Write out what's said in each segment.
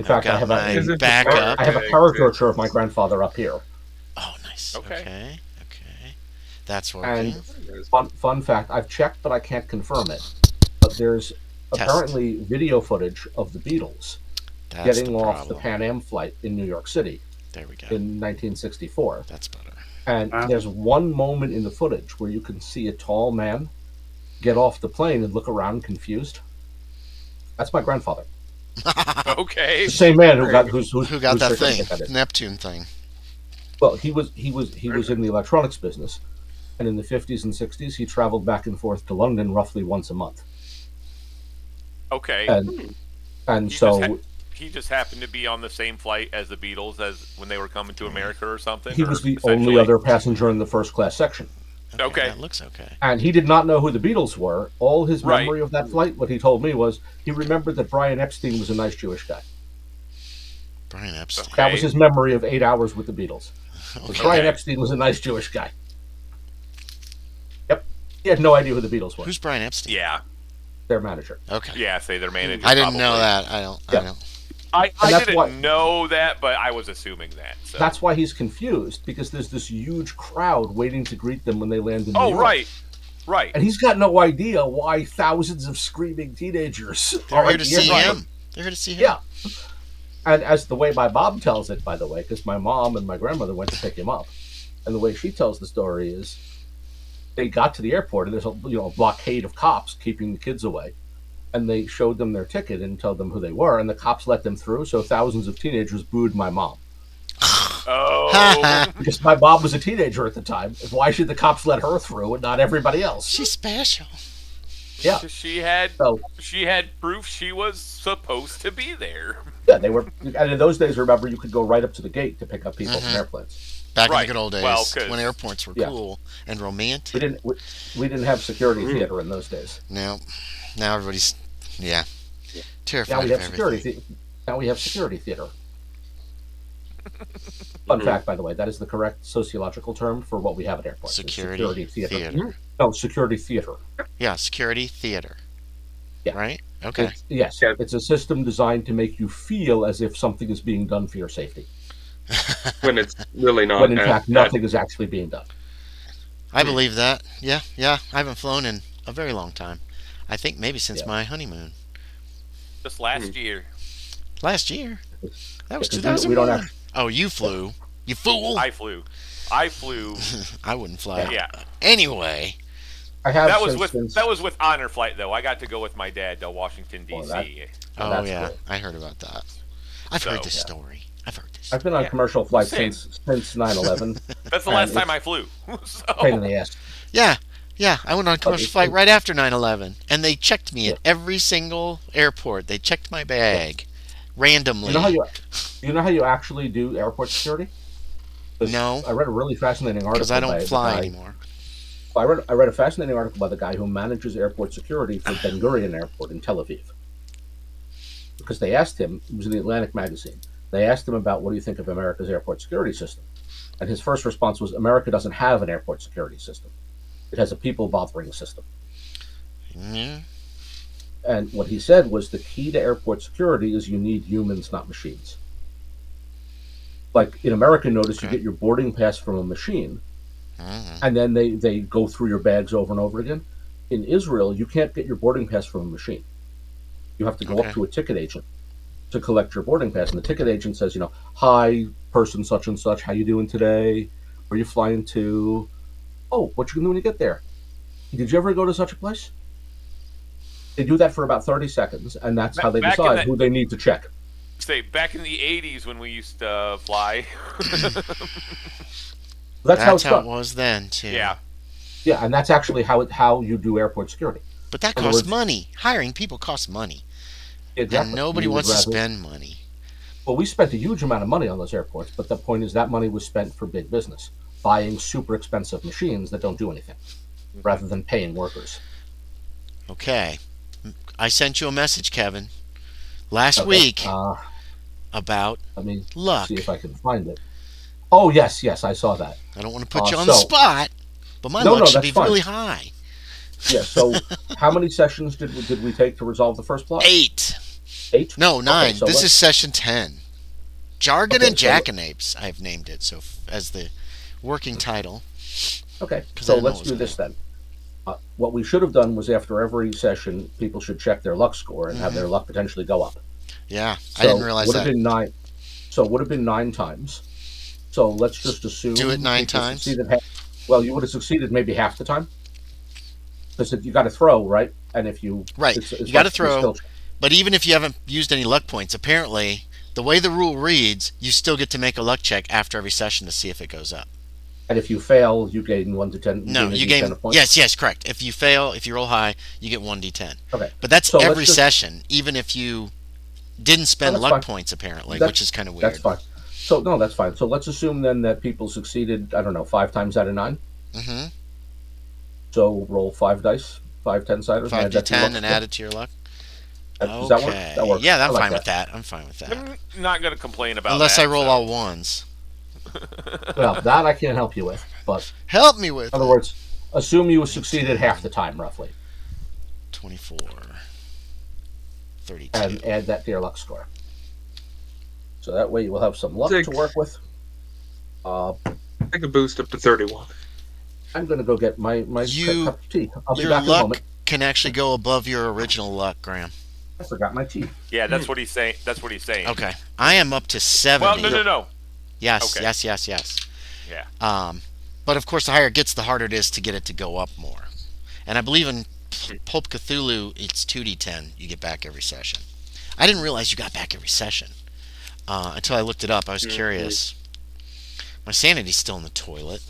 In fact, I got have my a backup. I have a caricature of my grandfather up here. Oh, nice. Okay. Okay. That's And working. fun fact, I've checked, but I can't confirm it. But there's Test. apparently video footage of the Beatles That's the getting off the problem. Pan Am flight in New York City There we go. in 1964. That's better. And there's one moment in the footage where you can see a tall man get off the plane and look around confused. That's my grandfather. Okay. The same man who got Who got that thing? Neptune thing. Well, he was in the electronics business, and in the 50s and 60s, he traveled back and forth to London roughly once a month. Okay. And so he just happened to be on the same flight as the Beatles as when they were coming to America or something. he was the only other passenger in the first class section. Okay. That looks okay. And he did not know who the Beatles were. All his memory of that flight, what he told me was he remembered that Brian Epstein was a nice Jewish guy. Brian Epstein. Okay. That was his memory of 8 hours with the Beatles. Okay. Brian Epstein was a nice Jewish guy. Yep. He had no idea who the Beatles were. Who's Brian Epstein? Yeah. Their manager. Okay. Yeah, say their manager. I didn't know probably. that. I don't. I didn't know that, but I was assuming that. So. That's why he's confused, because there's this huge crowd waiting to greet them when they land in New York. Right. And he's got no idea why thousands of screaming teenagers They're are here at to the see airport. him. They're here to see him. Yeah. And as the way my mom tells it, by the way, because my mom and my grandmother went to pick him up, and the way she tells the story is they got to the airport and there's a blockade of cops keeping the kids away. And they showed them their ticket and told them who they were, and the cops let them through, so thousands of teenagers booed my mom. Oh. Because my mom was a teenager at the time. Why should the cops let her through and not everybody else? She's special. Yeah. She had proof she was supposed to be there. Yeah, they were. And in those days, remember, you could go right up to the gate to pick up people from airplanes. Back in the good old days, Well, when airports were cool and romantic. We didn't have security theater in those days. No. Now everybody's terrified Now we have of security. Now we have security theater. Fun fact, by the way, that is the correct sociological term for what we have at airports. Security theater. No, security theater. Yeah, security theater. Yeah. Right? Okay. It's a system designed to make you feel as if something is being done for your safety. When it's really not. When in fact nothing is actually being done. I believe that. Yeah. I haven't flown in a very long time. I think maybe since my honeymoon. Just last year. Last year? That was Yeah, 2001. Oh, you flew. You fool. I flew. I wouldn't fly. Yeah. Anyway. I have that was with honor flight though. I got to go with my dad to Washington D.C. Oh yeah, cool. I heard about that. I've heard this story. I've been on commercial flights since 9/11. That's the last time I flew. So. Pain in the ass. Yeah, I went on a commercial flight right after 9/11, and they checked me at every single airport. They checked my bag randomly. You know how you actually do airport security? No. I read a really fascinating article. Because I don't fly anymore. I read a fascinating article by the guy who manages airport security for Ben Gurion Airport in Tel Aviv. Because they asked him, it was in the Atlantic magazine, they asked him about what do you think of America's airport security system? And his first response was, America doesn't have an airport security system. It has a people bothering system. Yeah. And what he said was the key to airport security is you need humans, not machines. Like in America, notice you get your boarding pass from a machine, and then they go through your bags over and over again. In Israel, you can't get your boarding pass from a machine. You have to go up to a ticket agent to collect your boarding pass, and the ticket agent says, hi, person such and such, how you doing today? Where you flying to? Oh, what you gonna do when you get there? Did you ever go to such a place? They do that for about 30 seconds, and that's how they decide who they need to check. Say, back in the 80s when we used to fly. That's how it was then, too. Yeah. Yeah, and that's actually how you do airport security. But that costs money. Hiring people costs money. Exactly. And nobody wants to spend money. Well, we spent a huge amount of money on those airports, but the point is that money was spent for big business, buying super expensive machines that don't do anything, rather than paying workers. Okay. I sent you a message, Kevin, last week about luck. See if I can find it. Oh, yes, I saw that. I don't want to put you on the spot, but my luck should be really high. Yeah, so how many sessions did we take to resolve the first plot? 8. 8? No, 9. Okay, so This is session 10. Jargon Okay, and Jackanapes, I've named it, so as the working title. Okay, 'Cause I so didn't know let's it was do gonna this then. What we should have done was after every session, people should check their luck score and have their luck potentially go up. Yeah, I So didn't realize would have that. been 9. So it would have been 9 times. So let's just assume Do it 9 people times? succeeded well, you would have succeeded maybe half the time. Because you got to throw, right? And if you Right, it's you got to like you throw, still, but even if you haven't used any luck points, apparently, the way the rule reads, you still get to make a luck check after every session to see if it goes up. and if you fail, you gain 1 to 10. No, you gain gain. a point. Yes, correct. If you fail, if you roll high, you get 1d10. Okay, But that's so let's every just- session, even if you didn't spend that's luck fine. points, apparently, That's- which is kind of weird. That's fine. So no, that's fine. So let's assume then that people succeeded. I don't know, 5 times out of 9. Mm-hmm. So roll 5 dice, 5 10-siders, 5d10 and add it to your luck. Does that work? Okay. That works. Yeah, I I'm like fine that. with that. I'm fine with that. I'm not going to complain about Unless that. I roll so. all ones. Well, that I can't help you with. But Help me with in other it. words, assume you succeeded half the time, roughly, 24. 32. and add that to your luck score. So that way you will have some luck Take- to work with. Take a boost up to 31. I'm going to go get my cup of tea. I'll be Your back in a luck moment. can actually go above your original luck, Graham. I forgot my tea. Yeah, that's what he's saying. That's what he's saying. Okay. I am up to 70. Well, no. Yes, Okay. yes. Yeah. But of course, the higher it gets, the harder it is to get it to go up more. And I believe in Pulp Cthulhu, it's 2d10 you get back every session. I didn't realize you got back every session until I looked it up. I was curious. My sanity's still in the toilet.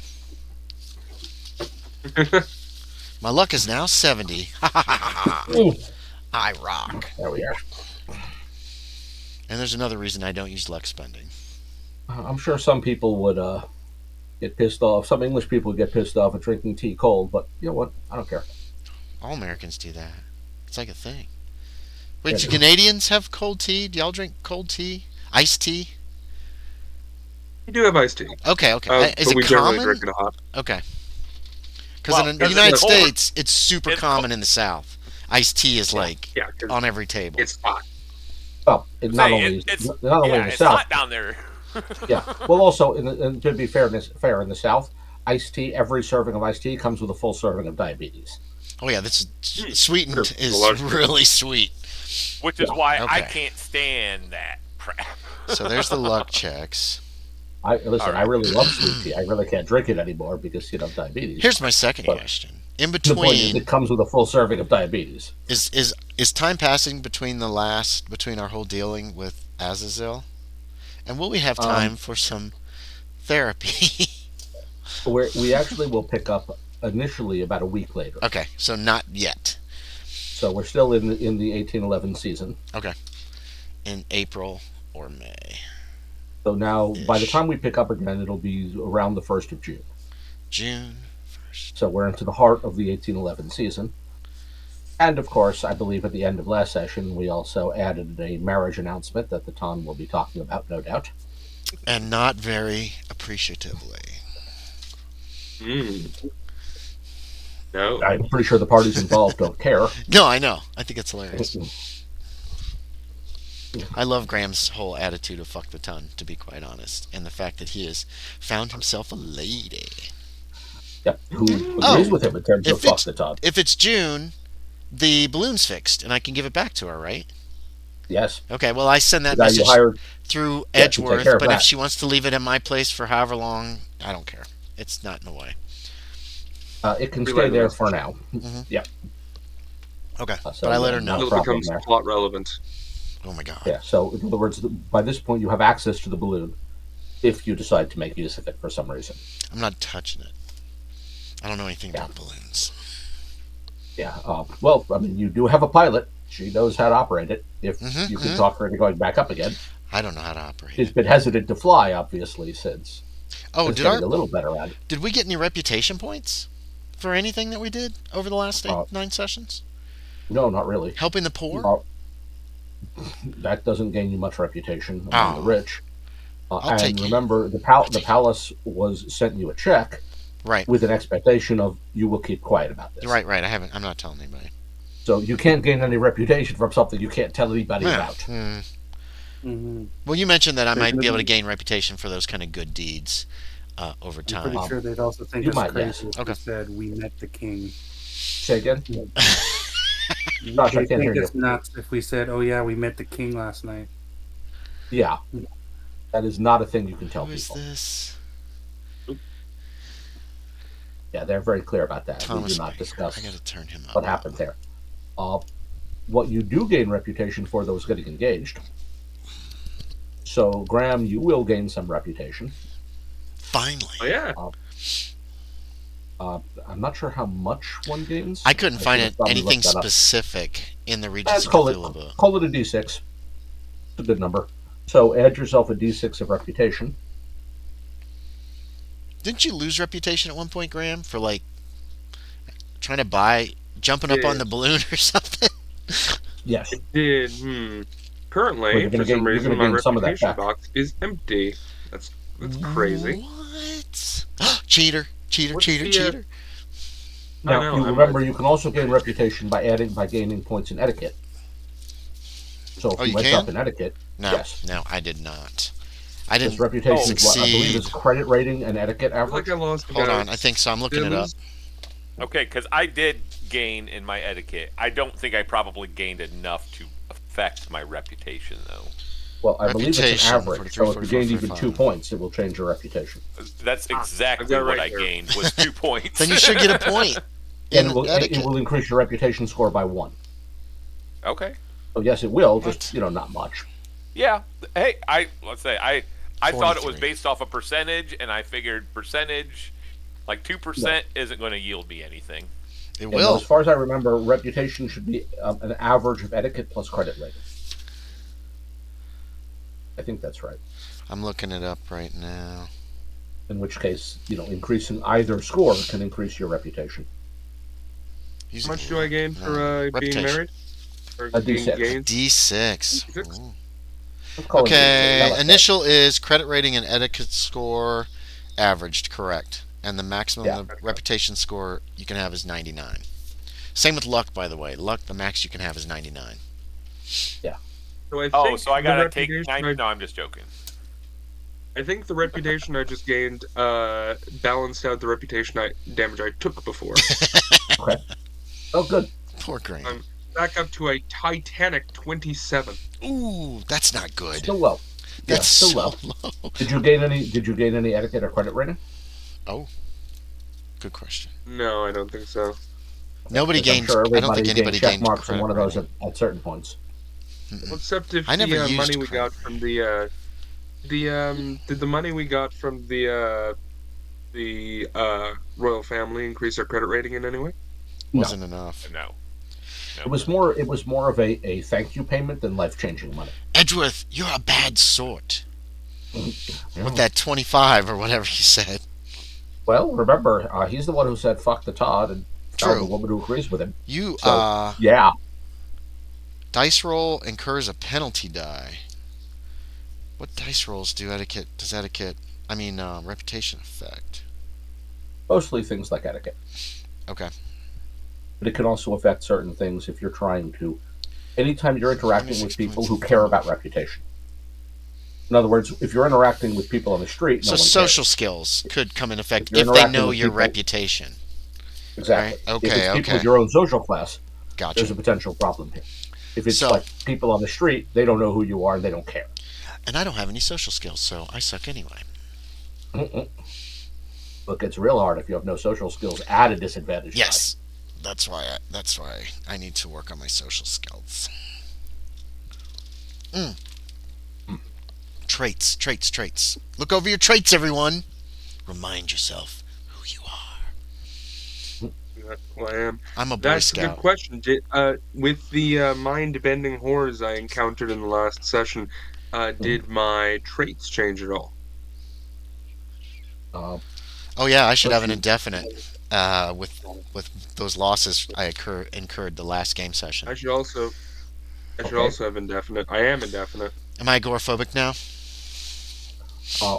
My luck is now 70. Ooh, I rock. there we are. And there's another reason I don't use luck spending. I'm sure some people would get pissed off. Some English people would get pissed off at drinking tea cold, but you know what? I don't care. All Americans do that. It's like a thing. Wait, Yeah. do Canadians have cold tea? Do y'all drink cold tea? Iced tea? You do have iced tea. Okay. Is but it we generally common? drink it hot. Okay. Because Well, in the it's United cold. States, it's super It's common in the South. Iced tea is like Yeah, 'cause on every table. it's hot. Well, not Say, only it's not only in the it's South. hot down there. Yeah. Well, also, and to be fair in the South, iced tea. Every serving of iced tea comes with a full serving of diabetes. Oh yeah, this is sweetened Sure. is Large- really sweet. Which is why I Okay. can't stand that crap. So there's the luck checks. I All right. I really love sweet tea. I really can't drink it anymore because diabetes. Here's my second But question. In the point is, between, it comes with a full serving of diabetes. is time passing between our whole dealing with Azazel? And will we have time for some therapy? We actually will pick up initially about a week later. Okay, so not yet. So we're still in the 1811 season. Okay. In April or May. So now, by the Ish. time we pick up again, it'll be around the 1st of June. June 1st. So we're into the heart of the 1811 season. And of course, I believe at the end of last session, we also added a marriage announcement that the Ton will be talking about, no doubt. And not very appreciatively. No. I'm pretty sure the parties involved don't care. No, I know. I think it's hilarious. I love Graham's whole attitude of fuck the ton, to be quite honest. And the fact that he has found himself a lady. Yep, who agrees with him in terms of If fuck it's, the Ton. if it's June, the balloon's fixed, and I can give it back to her, right? Yes. Okay, well, I send that The guy you message hired. through Yeah, to take Edgeworth, care of but if that. she wants to leave it in my place for however long, I don't care. It's not in the way. It can We stay let there her- for now. Yep. Okay, So but I let her Until know. it problem becomes there. plot relevant. Oh my god. Yeah, so in other words, by this point, you have access to the balloon if you decide to make use of it for some reason. I'm not touching it. I don't know anything Yeah. about balloons. Yeah. Well, I mean, you do have a pilot. She knows how to operate it. If Mhm, you can mhm. talk her into going back up again. I don't know how to operate She's it. been hesitant to fly, obviously, since Oh, it's did getting a little better at it. did we get any reputation points for anything that we did over the last Uh, 9 sessions? No, not really. Helping the poor? That doesn't gain you much reputation among Oh. the rich. I'll And take it. remember, the palace was sent you a check Right. with an expectation of you will keep quiet about this. Right. I'm not telling anybody. So you can't gain any reputation from something you can't tell anybody Yeah. about. Mm-hmm. Well, you mentioned that I They're might gonna be able to be- gain reputation for those kind of good deeds over I'm time. pretty sure they'd also think you us might, crazy yes. if Okay. we said we met the king. Say again? Gosh, I They'd can't hear think you. us nuts if we said, "Oh yeah, we met the king last night." Yeah. That is not a thing you can tell Who is people. this? Yeah, they're very clear about that. We Thomas do not Baker. discuss I got to turn him up. what happened there. What you do gain reputation for, though, is getting engaged. So, Graham, you will gain some reputation. Finally. Oh yeah. I'm not sure how much one gains. I couldn't find should probably anything look that up. specific in the Let's Regency call Cthulhu book. it a D6. It's a good number. So add yourself a D6 of reputation. Didn't you lose reputation at one point, Graham, for like trying to jumping up on the balloon or something? Yes. It did. Well, Currently, you're for gonna some gain- you're reason, gonna my gain some of that reputation back. box is empty. That's crazy. What? Cheater! Cheater! What's Cheater! the, Cheater! I Now, know, you I'm- remember you can also gain reputation by gaining points in etiquette. So if Oh, you you went can? up in etiquette, No, yes. no, I did not. I This didn't reputation is what I believe is succeed. credit rating and etiquette I feel average. like I lost. Hold on, I think so. I'm looking it up. Okay, because I did gain in my etiquette. I don't think I probably gained enough to affect my reputation, though. Well, I believe it's an Reputation, average. 43, So if you 44, gained even 45. 2 points, it will change your reputation. That's exactly got it what right I here. gained was 2 points. Then you should get a point And in it etiquette. will increase your reputation score by 1. Okay. So yes, it will. What? Just not much. Yeah. Hey, I thought it was 43. based off a percentage, and I figured percentage, like 2%, isn't going to yield me anything. It And will. as far as I remember, reputation should be an average of etiquette plus credit rating. I think that's right. I'm looking it up right now. In which case, increasing either score can increase your reputation. Using How much do I gain no, for being reputation. married? Or A being D6. gained? D6. D6? Ooh. Let's call it Okay, a- initial is credit rating and etiquette score averaged, correct. And the maximum Yeah. reputation score you can have is 99. Same with luck, by the way. Luck, the max you can have is 99. So I Oh, think so I the got to take reputation 9. No, I'm just joking. I think the reputation I just gained balanced out the reputation damage I took before. Oh, good. Poor Green. Back up to a Titanic 27. Ooh, that's not good. Still low. Yeah, That's still so low. low. Did you gain any etiquette or credit rating? Oh, good question. No, I don't think so. Nobody Because I'm gained. sure I don't think everybody anybody check gained marks on credit one of those rating. at certain points. Well, except if I never the used money we credit got from did the money we got from the royal family increase our credit rating in any way? No. Wasn't enough. No. It was more of a thank you payment than life-changing money. Edgeworth, you're a bad sort. Yeah. With that 25 or whatever he said. Well, remember, he's the one who said "fuck the Todd" and found True. the woman who agrees with him. You, So, yeah. dice roll incurs a penalty die. What dice rolls does reputation affect? Mostly things like etiquette. Okay. But it can also affect certain things if you're trying to. Anytime you're interacting with 26 people points. who care about reputation. In other words, if you're interacting with people on the street, So no one social cares. skills could come in effect If you're if they interacting know with your people- reputation. Exactly. Right, okay, if it's people okay. with your own social class, Gotcha. there's a potential problem here. If it's So- like people on the street, they don't know who you are and they don't care. And I don't have any social skills, so I suck anyway. Look, it's real hard if you have no social skills at a disadvantage. Yes. That's why I need to work on my social skills. Traits. Look over your traits, everyone. Remind yourself who you are. That's who I am. I'm a Boy That's a good Scout. question. With the mind-bending horrors I encountered in the last session, did my traits change at all? Oh yeah, I should Let's have an see. indefinite with those losses I incurred the last game session. I should also have indefinite. I am indefinite. Am I agoraphobic now?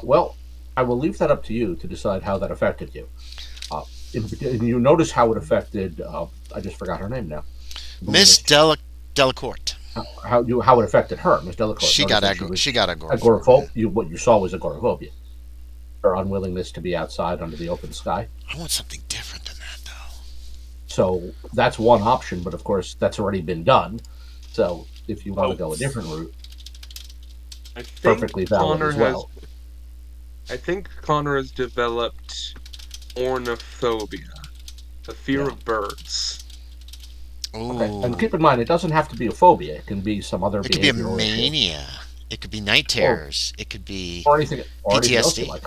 Well, I will leave that up to you to decide how that affected you. You notice how it affected. I just forgot her name now. Miss Delacourt. How it affected her, Miss Delacour. She got agoraphobia. What you saw was agoraphobia, her unwillingness to be outside under the open sky. I want something different than that, though. So that's one option, but of course that's already been done. So if you want to go a different route, perfectly valid as well. I think Connor has developed ornithophobia, the fear of birds. Ooh. Okay. And keep in mind, it doesn't have to be a phobia. It can be some other. It could be a mania. It could be night terrors. It could be PTSD. Anything else you like.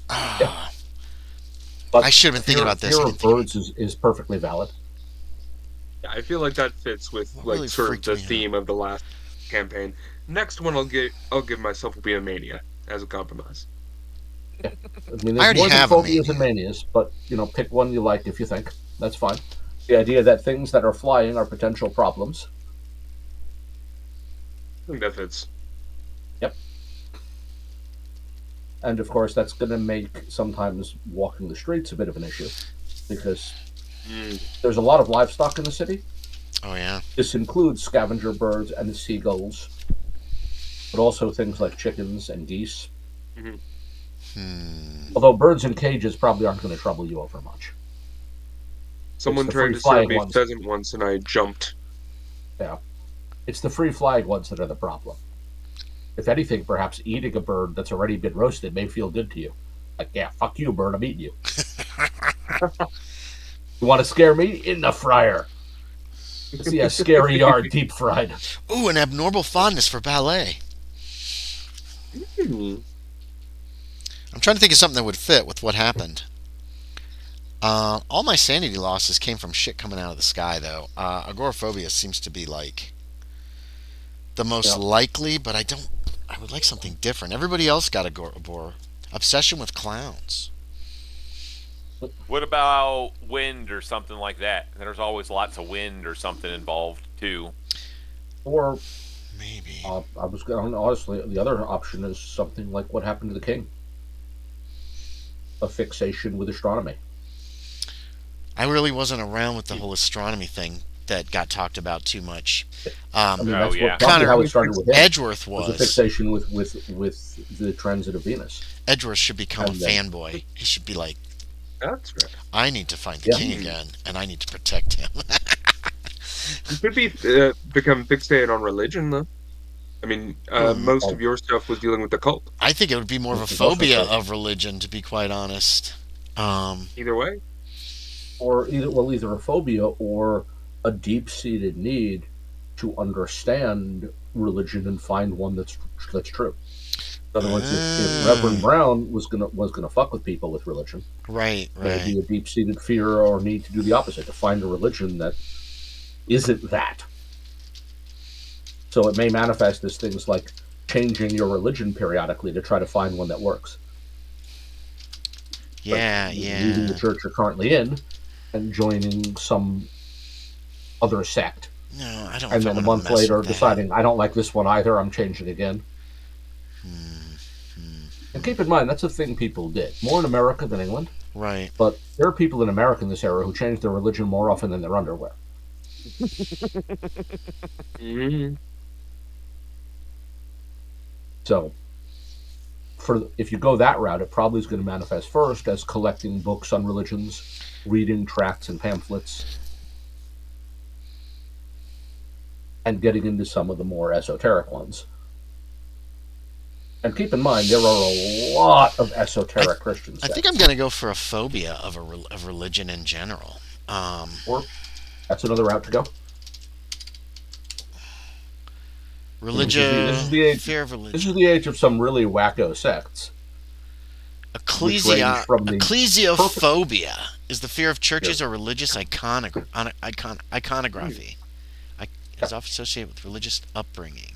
Yeah. I should have been thinking about this. Fear of birds is perfectly valid. Yeah, I feel like that fits with really sort of the theme of the last campaign. Next one, I'll give myself will be a mania as a compromise. Yeah. I mean, there's more than phobias and manias, but pick one you like if you think. That's fine. The idea that things that are flying are potential problems. I think that fits. Yep. And of course, that's going to make sometimes walking the streets a bit of an issue, because there's a lot of livestock in the city. Oh yeah. This includes scavenger birds and seagulls, but also things like chickens and geese. Mm-hmm. Although birds in cages probably aren't going to trouble you over much. Someone tried to serve me pheasant once, and I jumped. Yeah. It's the free flying ones that are the problem. If anything, perhaps eating a bird that's already been roasted may feel good to you. Like, yeah, fuck you, bird, I'm eating you. You want to scare me? In the fryer. See a scary yard deep fried. Ooh, an abnormal fondness for ballet. I'm trying to think of something that would fit with what happened. All my sanity losses came from shit coming out of the sky, though. Agoraphobia seems to be like the most likely, but I would like something different. Everybody else got obsession with clowns. What about wind or something like that? There's always lots of wind or something involved too. Or maybe I was going honestly. The other option is something like what happened to the king. A fixation with astronomy. I really wasn't around with the whole astronomy thing that got talked about too much. Connor, how it started with him. Edgeworth was a fixation with the transit of Venus. Edgeworth should become a fanboy. He should be like, that's right. I need to find the king again, and I need to protect him. You could become fixated on religion, though. I mean, most of your stuff was dealing with the cult. I think it would be more of a phobia of religion, to be quite honest. Either way. Or either a phobia or a deep-seated need to understand religion and find one that's true. In other words, if Reverend Brown was gonna fuck with people with religion, right, maybe a deep-seated fear or need to do the opposite, to find a religion that isn't that. So it may manifest as things like changing your religion periodically to try to find one that works. Yeah, leaving the church you're currently in and joining some other sect. No, I don't. And then a month later, deciding I don't like this one either. I'm changing again. And keep in mind, that's a thing people did more in America than England. Right. But there are people in America in this era who change their religion more often than their underwear. So, if you go that route, it probably is going to manifest first as collecting books on religions, reading tracts and pamphlets, and getting into some of the more esoteric ones. And keep in mind, there are a lot of esoteric Christians. I think I'm going to go for a phobia of religion in general. Or that's another route to go. Religion. Fear of religion. This is the age of some really wacko sects. Ecclesiophobia is the fear of churches or religious iconography. Is often associated with religious upbringing.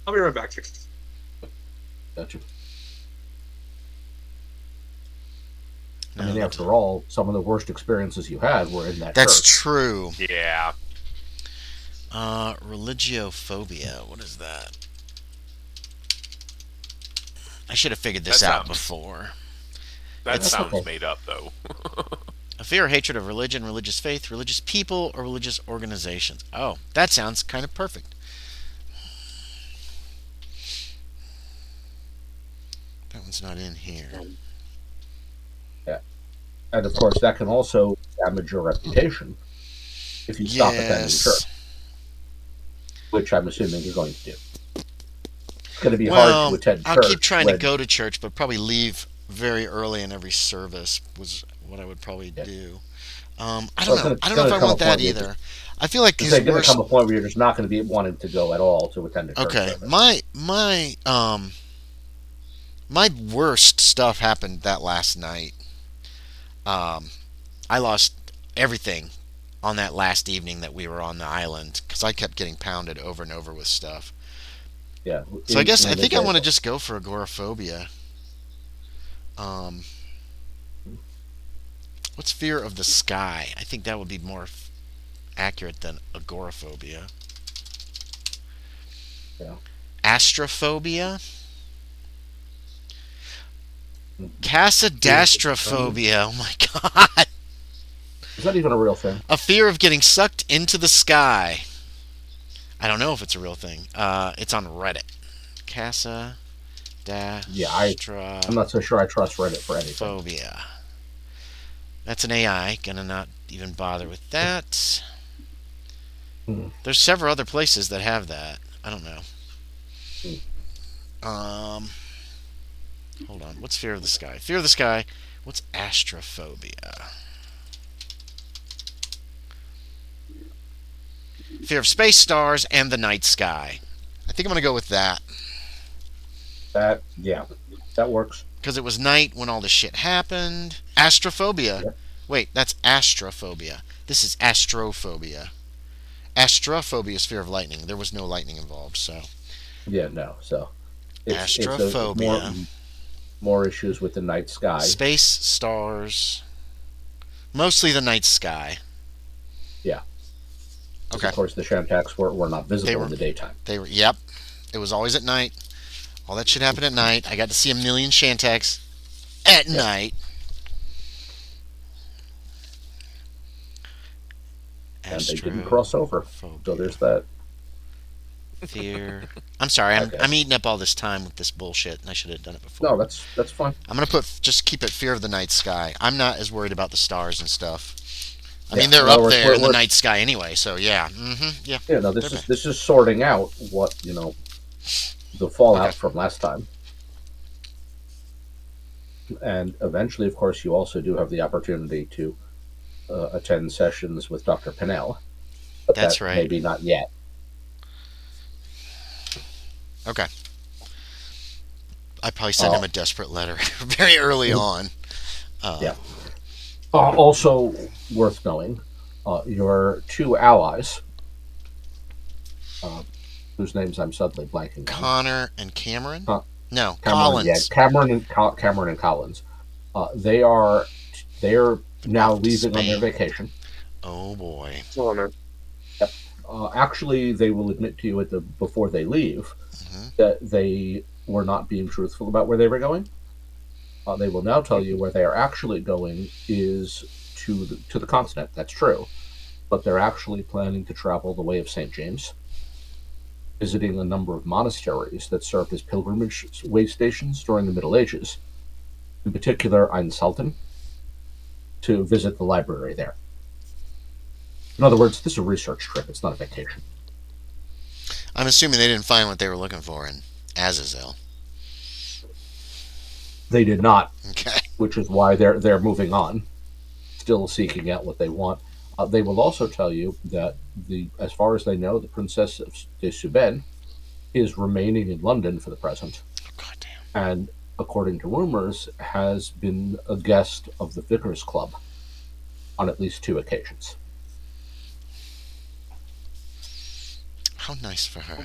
I'll be right back. Gotcha. I mean, after all, some of the worst experiences you had were in that church. That's true. Yeah. Religiophobia. What is that? I should have figured this out before. That sounds made up, though. fear or hatred of religion, religious faith, religious people, or religious organizations. Oh, that sounds kind of perfect. That one's not in here. Yeah. And of course, that can also damage your reputation if you stop attending church, which I'm assuming you're going to do. It's going to be hard to attend church. I'll keep trying to go to church, but probably leave very early in every service was what I would probably do. I don't know. I don't know if I want that either. I feel like there's going to come a point where you're just not going to be wanting to go at all to attend a church service. My worst stuff happened that last night. I lost everything on that last evening that we were on the island because I kept getting pounded over and over with stuff. Yeah. So I think I want to just go for agoraphobia. What's fear of the sky? I think that would be more accurate than agoraphobia. Yeah. Astrophobia? Casadastrophobia. Oh my god. Is that even a real thing? A fear of getting sucked into the sky. I don't know if it's a real thing. It's on Reddit. I'm not so sure I trust Reddit for anything. Phobia. That's an AI. Gonna not even bother with that. There's several other places that have that. I don't know. Hold on. What's fear of the sky? Fear of the sky. What's astrophobia? Fear of space, stars, and the night sky. I think I'm going to go with that. That works. Because it was night when all this shit happened. Astrophobia. Yep. Wait, that's astrophobia. This is astrophobia. Astrophobia is fear of lightning. There was no lightning involved, so. Yeah, no. So. Astrophobia. More issues with the night sky. Space, stars. Mostly the night sky. Yeah. Okay. Of course, the Shantax were not visible in the daytime. Yep. It was always at night. All that shit happened at night. I got to see a million Shantax at night. And they didn't cross over. So there's that. Fear. I'm sorry. I'm eating up all this time with this bullshit, and I should have done it before. No, that's fine. I'm gonna just keep it fear of the night sky. I'm not as worried about the stars and stuff. I mean, they're up there in the night sky anyway. So yeah. Yeah. Yeah. No, this is sorting out what the fallout from last time. And eventually, of course, you also do have the opportunity to attend sessions with Dr. Pinnell. But that's right. Maybe not yet. Okay. I probably sent him a desperate letter very early on. Yeah. Also worth knowing, your two allies, whose names I'm suddenly blanking on. Connor and Cameron? No, Collins. Yeah, Cameron and Collins. They are now leaving on their vacation. Oh boy. Oh, no. Yep. Actually, they will admit to you before they leave that they were not being truthful about where they were going. They will now tell you where they are actually going is to the continent. That's true, but they're actually planning to travel the way of St. James, visiting a number of monasteries that served as pilgrimage way stations during the Middle Ages. In particular, Einsalten, to visit the library there. In other words, this is a research trip. It's not a vacation. I'm assuming they didn't find what they were looking for in Azazel. They did not. Okay. Which is why they're moving on, still seeking out what they want. They will also tell you that as far as they know, the Princess de Suben is remaining in London for the present. Oh, goddamn. And according to rumors, has been a guest of the Vickers Club on at least 2 occasions. How nice for her.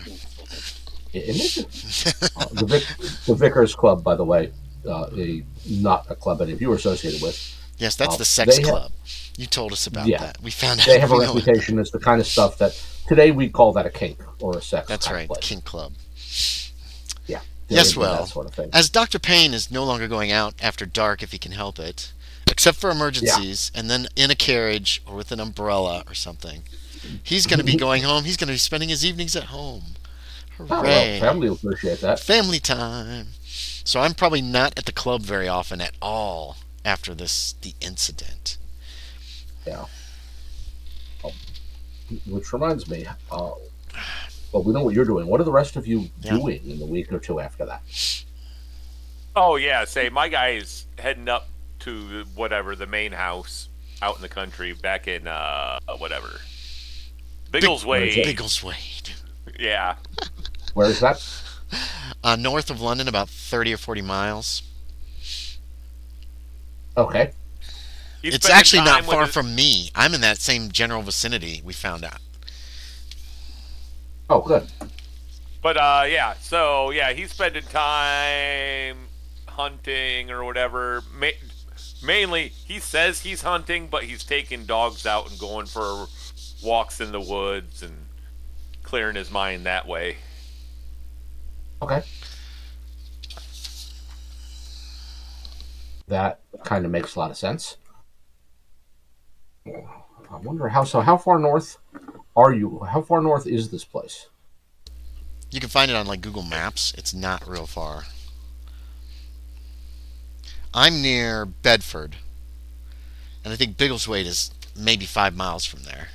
Isn't it? The Vickers Club, by the way, not a club any of you are associated with. Yes, that's the sex club. You told us about that. We found out. They have a reputation as the kind of stuff that today we call that a kink or a sex. That's right, place. kink club. Yeah. Yes, well, that sort of thing. as Dr. Payne is no longer going out after dark if he can help it, except for emergencies, and then in a carriage or with an umbrella or something. He's going to be going home. He's going to be spending his evenings at home. Oh, well, Hooray. family will appreciate that. Family time. So I'm probably not at the club very often at all after the incident. Yeah. Which reminds me, well, we know what you're doing. What are the rest of you doing in the week or two after that? Oh yeah, say my guy's heading up to whatever the main house out in the country, back in whatever Biggleswade. Biggleswade. Yeah. Where is that? North of London, about 30 or 40 miles. Okay. It's actually not far from me. I'm in that same general vicinity, we found out. Oh, good. But yeah, so yeah, he's spending time hunting or whatever. Mainly, he says he's hunting, but he's taking dogs out and going for walks in the woods and clearing his mind that way. Okay. That kind of makes a lot of sense. I wonder how far north are you? How far north is this place? You can find it on like Google Maps. It's not real far. I'm near Bedford, and I think Biggleswade is maybe 5 miles from there.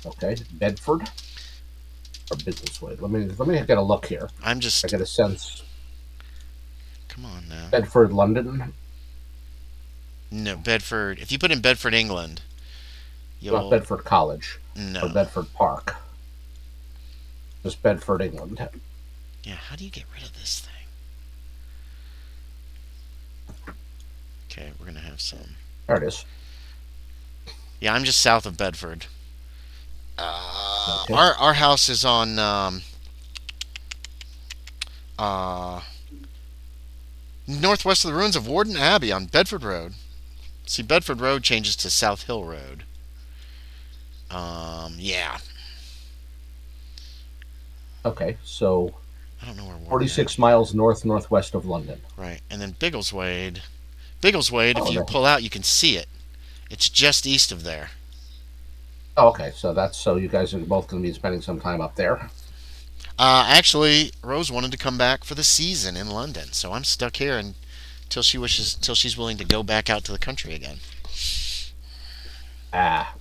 Okay, Bedford or Biggleswade. Let me get a look here. I get a sense. Come on now. Bedford, London. No, Bedford. If you put in Bedford, England, Not Bedford College. No. Or Bedford Park. Just Bedford, England. Yeah, how do you get rid of this thing? Okay, we're going to have some. There it is. Yeah, I'm just south of Bedford. Okay. Our house is on northwest of the ruins of Warden Abbey on Bedford Road. See, Bedford Road changes to South Hill Road. Yeah. Okay, so I don't know where Warden 46 Abbey. miles northwest of London. Right, and then Biggleswade. Biggleswade, if you no. pull out, you can see it. It's just east of there. Oh, okay, so you guys are both going to be spending some time up there. Actually, Rose wanted to come back for the season in London, so I'm stuck here until she's willing to go back out to the country again. Ah.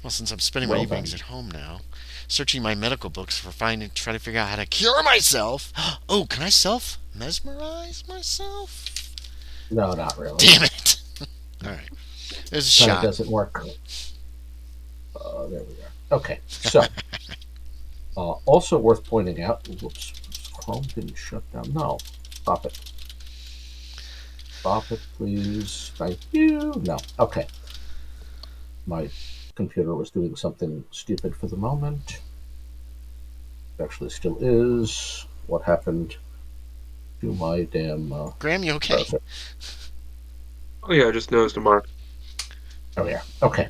Well, since I'm spending my evenings at home now, searching my medical books trying to figure out how to cure myself. Oh, can I self-mesmerize myself? No, not really. Damn it! All right, there's a shot. It doesn't work. There we go. Okay, so also worth pointing out. Whoops, Chrome didn't shut down. No, stop it. Stop it, please. Thank you. No, okay. My computer was doing something stupid for the moment. It actually still is. What happened to my damn Graham, you okay? browser? Oh yeah, I just noticed a mark. Oh yeah. Okay.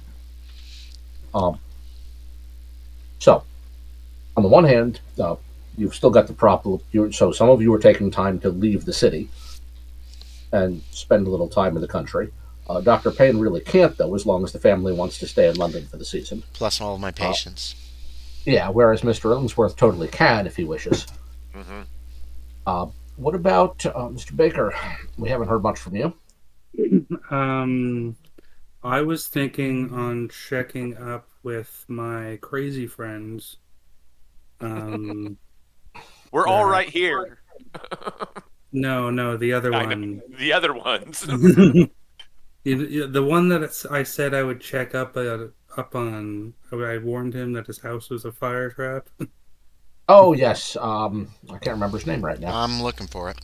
So, on the one hand, you've still got the problem. So some of you are taking time to leave the city and spend a little time in the country. Dr. Payne really can't, though, as long as the family wants to stay in London for the season. Plus all of my patients. Yeah, whereas Mr. Illingsworth totally can if he wishes. Mm-hmm. What about Mr. Baker? We haven't heard much from you. I was thinking on checking up with my crazy friends. We're all right here. No, the other one. The other ones. The one that I said I would check up on. I warned him that his house was a fire trap. Oh, yes. I can't remember his name right now. I'm looking for it.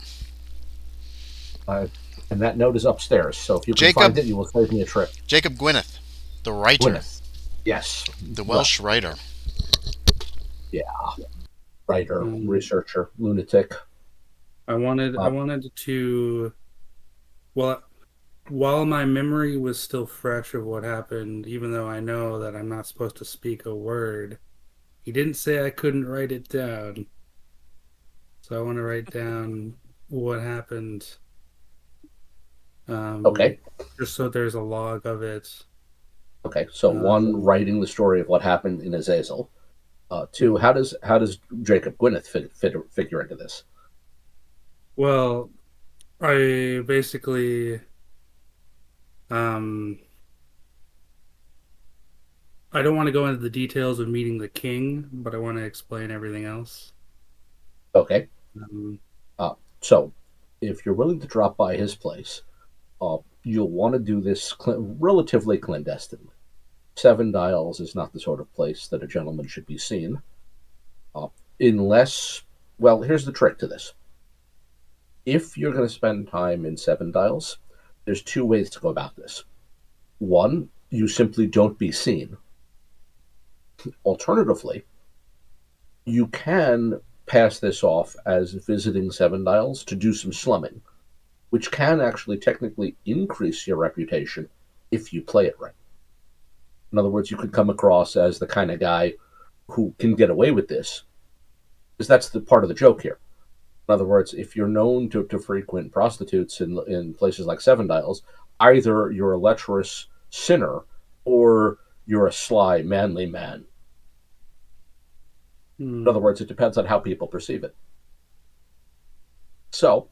And that note is upstairs, so if you can find it, you will save me a trip. Jacob Gwyneth, the writer. Gwyneth. Yes. The Welsh writer. Yeah. Writer, researcher, lunatic. I wanted to... Well, while my memory was still fresh of what happened, even though I know that I'm not supposed to speak a word, he didn't say I couldn't write it down. So I want to write down what happened Okay. Just so there's a log of it. Okay. So one, writing the story of what happened in Azazel. Two, how does Jacob Gwyneth figure into this? Well, I basically um I don't want to go into the details of meeting the king, but I want to explain everything else. Okay. Um, So if you're willing to drop by his place, you'll want to do this relatively clandestinely. Seven Dials is not the sort of place that a gentleman should be seen, uh, unless. Well, here's the trick to this. If you're going to spend time in Seven Dials, there's two ways to go about this. One, you simply don't be seen. Alternatively, you can pass this off as visiting Seven Dials to do some slumming, which can actually technically increase your reputation if you play it right. In other words, you could come across as the kind of guy who can get away with this, because that's the part of the joke here. In other words, if you're known to frequent prostitutes in places like Seven Dials, either you're a lecherous sinner or you're a sly, manly man. In other words, it depends on how people perceive it. So,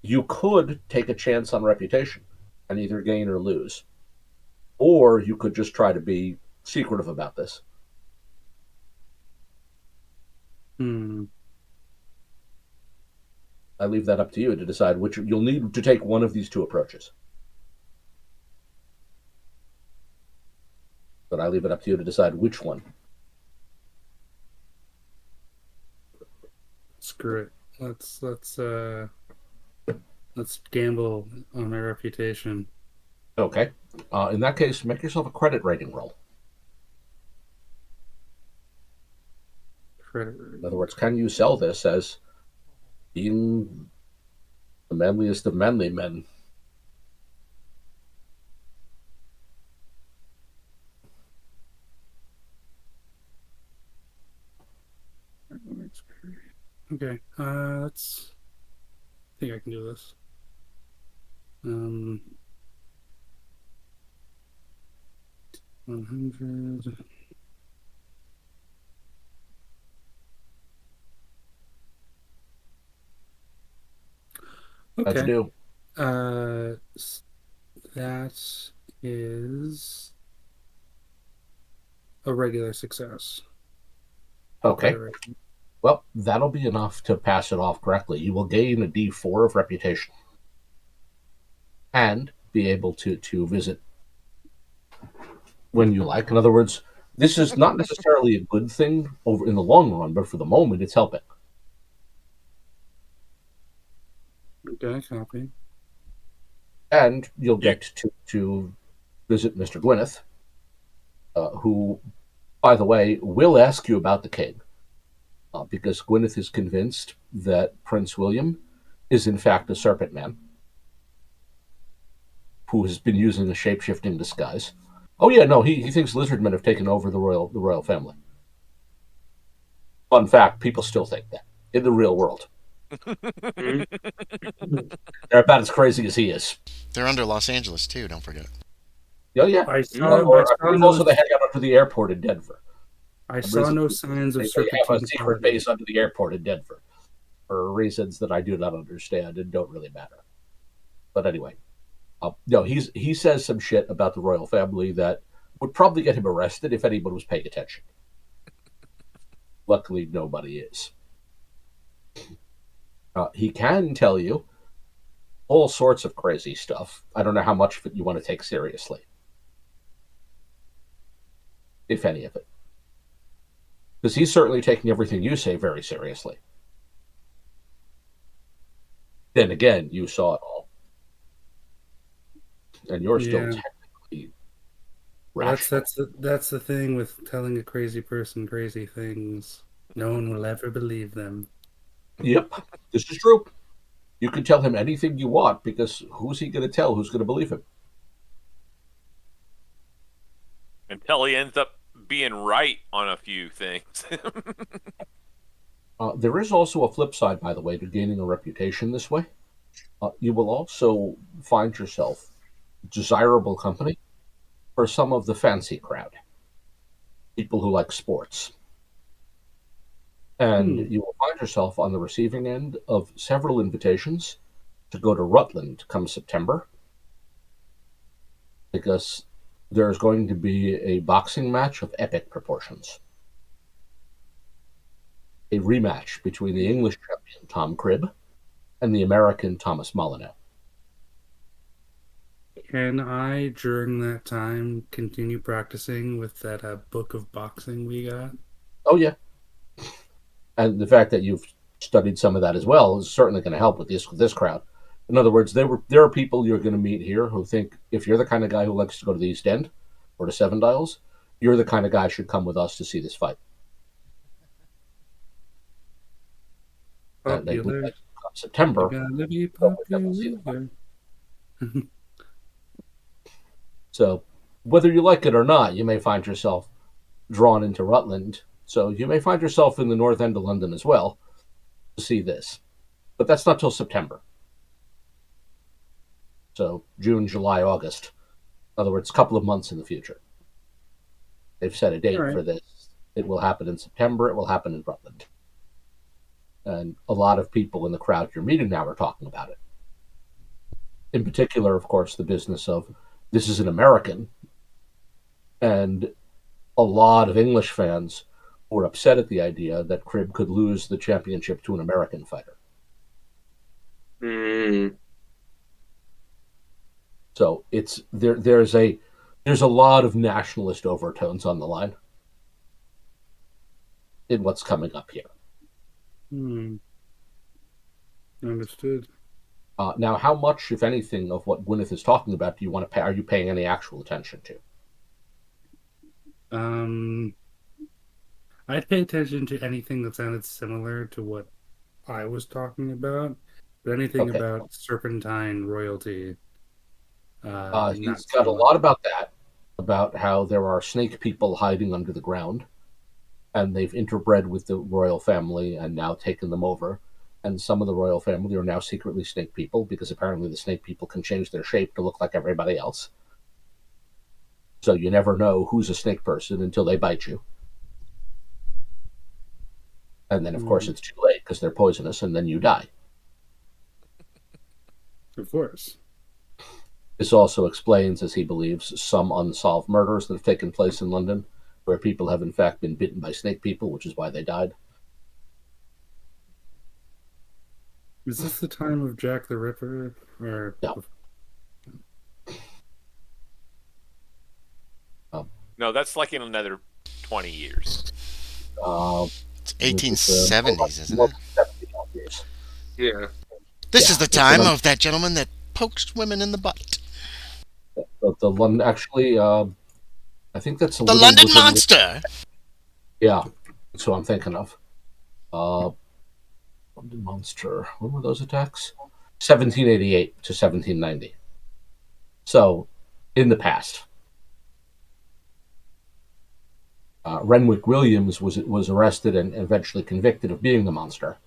you could take a chance on reputation and either gain or lose. Or you could just try to be secretive about this. I leave that up to you to decide which. You'll need to take one of these two approaches. But I leave it up to you to decide which one. Screw it. Let's gamble on my reputation. Okay. In that case, make yourself a credit rating roll. In other words, can you sell this as being the manliest of manly men? Okay, let's. I think I can do this. 100. How'd you Okay. do? That is a regular success. Okay. Well, that'll be enough to pass it off correctly. You will gain a D4 of reputation and be able to visit when you like. In other words, this is not necessarily a good thing over in the long run, but for the moment, it's helping. Okay, copy. And you'll get to visit Mr. Gwyneth, who, by the way, will ask you about the king, because Gwyneth is convinced that Prince William is in fact a serpent man who has been using a shape-shifting disguise. Oh yeah, no, he thinks lizard men have taken over the royal family. Fun fact: people still think that in the real world. They're about as crazy as he is. They're under Los Angeles too. Don't forget. Oh yeah, I believe also they hang out under the airport in Denver. I saw no signs of They serpentine have a secret base under the airport in Denver for reasons that I do not understand and don't really matter. But anyway, no, he says some shit about the royal family that would probably get him arrested if anyone was paying attention. Luckily, nobody is. He can tell you all sorts of crazy stuff. I don't know how much of it you want to take seriously, if any of it. Because he's certainly taking everything you say very seriously. Then again, you saw it all. And you're still technically rational. That's the thing with telling a crazy person crazy things. No one will ever believe them. Yep, this is true. You can tell him anything you want, because who's he going to tell? Who's going to believe him? Until he ends up being right on a few things. There is also a flip side, by the way, to gaining a reputation this way. You will also find yourself desirable company for some of the fancy crowd, people who like sports. And you will find yourself on the receiving end of several invitations to go to Rutland come September, because there's going to be a boxing match of epic proportions. A rematch between the English champion Tom Cribb and the American Thomas Molyneux. Can I, during that time, continue practicing with that book of boxing we got? Oh, yeah. And the fact that you've studied some of that as well is certainly going to help with this crowd. In other words, there are people you're going to meet here who think if you're the kind of guy who likes to go to the East End or to Seven Dials, you're the kind of guy who should come with us to see this fight. Popular. September. Gotta be popular. So, whether you like it or not, you may find yourself drawn into Rutland. So, you may find yourself in the North End of London as well to see this. But that's not till September. So, June, July, August. In other words, a couple of months in the future. They've set a date for this. It will happen in September. It will happen in Rutland. And a lot of people in the crowd you're meeting now are talking about it. In particular, of course, the business of this is an American, and a lot of English fans were upset at the idea that Cribb could lose the championship to an American fighter. So it's there's a lot of nationalist overtones on the line in what's coming up here. Understood. Now, how much, if anything, of what Gwyneth is talking about do you want to pay? Are you paying any actual attention to? I'd pay attention to anything that sounded similar to what I was talking about, but anything about serpentine royalty. He's got a lot about that, about how there are snake people hiding under the ground, and they've interbred with the royal family and now taken them over. And some of the royal family are now secretly snake people because apparently the snake people can change their shape to look like everybody else. So you never know who's a snake person until they bite you. And then, of course, it's too late because they're poisonous and then you die. Of course. This also explains, as he believes, some unsolved murders that have taken place in London where people have in fact been bitten by snake people, which is why they died. Is this the time of Jack the Ripper? Or no? No, that's like in another 20 years. It's 1870s, isn't it? Yeah. This is the time of that gentleman that pokes women in the butt. The London, actually, I think that's the London Monster. Yeah, that's what I'm thinking of. London Monster. When were those attacks? 1788 to 1790. So, in the past. Renwick Williams was arrested and eventually convicted of being the monster.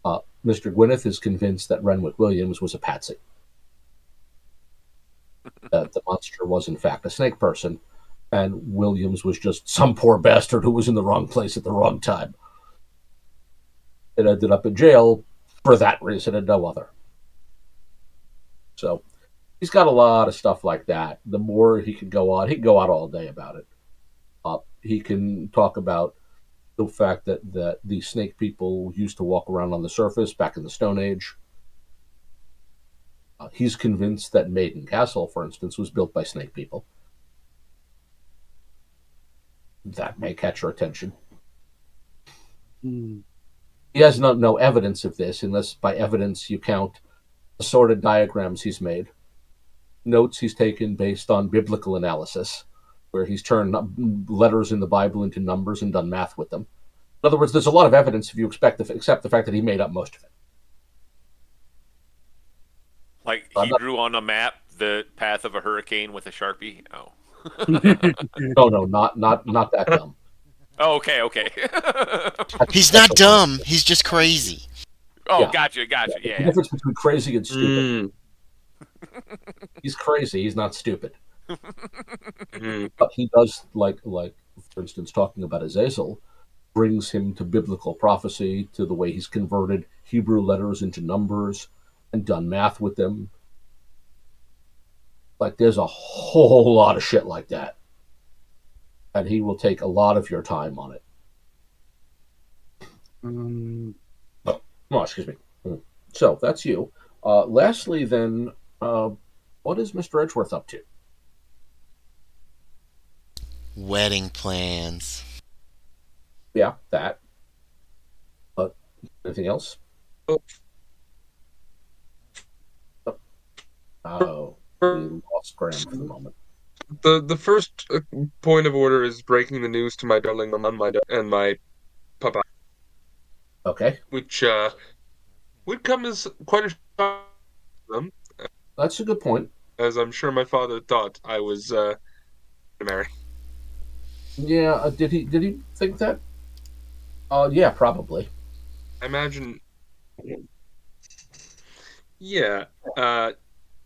Mr. Gwyneth is convinced that Renwick Williams was a patsy. That the monster was in fact a snake person, and Williams was just some poor bastard who was in the wrong place at the wrong time. It ended up in jail for that reason and no other. So he's got a lot of stuff like that. The more he can go on, he can go on all day about it. He can talk about the fact that the snake people used to walk around on the surface back in the Stone Age. He's convinced that Maiden Castle, for instance, was built by snake people. That may catch your attention. He has no evidence of this, unless by evidence you count assorted diagrams he's made, notes he's taken based on biblical analysis, where he's turned letters in the Bible into numbers and done math with them. In other words, there's a lot of evidence if you accept the fact that he made up most of it. Like he drew on a map the path of a hurricane with a Sharpie? Oh. No, not that dumb. Oh, okay. He's not dumb. He's just crazy. Oh, Yeah. gotcha. The Yeah. difference between crazy and stupid. Mm. He's crazy. He's not stupid. Mm. But he does, like for instance, talking about Azazel, brings him to biblical prophecy, to the way he's converted Hebrew letters into numbers and done math with them. Like, there's a whole lot of shit like that. And he will take a lot of your time on it. Oh, excuse me. So, that's you. Lastly, then, what is Mr. Edgeworth up to? Wedding plans. Yeah, that. Anything else? Oh, we lost Graham for the moment. The first point of order is breaking the news to my darling mom and my papa. Okay. Which would come as quite a shock to them, That's a good point. as I'm sure my father thought I was to marry. Yeah, did he think that? Yeah, probably. I imagine. Yeah. I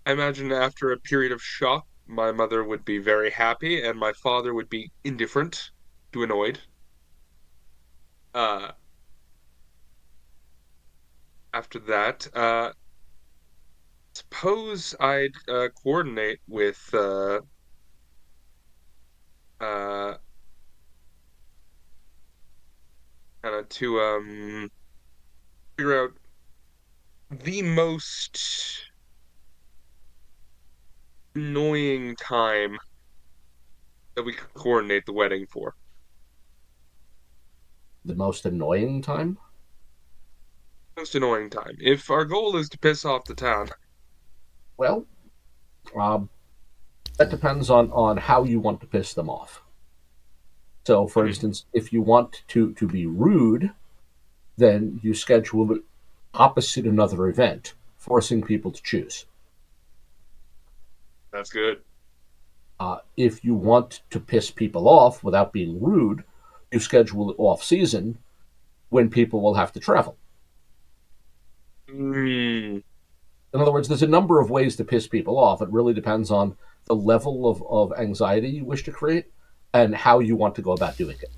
imagine after a period of shock, my mother would be very happy, and my father would be indifferent to annoyed. Uh, After that, suppose I'd coordinate with uh, kind of to figure out the most annoying time that we could coordinate the wedding for. The most annoying time? Most annoying time. If our goal is to piss off the town, Well, that depends on how you want to piss them off. So, for instance, if you want to be rude, then you schedule it opposite another event, forcing people to choose. that's good. If you want to piss people off without being rude, you schedule it off season when people will have to travel. Mm, In other words, there's a number of ways to piss people off. It really depends on the level of anxiety you wish to create and how you want to go about doing it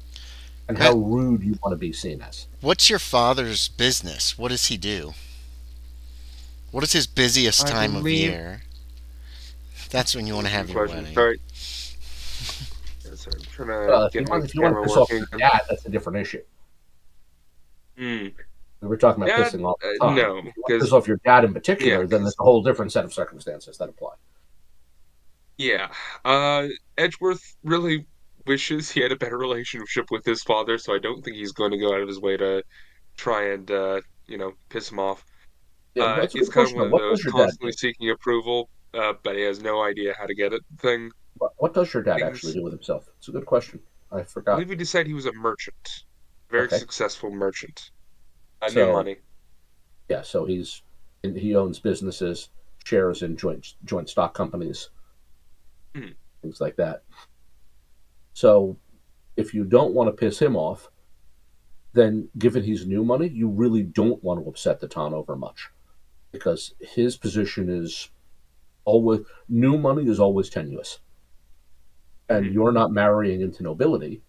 and how rude you want to be seen as. What's your father's business? What does he do? What is his busiest I time of believe- year? That's when you want to have Good your question. wedding. Sorry. Yeah, sorry, I'm trying to If you get my want to camera piss off working. your dad, that's a different issue. Mm. We were talking about Dad, pissing off the time. no, If you want to because piss off your dad in particular, yeah, then there's a whole different set of circumstances that apply. yeah. Edgeworth really wishes he had a better relationship with his father, so I don't think he's going to go out of his way to try and piss him off. Yeah, that's a He's good kind of question. one of What those does your dad constantly do? seeking approval, but he has no idea how to get it thing. What does your dad actually Things. do with himself? It's a good question. I I forgot. believe we decided he was a merchant, very Okay. successful merchant. New So, money. yeah, so he owns businesses, shares in joint stock companies, Mhm. things like that. So, if you don't want to piss him off, then given he's new money, you really don't want to upset the town over much, because his position is always new money is always tenuous, and Mhm. you're not marrying into nobility,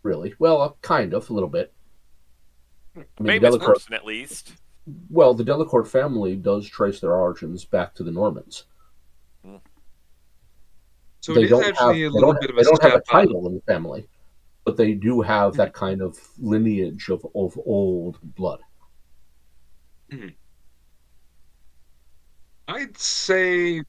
really. Well, kind of a little bit. I mean, the Famous Delacour, person, at least. well, the Delacour family does trace their origins back to the Normans. So it is actually a little bit of a they don't have a step up. title in the family, but they do have that kind of lineage of old blood. Mhm. I'd say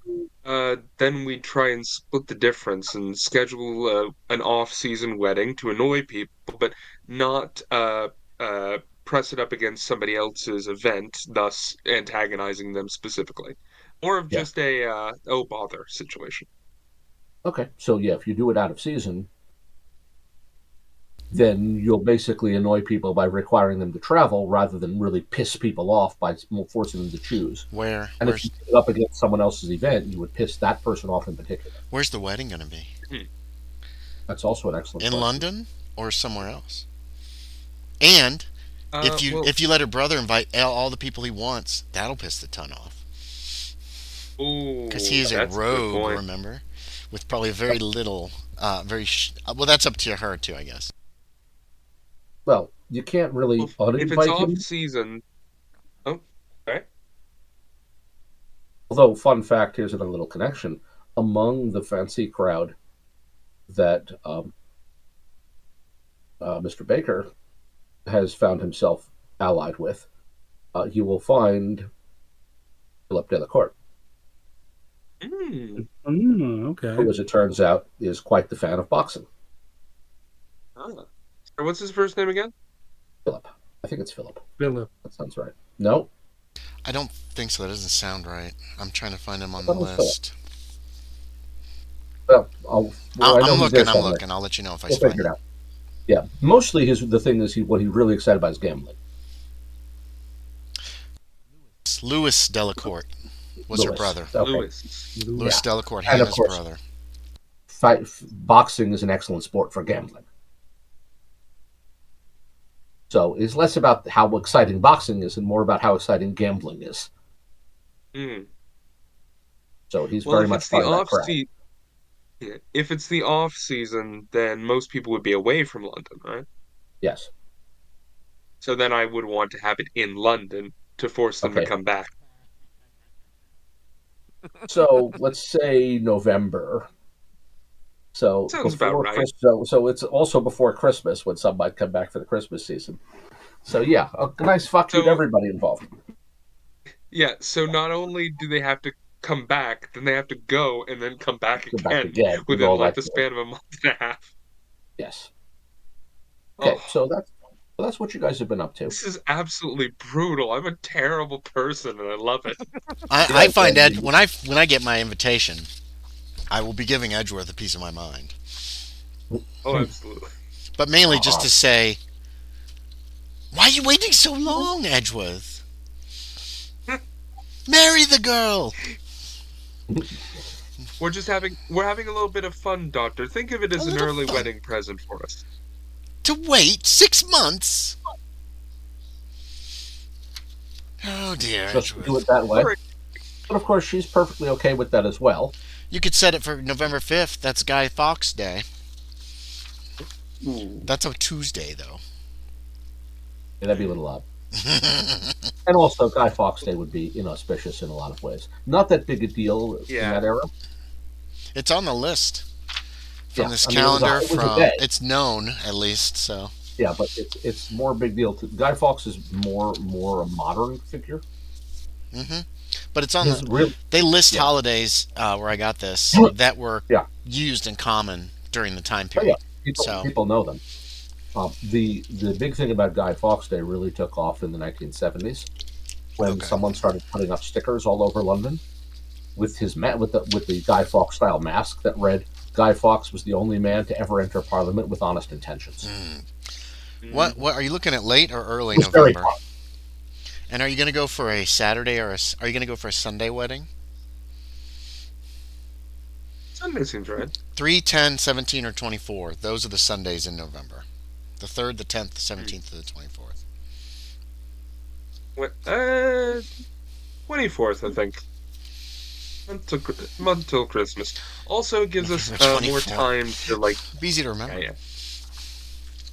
then we try and split the difference and schedule an off-season wedding to annoy people, but not press it up against somebody else's event, thus antagonizing them specifically. More of Yeah. just a oh bother situation. Okay, so yeah, if you do it out of season, then you'll basically annoy people by requiring them to travel rather than really piss people off by forcing them to choose. And if Where's you put it up against someone else's event, you would piss that person off in particular. where's the wedding going to be? That's also an excellent In question. London or somewhere else? And If you let her brother invite all the people he wants, that'll piss the ton off. Because he is a that's a good rogue, point. remember, with probably very little, well, that's up to her too, I guess. Well, you can't really Well, if it's uninvite off him. season, oh, okay. Although, fun fact, here's another little connection. Among the fancy crowd that Mr. Baker has found himself allied with, you will find Philip Delacourt, Okay. who, as it turns out, is quite the fan of boxing. What's his first name again? Philip. I think it's Philip. Philip. That sounds right. No? I don't think so. That doesn't sound right. I'm trying to find him on the That was Philip. list. Well, I know I'm he's there looking. I'm somewhere. looking. I'll let you know if I We'll find figure it him. out. Yeah, mostly the thing is what he's really excited about is gambling. Louis Delacourt was her Louis. brother. Okay. Louis Yeah. Delacourt, And him of his course- brother. Boxing is an excellent sport for gambling. So it's less about how exciting boxing is and more about how exciting gambling is. Mm. So he's Well, very if much it's the part of that off crowd. season, if it's the off season, then most people would be away from London, right? Yes. So then I would want to have it in London to force them to Okay. come back. So let's say November. So Sounds about before right. so it's also before Christmas when some might come back for the Christmas season. So yeah, a nice fuck you to So everybody involved. yeah, so not only do they have to come back, then they have to go and then come back Go back again again. With within all like that. the span of a month and a half. Yes. Okay, Oh, so that's what you guys have been up to. this is absolutely brutal. I'm a terrible person and I love it. I find Ed, when I get my invitation, I will be giving Edgeworth a piece of my mind. Oh, absolutely. But mainly just to say, why are you waiting so long, Edgeworth? Marry the girl. We're having a little bit of fun, Doctor. Think of it as an early wedding present for us. To wait 6 months? Oh dear, Just do Edgeworth. it that way. Sorry. But of course, she's perfectly okay with that as well. You could set it for November 5th. That's Guy Fawkes Day. Ooh. That's a Tuesday, though. Yeah, that'd be a little odd. And also, Guy Fawkes Day would be inauspicious in a lot of ways. Not that big a deal in Yeah. that era. It's on the list from Yeah, this I mean, it was a- calendar. it was a From day. it's known at least. So Yeah, but it's more a big deal. Guy Fawkes is more a modern figure. but it's on His the. real They list Yeah. holidays where I got this that were Yeah. used in common during the time Oh, yeah, period. So people know them. The big thing about Guy Fawkes Day really took off in the 1970s when Okay. someone started putting up stickers all over London with his with the Guy Fawkes style mask that read Guy Fawkes was the only man to ever enter Parliament with honest intentions. what are you looking at, late or early It was very November? fun. And are you going to go for a Saturday are you going to go for a Sunday wedding? Sunday seems right. 3, 10, 17, or 24. Those are the Sundays in November. The 3rd, the 10th, the 17th, and the 24th. What? 24th, I think. Until Christmas. Also, it gives us more 24th. time to like. Easy to remember. Yeah,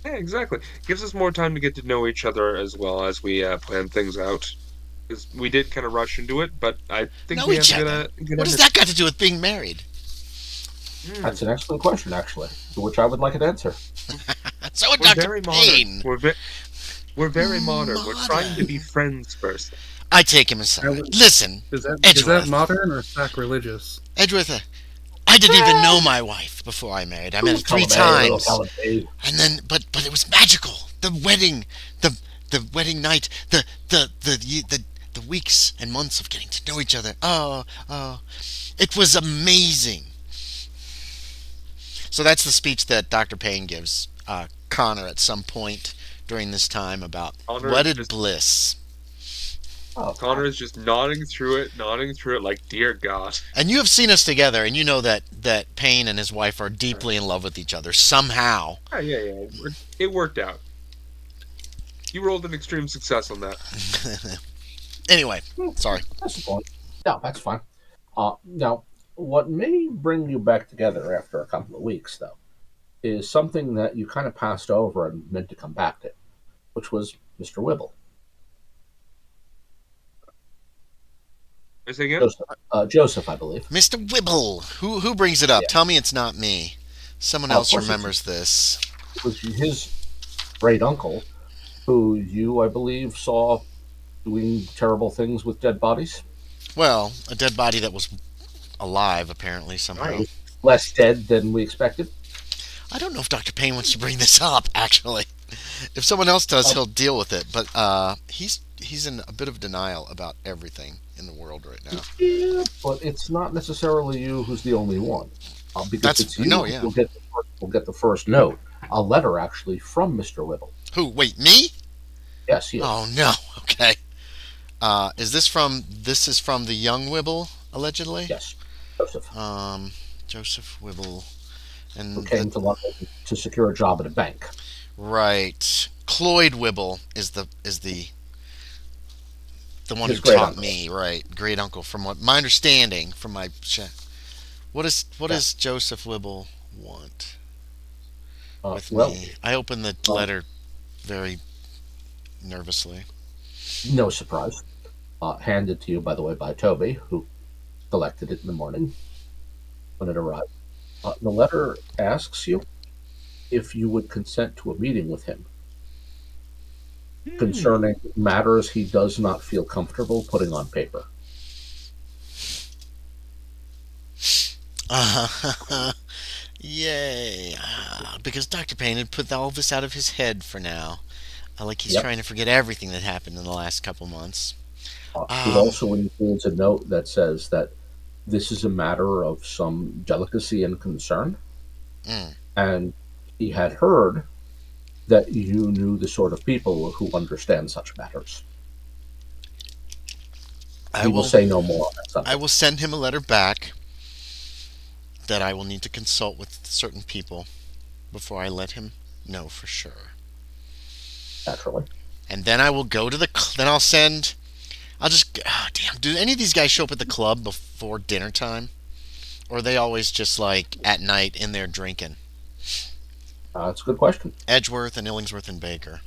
exactly. Gives us more time to get to know each other as well as we plan things out. Because we did kind of rush into it, but I think Know we have each a other. good What does that got to do with being married? That's an excellent question, actually, to which I would like an answer. So would We're Dr. very Payne. modern. We're very modern. We're trying to be friends first. I take him aside. Listen, Is that Edgeworth. modern or sacrilegious? Edgeworth, I didn't even know my wife before I married. I met her 3 times, and then but it was magical. The wedding, the wedding night, the weeks and months of getting to know each other. Oh, it was amazing. So that's the speech that Dr. Payne gives Connor at some point during this time about wedded bliss. Oh, Connor is just nodding through it like, dear God. And you have seen us together, and you know that Payne and his wife are deeply in love with each other somehow. Yeah. It worked out. You rolled an extreme success on that. Anyway, sorry. That's the point. No, that's fine. Now, what may bring you back together after a couple of weeks, though, is something that you kind of passed over and meant to come back to, which was Mr. Wibble. Say again? Joseph, I believe. Mr. Wibble. Who brings it up? Yeah. Tell me it's not me. Someone else remembers this. It was his great uncle, who you, I believe, saw doing terrible things with dead bodies. Well, a dead body that was alive, apparently, somehow. Right. Less dead than we expected. I don't know if Dr. Payne wants to bring this up, actually. If someone else does, he'll deal with it. But he's in a bit of denial about everything in the world right now. Yeah, but it's not necessarily you who's the only one. Because it's you who'll get the first note. A letter, actually, from Mr. Wibble. Who? Wait, me? Yes, he is. Oh, no. Okay. This is from the young Wibble, allegedly? Yes, Joseph. Joseph Wibble. And who came to London to secure a job at a bank. Right. Cloyd Wibble is the one His who great taught uncle. me, right? Great uncle, from what my understanding from my What does Joseph Wibble want with me? I opened the letter very nervously. No surprise. Handed to you, by the way, by Toby, who collected it in the morning when it arrived. The letter asks you if you would consent to a meeting with him concerning matters he does not feel comfortable putting on paper. Yay. Because Dr. Payne had put all this out of his head for now. Like he's trying to forget everything that happened in the last couple months. It also includes a note that says that this is a matter of some delicacy and concern. And he had heard that you knew the sort of people who understand such matters. He will say no more on that subject. I will send him a letter back that I will need to consult with certain people before I let him know for sure. Naturally. And then I will go to I'll just... damn, do any of these guys show up at the club before dinner time? Or are they always just like at night in there drinking? That's a good question. Edgeworth and Illingsworth and Baker.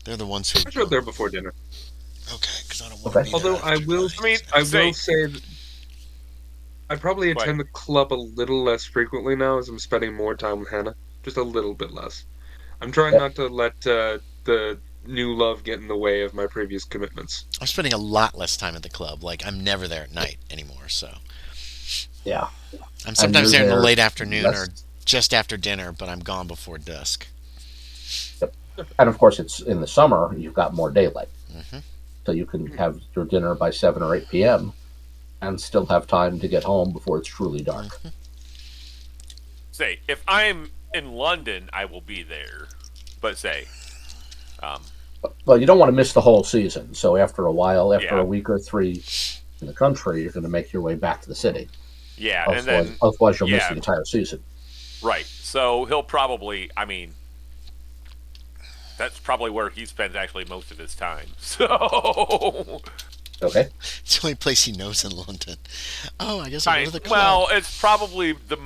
They're the ones who... I showed there before dinner. Okay, because I don't want to be Although there I will say that I probably attend the club a little less frequently now as I'm spending more time with Hannah. Just a little bit less. I'm trying not to let the new love get in the way of my previous commitments. I'm spending a lot less time at the club. Like, I'm never there at night anymore, so... Yeah. I'm sometimes there in the late afternoon or just after dinner, but I'm gone before dusk. Yep. And of course, it's in the summer, you've got more daylight. So you can have your dinner by 7 or 8 p.m. and still have time to get home before it's truly dark. Say, if I'm in London, I will be there. But well, you don't want to miss the whole season. So after a while, after a week or three in the country, you're going to make your way back to the city. Yeah, otherwise you'll miss the entire season. Right. So he'll probably, that's probably where he spends actually most of his time. So... Okay. It's the only place he knows in London. Oh, I guess I'll go to the club. Well, it's probably the... Do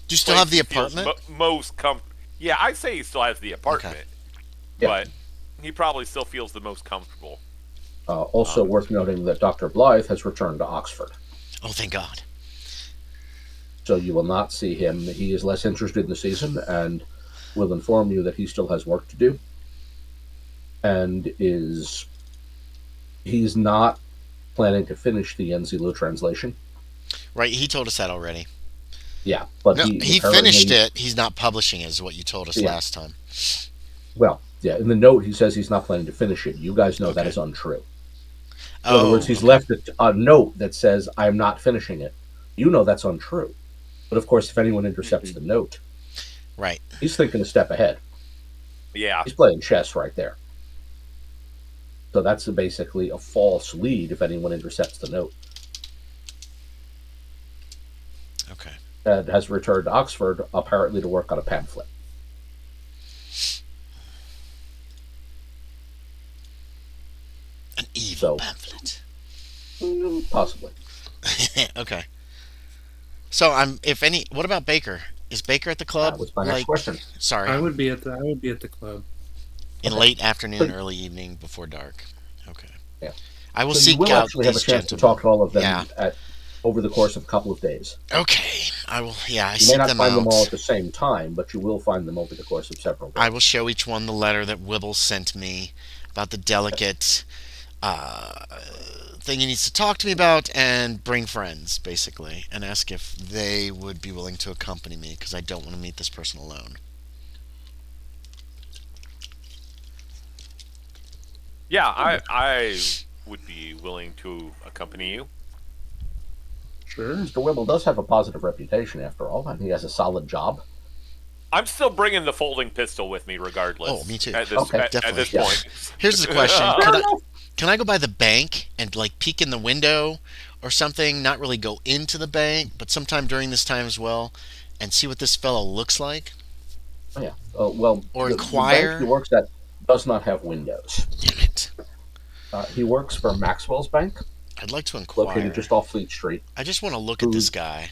you still have the apartment? Most comfortable. Yeah, I'd say he still has the apartment. Okay. But he probably still feels the most comfortable. Also worth noting that Dr. Blythe has returned to Oxford. Oh, thank God. So you will not see him. He is less interested in the season and will inform you that he still has work to do. And he's not planning to finish the Enzilu translation. Right, he told us that already. Yeah, but he finished it. He's not publishing it, is what you told us last time. Well, yeah, in the note he says he's not planning to finish it. You guys know that is untrue. In other words, he's left a note that says, I'm not finishing it. You know that's untrue. But of course, if anyone intercepts the note, right, he's thinking a step ahead. Yeah. He's playing chess right there. So that's basically a false lead if anyone intercepts the note. Okay. And has returned to Oxford, apparently to work on a pamphlet. An evil So pamphlet. possibly. Okay. So what about Baker? Is Baker at the club? That was my next question. Sorry. I would be at the club. In Okay. late afternoon, So- early evening, before dark. Okay. Yeah. I will So you seek will out actually have a these chance to gentlemen. talk to all of them Yeah. over the course of a couple of days. Okay. I will. Yeah, I You may seek not them find out. them all at the same time, but you will find them over the course of several days. I will show each one the letter that Wibble sent me about the delicate thing he needs to talk to me about, and bring friends, basically, and ask if they would be willing to accompany me, because I don't want to meet this person alone. Yeah, I would be willing to accompany you. Sure. Mr. Wibble does have a positive reputation, after all, and he has a solid job. I'm still bringing the folding pistol with me, regardless. Oh, me too. At this, Okay. at Definitely. this Yeah. point. Here's the question: Fair enough. Can I go by the bank and like peek in the window or something? Not really go into the bank, but sometime during this time as well, and see what this fellow looks like. Oh, yeah. Well, Or the inquire. bank he works at does not have windows. Damn it! He works for Maxwell's Bank, I'd like to inquire. located just off Fleet Street, I just want to look at this guy.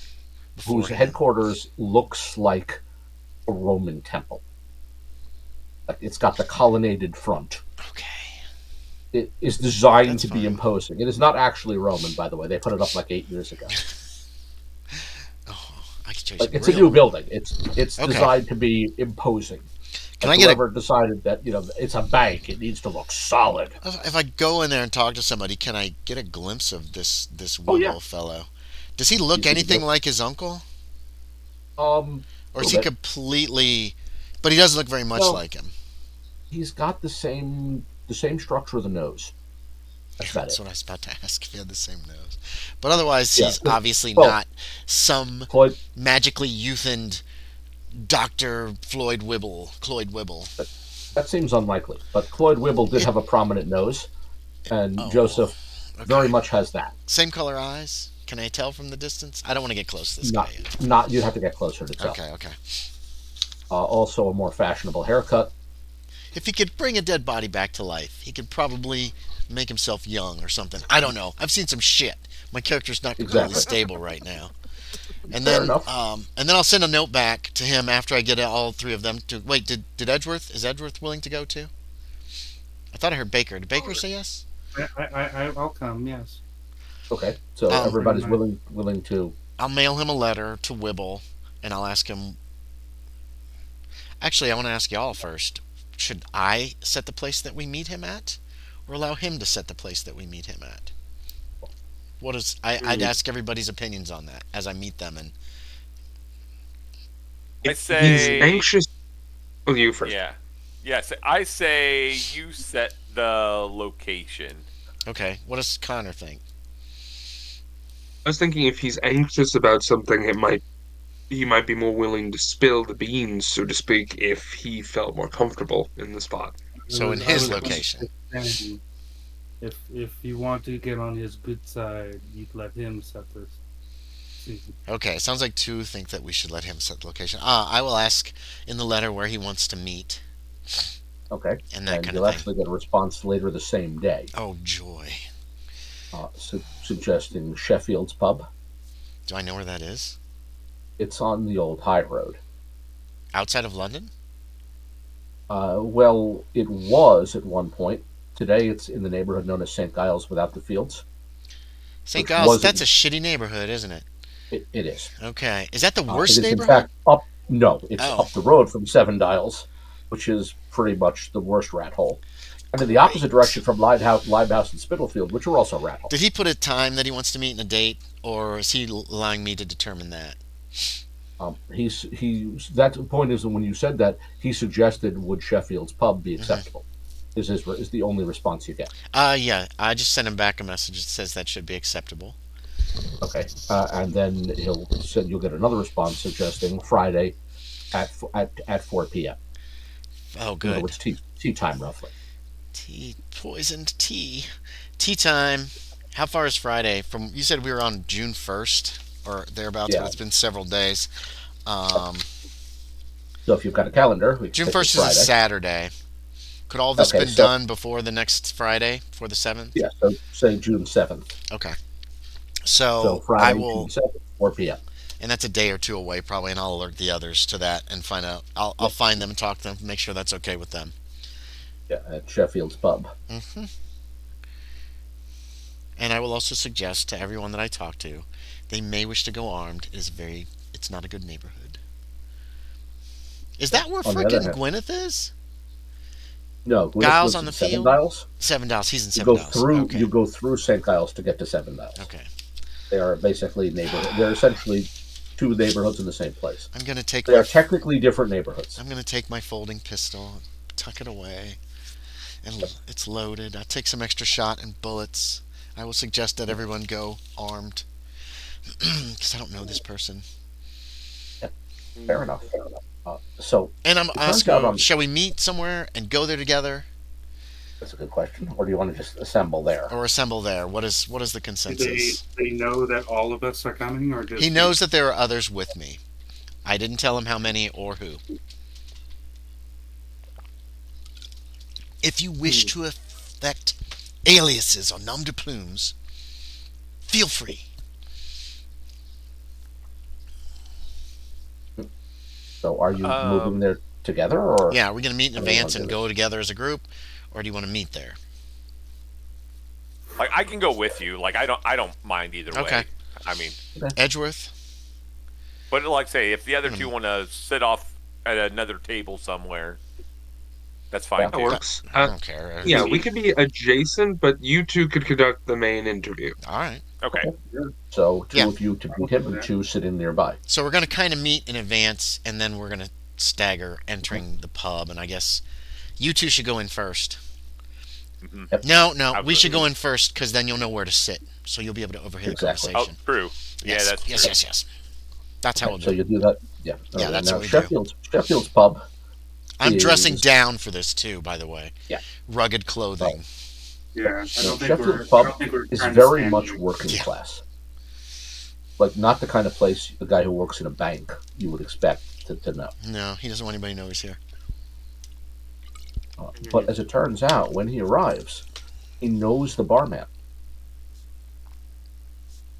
whose beforehand. headquarters looks like a Roman temple. Like it's got the colonnaded front. Okay. It is designed That's to be fine. imposing. It is not actually Roman, by the way. They put it up like 8 years ago. Oh, I can show you Like some it's a real- new building. It's Okay. designed to be imposing. Can Like I get whoever decided that it's a bank, it needs to look solid. If I go in there and talk to somebody, can I get a glimpse of this Oh, Wibble yeah. fellow? Does he look You can anything go- like his uncle, Um, or is little he bit. completely? But he doesn't look very much Well, like him. He's got the same structure of the nose. That's about That's it. what I was about to ask if he had the same nose. But otherwise, Yeah, he's but- obviously well- not some Cloyd, magically youthened Dr. Cloyd Wibble. that seems unlikely, but Cloyd Wibble did have a prominent nose, and Oh, Joseph okay. very much has that. Same color eyes? Can I tell from the distance? I don't want to get close to this Not, guy yet. not you'd have to get closer to tell. Okay. Also, a more fashionable haircut. If he could bring a dead body back to life, he could probably make himself young or something. I don't know. I've seen some shit. My character's not completely Exactly. stable right now. And Fair then, enough. and then I'll send a note back to him after I get all three of them to. Wait, did Edgeworth? Is Edgeworth willing to go too? I thought I heard Baker. Did Baker say yes? I'll come. Yes. Okay, so Um, everybody's willing to. I'll mail him a letter to Wibble, and I'll ask him. Actually, I want to ask y'all first. Should I set the place that we meet him at, or allow him to set the place that we meet him at? What is? I'd ask everybody's opinions on that as I meet them, and I If say- he's anxious. Well, you first. Yeah. Yes, I say you set the location. okay. What does Connor think? I was thinking if he's anxious about something, he might be more willing to spill the beans, so to speak, if he felt more comfortable in the spot. So in I his was location. saying, if you want to get on his good side, you'd let him set this. Okay, sounds like two think that we should let him set the location. I will ask in the letter where he wants to meet, Okay, and that kind you'll of thing. actually get a response later the same day, Oh joy! suggesting Sheffield's Pub. Do I know where that is? It's on the old high road. Outside of London? Well, it was at one point. Today, it's in the neighborhood known as St. Giles without the fields. St. Which Giles. wasn't- That's a shitty neighborhood, isn't it? It is. Okay. Is that the It worst is, in neighborhood? fact, up. No, it's Oh. up the road from Seven Dials, which is pretty much the worst rat hole. And in the opposite direction from Limehouse and Spitalfield, which are also rat holes. Did he put a time that he wants to meet and a date, or is he allowing me to determine that? That point is when you said that he suggested would Sheffield's Pub be acceptable. Is the only response you get. Yeah. I just sent him back a message that says that should be acceptable. Okay, and then you'll get another response suggesting Friday at 4 p.m. Oh, good. It's tea time roughly. Tea, poisoned tea. Tea time. How far is Friday? From you said we were on June 1st or thereabouts, Yeah. but it's been several days. So if you've got a calendar, we can June pick 1st Friday. is a Saturday. Could all this Okay, been so done before the next Friday, for the 7th? yeah, so say June 7th. Okay. So So I Friday, June will, 7th, 4 p.m. and that's a day or two away probably, and I'll alert the others to that and find out. I'll Yep. find them and talk to them, make sure that's okay with them. Yeah, at Sheffield's Pub. hmm And I will also suggest to everyone that I talk to, they may wish to go armed. It's not a good neighborhood. Is that where On the other frickin' hand, Gwyneth is? no, Gwyneth Giles lives on in the Seven field? Dials. Seven Dials. He's in You Seven go Dials. through Okay. you go through St. Giles to get to Seven Dials. Okay. They are basically neighborhood. They're essentially two neighborhoods in the same place. I'm gonna take They my are technically different neighborhoods. I'm gonna take my folding pistol, tuck it away, and it's loaded. I'll take some extra shot and bullets. I will suggest that everyone go armed because I don't know this person. Yeah, fair enough. So And I'm it turns asking, out shall we meet somewhere and go there together, that's a good question. Or do you want to just assemble there? or assemble there? What is the Do they consensus? they know that all of us are coming, or just He knows that there are others with me. I didn't tell him how many or who. If you wish to affect aliases or nom de plumes, feel free. So are you moving there together, or Yeah, are we going to meet in How do you advance wanna and do go together as a group, or do you want to meet there? Like I can go with you. Like I don't mind either Okay. way. I mean, Edgeworth? but like say if the other two want to sit off at another table somewhere, that's fine Yeah. That too. works. I don't care. Yeah, we could be adjacent, but you two could conduct the main interview. All right. Okay. so two Yeah. of you to beat him and two sitting nearby? So we're going to kind of meet in advance, and then we're going to stagger entering the pub, and I guess you two should go in first. Mhm. Yep. No, we should Absolutely. go in first, because then you'll know where to sit, so you'll be able to overhear Exactly. the Oh, conversation. true. Yeah, Yes, that's yes, true. yes. That's how we'll So do it. you do that. Yeah. Yeah, that's now what we do. Sheffield's Pub. I'm dressing is- down for this, too, by the way. Yeah. Rugged clothing. Yeah, I don't think Sheffield's we're. I Pub don't think we're is trying to very stand much you. working Yeah. class. Like not the kind of place the guy who works in a bank you would expect to know. No, he doesn't want anybody to know he's here. But as it turns out, when he arrives, he knows the barman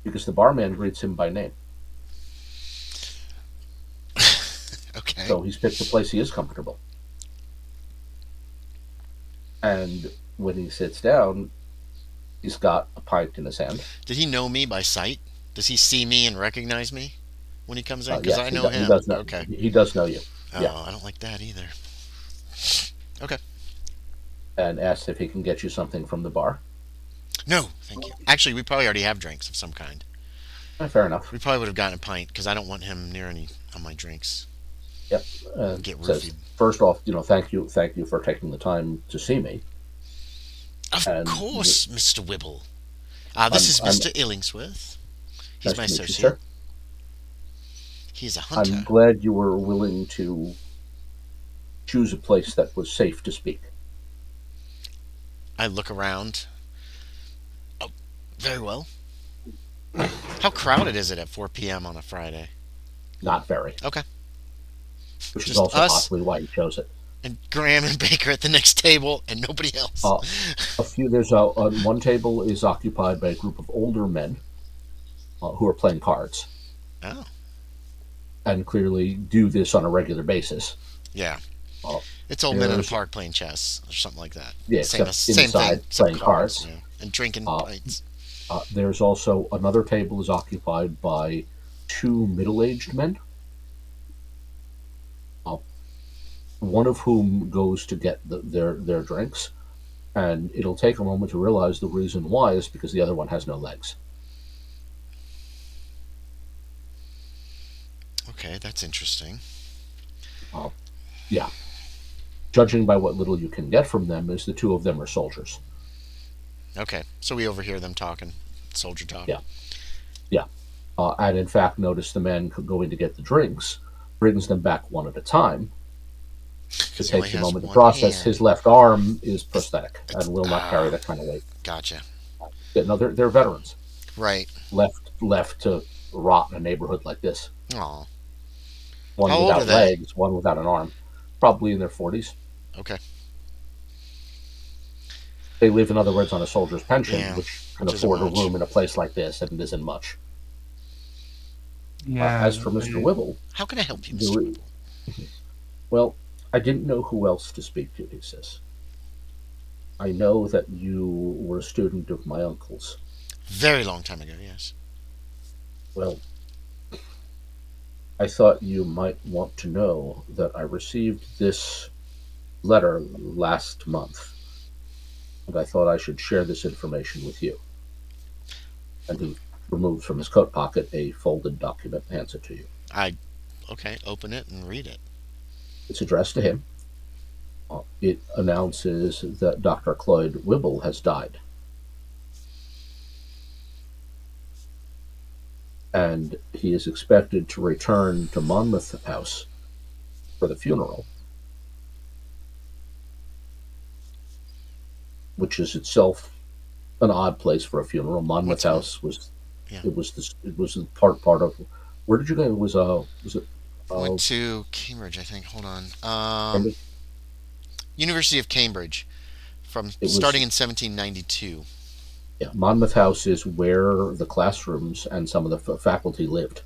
because the barman greets him by name. Okay. So he's picked a place he is comfortable. And when he sits down, he's got a pint in his hand. Did he know me by sight? Does he see me and recognize me when he comes in? Because Yes, I know him. He does know. Okay. He does know you. Oh, Yeah. I don't like that either. Okay. And asks if he can get you something from the bar. No, thank you. Actually, we probably already have drinks of some kind. Fair enough. We probably would have gotten a pint because I don't want him near any of my drinks. Yep. Get Says, roofied. first off, thank you for taking the time to see me. Of And- course, Mr. Wibble. This is Mr. Illingsworth. He's Nice my to meet you, associate. sir. He's a hunter. I'm glad you were willing to choose a place that was safe to speak. I look around. Oh, very well. How crowded is it at 4 p.m. on a Friday? Not very. Okay. Which is Just also us? possibly why you chose it. And Graham and Baker at the next table, and nobody else. There's one table is occupied by a group of older men who are playing cards Oh, and clearly do this on a regular basis. yeah. Uh, It's old men in a there's- park playing chess or something like that. Yeah, same, except same inside thing. Some playing cards. Yeah. And drinking pints. There's also another table is occupied by two middle-aged men. One of whom goes to get their drinks, and it'll take a moment to realize the reason why is because the other one has no legs. Okay, that's interesting. Yeah. Judging by what little you can get from them, is the two of them are soldiers. Okay, so we overhear them talking, soldier talk. Yeah. And in fact, notice the man going to get the drinks brings them back one at a time. It 'Cause he only takes a has moment to one process. hand. His left arm is prosthetic and will not carry that kind of weight. Gotcha. Yeah, no, they're veterans. Right. Left to rot in a neighborhood like this. Aw. One How old without are they? legs, one without an arm. Probably in their 40s. Okay. They live, in other words, on a soldier's pension, Yeah, which can which isn't afford a much. room in a place like this, and it isn't much. Yeah, As for Mr. Whibble, How can I help you, Mr. there, Whipple? well, I didn't know who else to speak to, he says. I know that you were a student of my uncle's. Very long time ago, yes. Well, I thought you might want to know that I received this letter last month, and I thought I should share this information with you. And he removes from his coat pocket a folded document and hands it to you. Okay, open it and read it. It's addressed to him. It announces that Dr. Cloyd Whibble has died. And he is expected to return to Monmouth House for the funeral, which is itself an odd place for a funeral. Monmouth House was Yeah. it was part of. Where did you go? It was it Went to Cambridge, I think. Hold on. Cambridge? University of Cambridge, starting in 1792. Yeah, Monmouth House is where the classrooms and some of the faculty lived.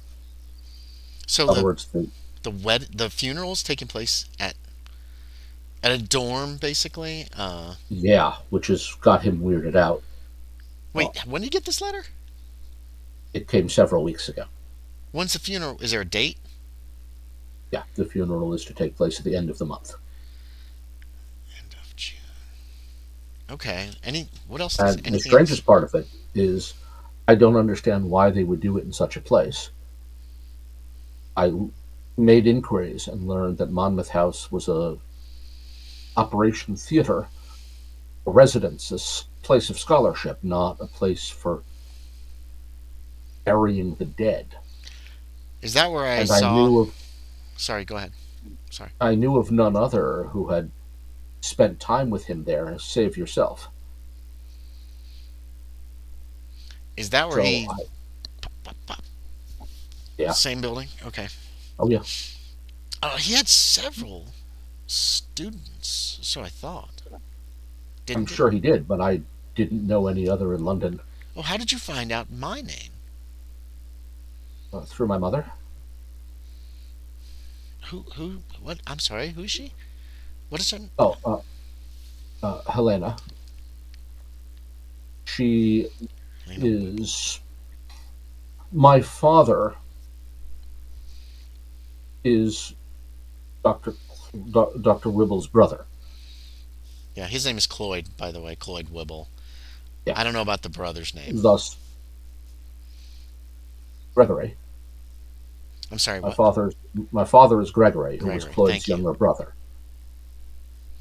So In other words, the funeral's taking place at a dorm, basically. Yeah, which has got him weirded out. Wait, when did you get this letter? It came several weeks ago. When's the funeral? Is there a date? Yeah, the funeral is to take place at the end of the month. End of June. Okay. What else? And the strangest part of it is, I don't understand why they would do it in such a place. I made inquiries and learned that Monmouth House was a operation theater, a residence, a place of scholarship, not a place for burying the dead. Is that where I Sorry, go ahead. Sorry. I knew of none other who had spent time with him there, save yourself. Is that where Yeah. Same building? Okay. Oh, yeah. He had several students, so I thought. I'm sure he did, but I didn't know any other in London. Oh, how did you find out my name? Through my mother. What? I'm sorry, who is she? What is her name? Oh, Helena. She is... My father is Dr. Whibble's brother. Yeah, his name is Cloyd, by the way, Cloyd Whibble. Yeah. I don't know about the brother's name. Thus, Gregory. I'm sorry, my father is Gregory, who was Cloyd's you. younger brother.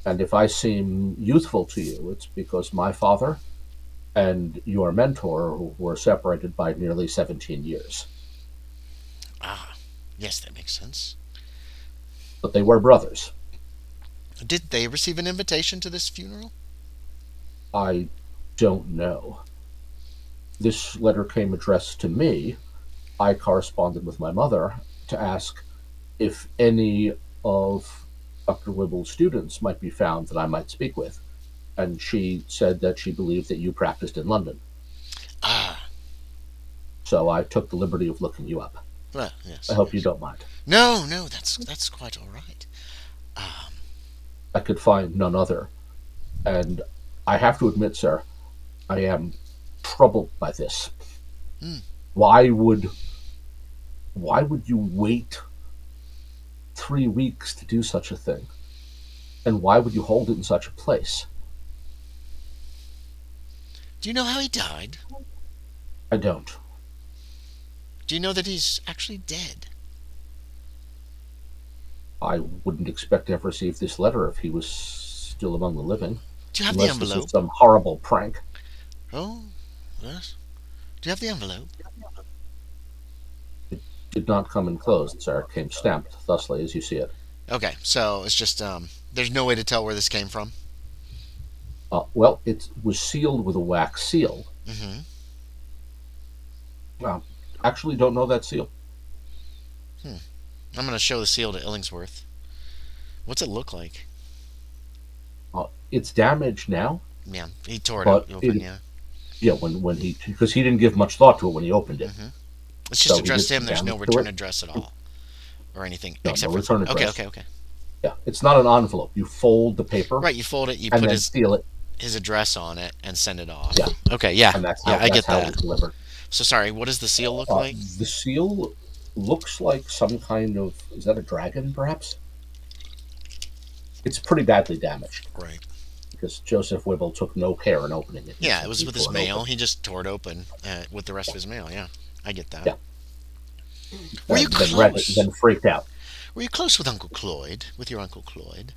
And if I seem youthful to you, it's because my father and your mentor were separated by nearly 17 years. Ah, yes, that makes sense. But they were brothers. Did they receive an invitation to this funeral? I don't know. This letter came addressed to me. I corresponded with my mother to ask if any of Dr. Whibble's students might be found that I might speak with. And she said that she believed that you practiced in London. Ah. So I took the liberty of looking you up. Well, yes. I hope you don't mind. No, that's quite all right. I could find none other. And I have to admit, sir, I am troubled by this. Why would you wait 3 weeks to do such a thing? And why would you hold it in such a place? Do you know how he died? I don't. Do you know that he's actually dead? I wouldn't expect to have received this letter if he was still among the living. Do you have the envelope? This was some horrible prank. Oh, yes. Do you have the envelope? It did not come enclosed, sir. It came stamped thusly as you see it. Okay, so it's just there's no way to tell where this came from. Well, it was sealed with a wax seal. Mm-hmm. Actually, don't know that seal. I'm going to show the seal to Illingsworth. What's it look like? It's damaged now. Yeah, he tore it But open. Yeah. yeah, when he, because he didn't give much thought to it when he opened it. Mm-hmm. It's just So he addressed did to some him. There's no damage to return it. address at all, or anything No, except no for return okay, address. okay, okay. Yeah, it's not an envelope. You fold the paper. Right, you fold it, you and put then seal it. his address on it, and send it off. Yeah, Okay, yeah, and that's yeah, how I get it that. was delivered. So sorry, what does the seal look like? The seal looks like some kind of, is that a dragon, perhaps? It's pretty badly damaged. Right. Because Joseph Wibble took no care in opening it. Yeah, it was with his mail. He just tore it open with the rest of his mail. Yeah, I get that. Yeah. Were you close? Then freaked out. Were you close with Uncle Cloyd? With your Uncle Cloyd?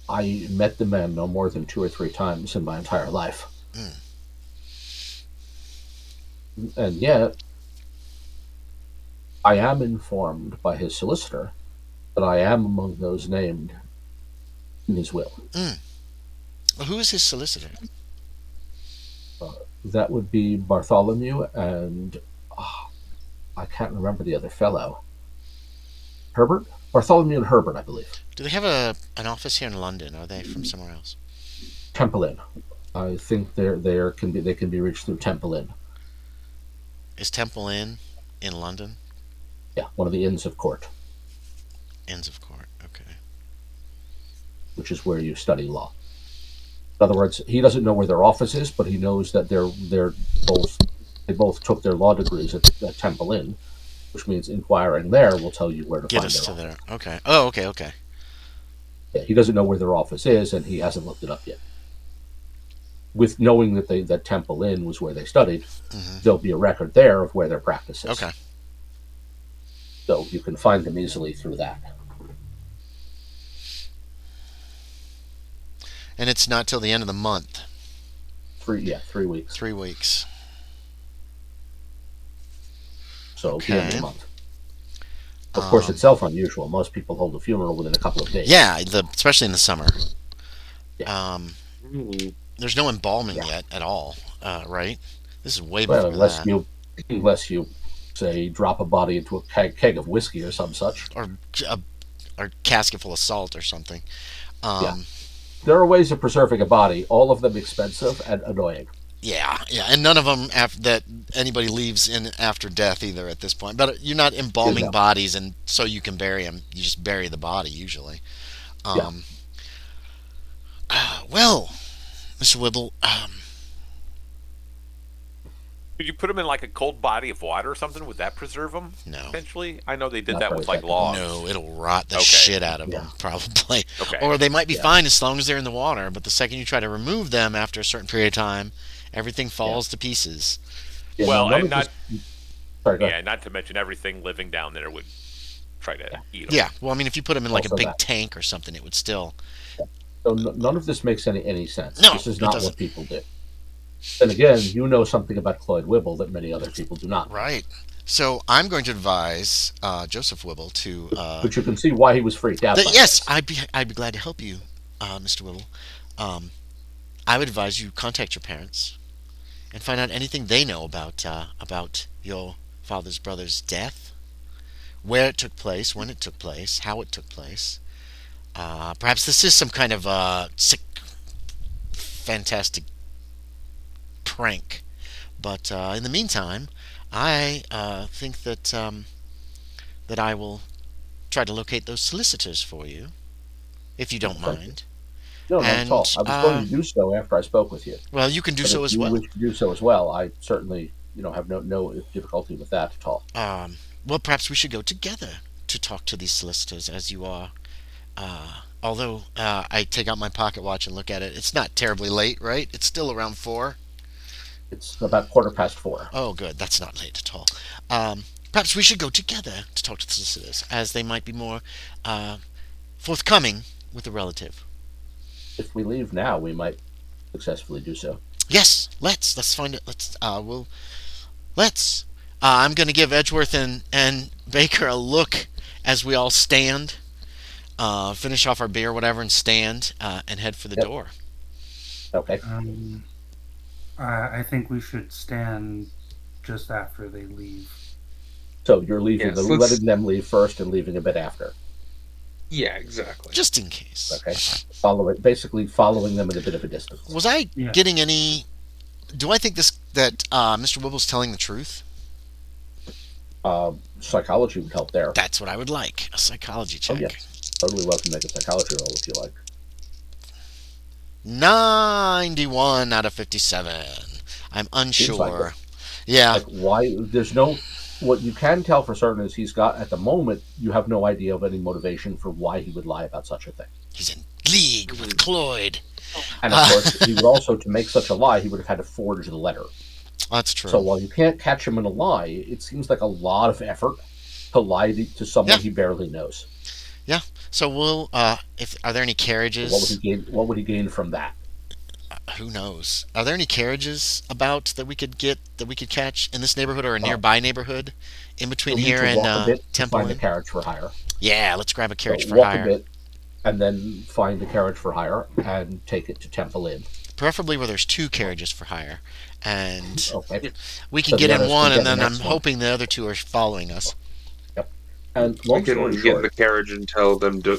I met the man no more than 2 or 3 times in my entire life. And yet, I am informed by his solicitor that I am among those named in his will. Well, who is his solicitor? That would be Bartholomew and I can't remember the other fellow. Herbert? Bartholomew and Herbert, I believe. Do they have an office here in London? Or are they from somewhere else? Temple Inn. I think they can be reached through Temple Inn. Is Temple Inn in London? Yeah, one of the Inns of Court. Inns of Court, okay. Which is where you study law. In other words, he doesn't know where their office is, but he knows that they both took their law degrees at Temple Inn, which means inquiring there will tell you where to Get find us their to office. there. Okay. Oh, okay. Yeah, he doesn't know where their office is, and he hasn't looked it up yet. With knowing that Temple Inn was where they studied, there'll be a record there of where their practice is. Okay. So you can find them easily through that. And it's not till the end of the month. 3 weeks. 3 weeks. So the end of the month. Of course, itself unusual. Most people hold a funeral within a couple of days. Yeah, especially in the summer. Yeah. There's no embalming yet at all, right? This is way well, before that. Unless you say drop a body into a keg of whiskey or some such, or a casket full of salt or something. There are ways of preserving a body, all of them expensive and annoying. Yeah, and none of them that anybody leaves in after death either at this point. But you're not embalming bodies, and so you can bury them. You just bury the body usually. Well, Mr. Wibble, Could you put them in like a cold body of water or something? Would that preserve them? No. Potentially? I know they did Not that very with like effective. logs. No, it'll rot the shit out of them, probably. Okay. Or they might be fine as long as they're in the water, but the second you try to remove them after a certain period of time, everything falls to pieces. Yeah, well, and not to mention everything living down there would try to eat them. Yeah, well, I mean, if you put them in like Also a big that. tank or something, it would still... So none of this makes any sense. No, this is it not doesn't. what people do. Then again, you know something about Cloyd Wibble that many other people do not. Right. So I'm going to advise Joseph Wibble to... but you can see why he was freaked out. Yes, I'd be glad to help you, Mr. Wibble. I would advise you contact your parents and find out anything they know about your father's brother's death, where it took place, when it took place, how it took place. Perhaps this is some kind of sick, fantastic prank. But in the meantime, I think that I will try to locate those solicitors for you, if you don't mind. No, not at all. I was going to do so after I spoke with you. Well, you can do so as well. If you wish to do so as well, I certainly, have no difficulty with that at all. Well, perhaps we should go together to talk to these solicitors, as you are. Although I take out my pocket watch and look at it, it's not terribly late, right? It's still around 4. It's about 4:15. Oh, good. That's not late at all. Perhaps we should go together to talk to the solicitors, as they might be more forthcoming with a relative. If we leave now, we might successfully do so. Yes, let's find it. Let's. I'm going to give Edgeworth and Baker a look as we all stand, finish off our beer, whatever, and stand and head for the door. Okay. I think we should stand just after they leave. So you're leaving, Yes, letting them leave first and leaving a bit after. Yeah, exactly. Just in case. Okay, basically following them at a bit of a distance. Was I getting any? Do I think that Mr. Wibble's telling the truth? Psychology would help there. That's what I would like. A psychology check. Oh, yes. Totally welcome to make a psychology roll if you like. 91 out of 57. I'm unsure. Like yeah. Like why? There's no. What you can tell for certain is he's got, at the moment, you have no idea of any motivation for why he would lie about such a thing. He's in league with Cloyd. And of course, he would also, to make such a lie, he would have had to forge the letter. That's true. So while you can't catch him in a lie, it seems like a lot of effort to lie to someone he barely knows. Yeah. So we'll. Are there any carriages? What would he gain from that? Who knows? Are there any carriages about that we could catch in this neighborhood or a nearby neighborhood in between here and Temple Find Inn? a carriage for hire. Yeah, let's grab a carriage for walk hire. a bit, and then find a carriage for hire and take it to Temple Inn. Preferably where there's 2 carriages for hire, and we can So get in one, and then I'm one. hoping the other 2 are following us. Yep. And long we can story get short, in the carriage and tell them to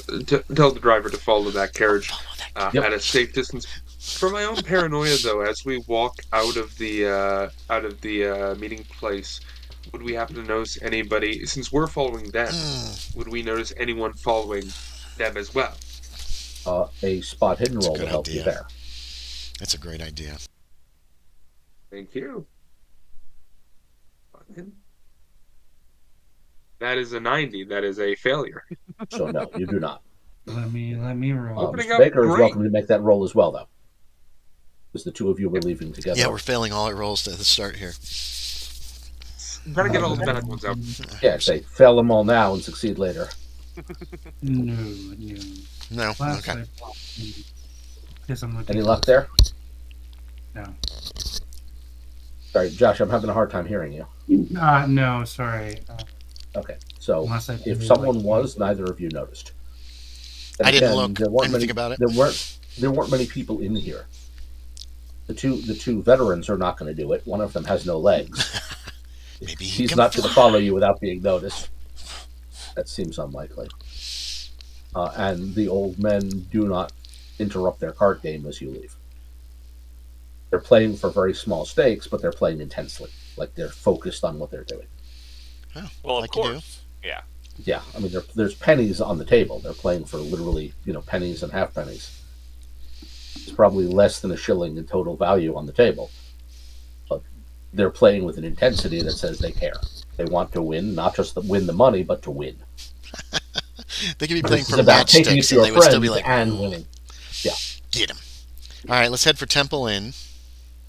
tell the driver to follow that carriage at a safe distance. For my own paranoia, though, as we walk out of the meeting place, would we happen to notice anybody? Since we're following them, would we notice anyone following them as well? A spot hidden roll will help you there. That's a great idea. Thank you. That is a 90. That is a failure. So no, you do not. Let me roll. Mr. Baker is welcome to make that roll as well, though. Because the 2 of you were leaving together. Yeah, we're failing all our rolls to the start here. Gotta get all the bad ones out. Yeah, say fail them all now and succeed later. No. Okay. Any luck there? No. Sorry, Josh, I'm having a hard time hearing you. No, sorry. Okay, so if someone neither of you noticed. And I didn't look. I didn't think about it. There weren't many people in here. The two veterans are not going to do it. One of them has no legs. Maybe he's not going to follow you without being noticed. That seems unlikely. And the old men do not interrupt their card game as you leave. They're playing for very small stakes, but they're playing intensely. Like they're focused on what they're doing. Oh, well, like of course. Yeah. Yeah, I mean, there's pennies on the table. They're playing for literally, pennies and half pennies. It's probably less than a shilling in total value on the table. But they're playing with an intensity that says they care. They want to win, not just win the money, but to win. They could be playing for matchsticks, and they would still be like, and winning. Yeah. Get him. All right, let's head for Temple Inn.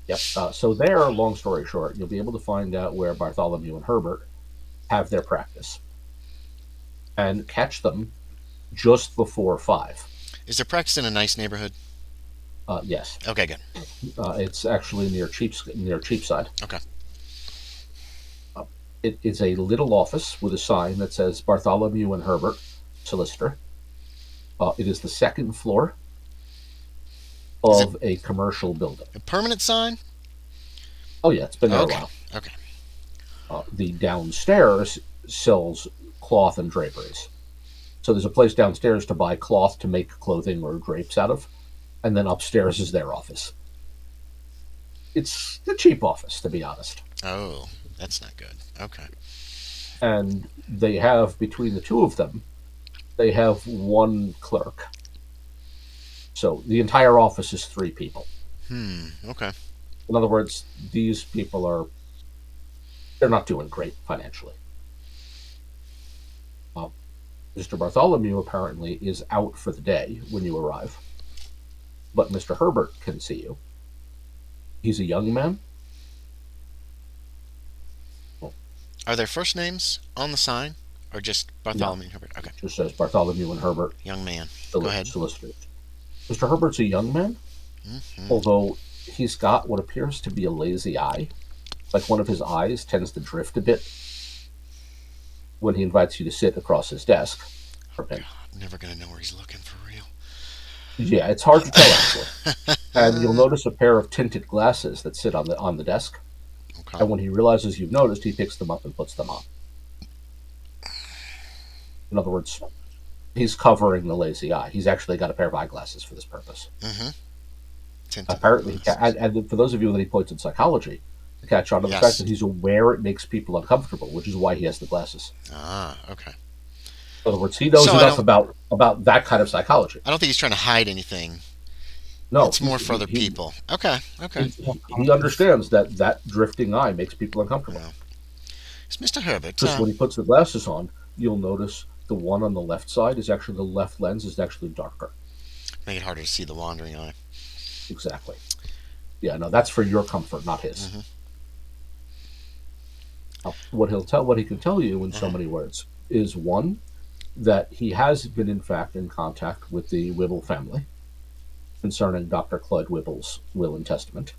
Yep. So there, long story short, you'll be able to find out where Bartholomew and Herbert have their practice. And catch them just before 5. Is their practice in a nice neighborhood? Yes. Okay, good. It's actually near Cheapside. Okay. It is a little office with a sign that says Bartholomew and Herbert, solicitor. It is the 2nd floor of a commercial building. A permanent sign? Oh, yeah, it's been there a while. Okay. The downstairs sells cloth and draperies. So there's a place downstairs to buy cloth to make clothing or drapes out of, and then upstairs is their office. It's the cheap office, to be honest. Oh, that's not good. Okay. And they have, between the 2 of them, they have 1 clerk. So the entire office is 3 people. Okay. In other words, these people they're not doing great financially. Mr. Bartholomew apparently is out for the day when you arrive, but Mr. Herbert can see you. He's a young man. Are there first names on the sign, or just Bartholomew and Herbert? Okay. It just says Bartholomew and Herbert. Young man. Go ahead. Solicitors. Mr. Herbert's a young man, although he's got what appears to be a lazy eye. Like one of his eyes tends to drift a bit when he invites you to sit across his desk. I'm never going to know where he's looking for real. Yeah, it's hard to tell actually. And you'll notice a pair of tinted glasses that sit on the desk. Okay. And when he realizes you've noticed, he picks them up and puts them on. In other words, He's covering the lazy eye. He's actually got a pair of eyeglasses for this purpose. Mm-hmm. Apparently, and for those of you that he points in psychology, to catch on to the fact that he's aware it makes people uncomfortable, which is why he has the glasses. Ah, okay. In other words, he knows enough about that kind of psychology. I don't think he's trying to hide anything. No, it's more for other people. Okay. He understands that drifting eye makes people uncomfortable. Yeah. It's Mr. Herbert. Because when he puts the glasses on, you'll notice the one on the left side is actually, the left lens is actually darker. Make it harder to see the wandering eye. Exactly. Yeah, no, that's for your comfort, not his. Mm-hmm. What he can tell you in so many words is, one, that he has been in fact in contact with the Whibble family concerning Dr. Clyde Whibble's will and testament.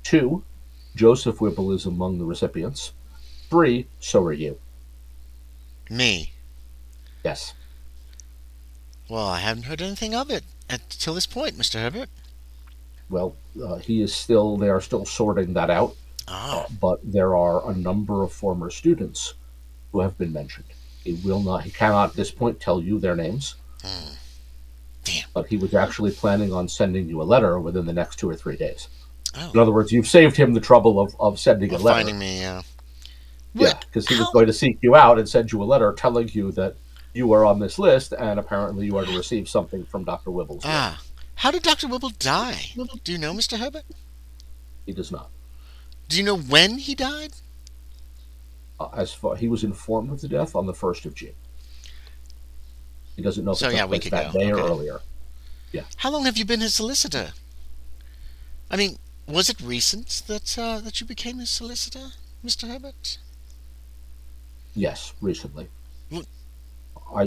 2, Joseph Whibble is among the recipients. 3, so are you. Me? Yes. Well, I haven't heard anything of it till this point, Mr. Herbert. Well, they are still sorting that out. But there are a number of former students who have been mentioned. He cannot at this point tell you their names. Damn. But he was actually planning on sending you a letter within the next 2 or 3 days. Oh. In other words, you've saved him the trouble of sending a letter. Finding me, yeah. Yeah, because he was going to seek you out and send you a letter telling you that you are on this list, and apparently you are to receive something from Dr. Whibble's. How did Dr. Whibble die? Do you know, Mr. Herbert? He does not. Do you know when he died? He was informed of the death on the 1st of June. He doesn't know if it took place that day or earlier. Yeah. How long have you been his solicitor? I mean, was it recent that you became his solicitor, Mr. Herbert? Yes, recently. Look. I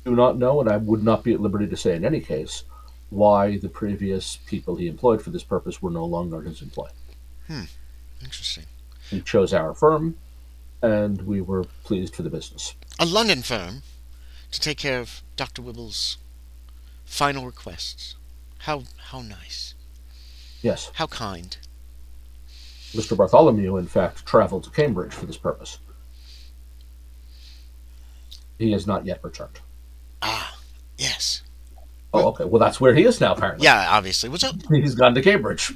do not know, and I would not be at liberty to say in any case, why the previous people he employed for this purpose were no longer his employ. Interesting. He chose our firm, and we were pleased for the business. A London firm to take care of Dr. Whibble's final requests. How nice. Yes. How kind. Mr. Bartholomew, in fact, traveled to Cambridge for this purpose. He has not yet returned. Yes. Oh, okay. Well, that's where he is now, apparently. Yeah, obviously. What's up? He's gone to Cambridge.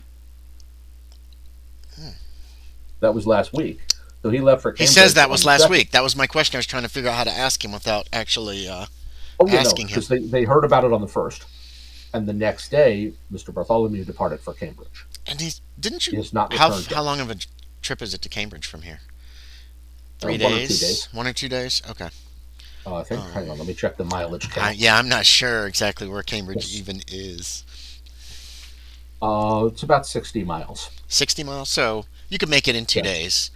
That was last week. So he left for Cambridge. He says that was last week. That was my question. I was trying to figure out how to ask him without actually asking him. Because they heard about it on the 1st. And the next day, Mr. Bartholomew departed for Cambridge. And he has not returned yet. How long of a trip is it to Cambridge from here? 3 1 or 2 days. 1 or 2 days? Okay. I think. Hang on, let me check the mileage count. I'm not sure exactly where Cambridge even is. It's about 60 miles. 60 miles? So you could make it in 2 days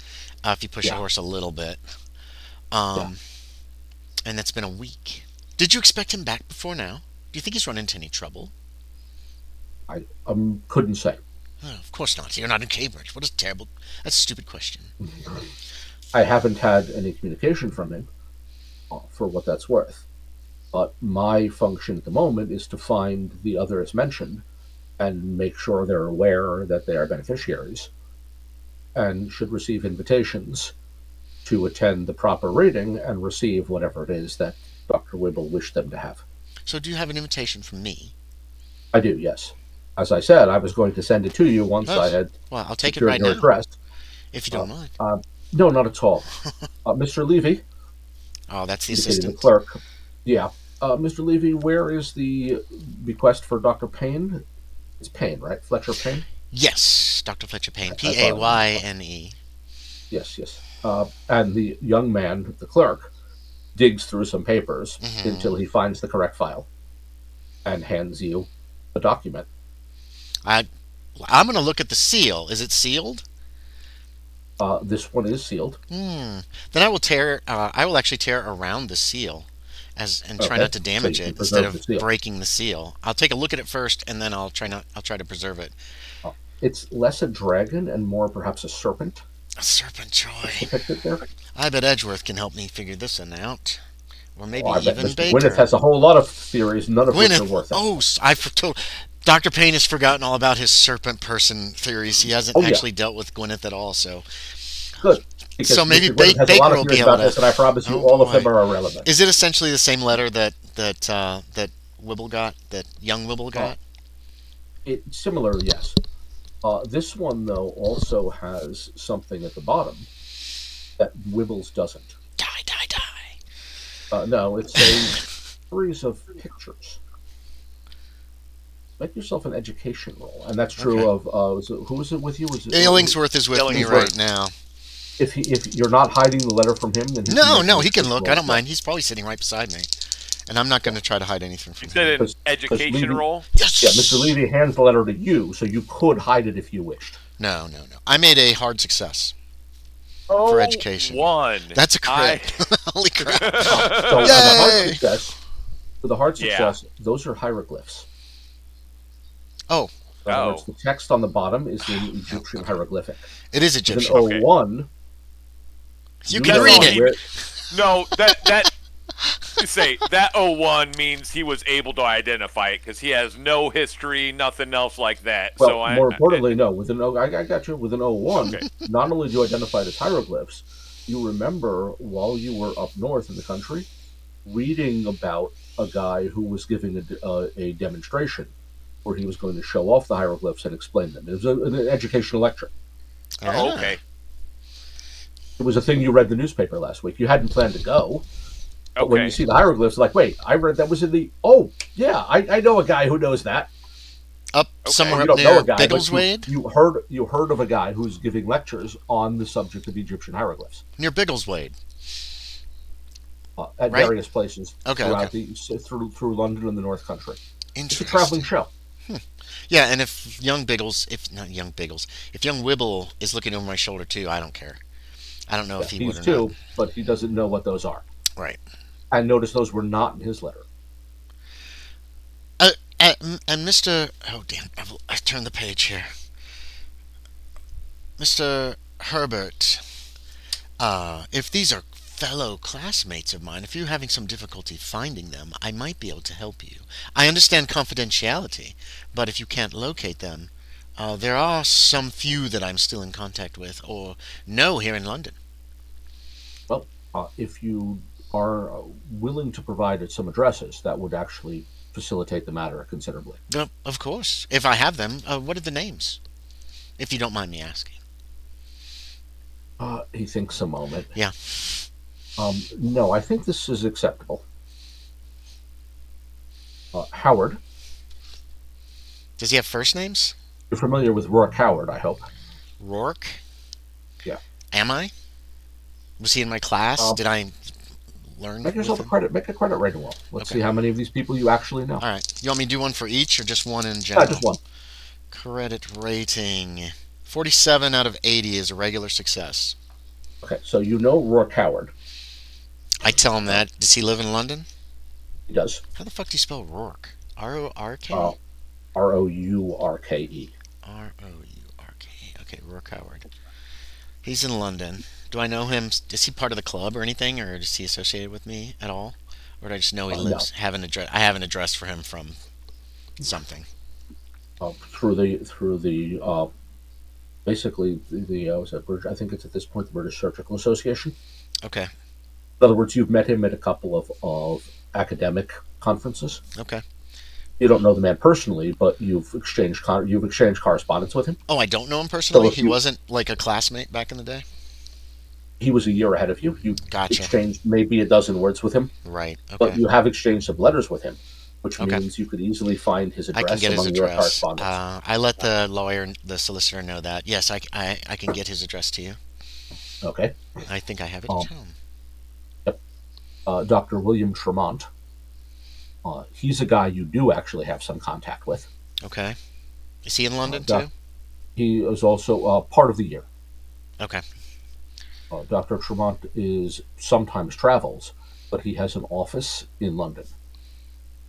if you push the horse a little bit. And that's been a week. Did you expect him back before now? Do you think he's run into any trouble? I couldn't say. Oh, of course not. You're not in Cambridge. What a terrible... That's a stupid question. I haven't had any communication from him, for what that's worth. But my function at the moment is to find the others mentioned and make sure they're aware that they are beneficiaries and should receive invitations to attend the proper reading and receive whatever it is that Dr. Whibble wished them to have. So do you have an invitation from me? I do, yes. As I said, I was going to send it to you once I had I'll take it right now, address. If you don't mind. No, not at all. Mr. Levy. Oh, that's the assistant. The clerk. Yeah. Mr. Levy, where is the bequest for Dr. Payne? It's Payne, right? Fletcher Payne? Yes, Dr. Fletcher Payne. Payne. Yes. And the young man, the clerk, digs through some papers until he finds the correct file and hands you a document. I'm going to look at the seal. Is it sealed? This one is sealed. Then I will actually tear around the seal and try not to damage it instead of breaking the seal. I'll take a look at it first, and then I'll try to preserve it. It's less a dragon and more perhaps a serpent. A serpent, joy. Depicted there. I bet Edgeworth can help me figure this one out. Or maybe I bet even Mr. Baker. Gwyneth has a whole lot of theories, none of which are worth it. Oh, Dr. Payne has forgotten all about his serpent person theories. He hasn't actually dealt with Gwyneth at all, so... Good. So because maybe Mr. Griffith has a lot Baker of will be theories able about to. this, and I promise you, Oh all of them boy. are irrelevant. Is it essentially the same letter that Wibble got? That young Wibble Uh, got? Similar, yes. This one, though, also has something at the bottom that Wibbles doesn't. Die, die, die. No, it's a series of pictures. Make yourself an education roll, and that's true Okay. of who was it with you? Was it Illingsworth is with me Illingsworth. right now. if you're not hiding the letter from him, then he No, can no, make he can education look. I rolls don't now. mind. He's probably sitting right beside me, and I'm not going to try to hide anything You from said him. an 'Cause education Levy- roll? Yes. Yeah, Mr. Levy hands the letter to you, so you could hide it if you wished. No, no, no. I made a hard success Oh, for education. one. That's a crit. Holy crap! So on Yay! for the hard Yeah. success, those are hieroglyphs. Oh, In other Oh. words, the text on the bottom is in Egyptian okay. hieroglyphic. it is With an Egyptian. Okay. 01, You can know read it. where- No, that you say that 01 means he was able to identify it because he has no history, nothing else like that. Well, So more importantly, no. With an I got you. With an 01, Okay. not only do you identify it as hieroglyphs, you remember while you were up north in the country, reading about a guy who was giving a demonstration where he was going to show off the hieroglyphs and explain them. It was an educational lecture. Oh, okay. It was a thing you read in the newspaper last week. You hadn't planned to go, but when you Okay. see the hieroglyphs, like, wait, I read that was in the. Oh, yeah, I know a guy who knows that. Up Okay. somewhere You up don't know near a guy, but Biggleswade. you heard of a guy who's giving lectures on the subject of Egyptian hieroglyphs Near Biggleswade. at Right? various places Okay, throughout okay. through London and the North Country. It's a Interesting. traveling show. Yeah, and if young Biggles, if not young Biggles, if young Wibble is looking over my shoulder too, I don't care. I don't know Yeah, if he would he's or not. too, but he doesn't know what those are. Right. And notice those were not in his letter. And Mr. Oh damn! I turned the page here. Mr. Herbert, if these are fellow classmates of mine, if you're having some difficulty finding them, I might be able to help you. I understand confidentiality, but if you can't locate them, there are some few that I'm still in contact with or know here in London. Well, if you are willing to provide some addresses, that would actually facilitate the matter considerably. Of course. If I have them, what are the names? If you don't mind me asking. He thinks a moment. Yeah. No, I think this is acceptable. Howard. Does he have first names? You're familiar with Rourke Howard, I hope. Rourke? Yeah. Am I? Was he in my class? Did I learn Make yourself with a him? credit. Make a credit rating roll. Let's Okay. see how many of these people you actually know. All right. You want me to do one for each or just one in general? Just one. Credit rating. 47 out of 80 is a regular success. Okay, so you know Rourke Howard. I tell him that. Does he live in London? He does. How the fuck do you spell Rourke? R-O-R-K? Rourke. R-O-U-R-K. Okay, Rourke Howard. He's in London. Do I know him? Is he part of the club or anything, or is he associated with me at all? Or do I just know he lives? No. Have an address. I have an address for him from something. Through the basically the was that British, I think it's at this point the British Surgical Association. Okay. In other words, you've met him at a couple of academic conferences. Okay. You don't know the man personally, but you've exchanged correspondence with him. Oh, I don't know him personally. if He you- wasn't like a classmate back in the day. He was a year ahead of you. You Gotcha. exchanged maybe a dozen words with him, Right. but Okay. you have exchanged some letters with him, which Okay. means you could easily find his I address can get his among your address. correspondence. I let the lawyer, the solicitor, know that. Yes, I can get his address to you. Okay. I think I have it Um, at home. Dr. William Tremont. He's a guy you do actually have some contact with. Okay. Is he in London Doc- too? He is also part of the year. Okay. Dr. Tremont sometimes travels, but he has an office in London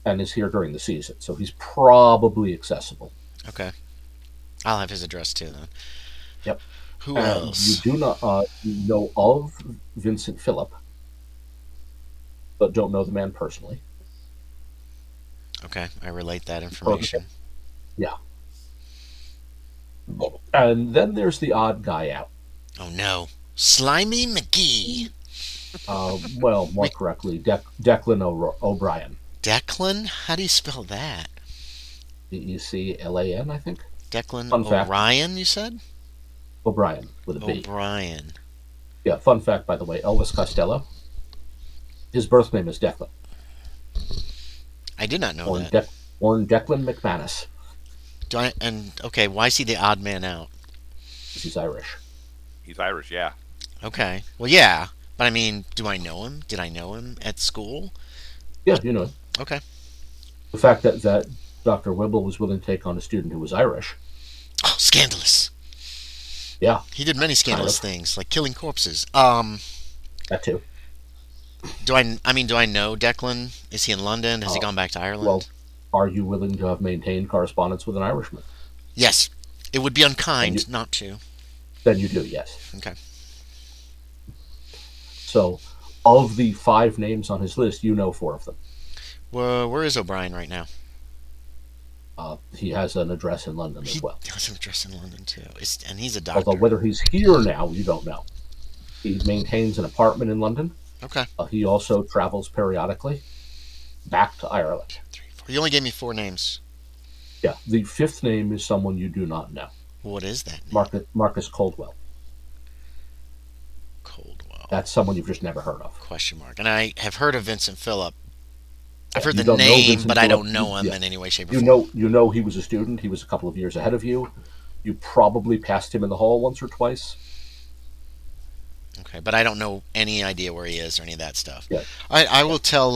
and is here during the season, so he's probably accessible. Okay. I'll have his address too then. Yep. Who And else? You do not you know of Vincent Phillip, but don't know the man personally. Okay, I relate that information. And then there's the odd guy out. Oh no. Slimy McGee. Well, more correctly, Declan O'Brien. Declan? How do you spell that? Declan, I think. Declan Fun fact. Orion, you said? O'Brien with a B. O'Brien. Yeah, fun fact, by the way, Elvis Costello, his birth name is Declan. I did not know that. Born Declan McManus. Okay, why is he the odd man out? He's Irish. He's Irish, yeah. Okay. Well, yeah. But I mean, do I know him? Did I know him at school? Yeah, you know. Okay. The fact that Dr. Whibble was willing to take on a student who was Irish. Oh, scandalous. Yeah. He did many scandalous things, like killing corpses. That too. Do I know Declan? Is he in London? Has he gone back to Ireland? Well, are you willing to have maintained correspondence with an Irishman? Yes. It would be unkind not to. Then you do, yes. Okay. So, of the 5 names on his list, you know 4 of them. Well, where is O'Brien right now? He has an address in London as well. He has an address in London, too. And he's a doctor. Although whether he's here now, you don't know. He maintains an apartment in London. Okay. He also travels periodically back to Ireland. 2, 3, 4. You only gave me 4 names. Yeah, the 5th name is someone you do not know. What is that name? Marcus Coldwell. Coldwell. That's someone you've just never heard of. Question mark. And I have heard of Vincent Phillip. I've heard You the don't know name, Vincent but I Phillip. don't know him in any way, shape, or You form. know he was a student. He was a couple of years ahead of you. You probably passed him in the hall once or twice. Okay, but I don't know any idea where he is or any of that stuff. Yeah. I will tell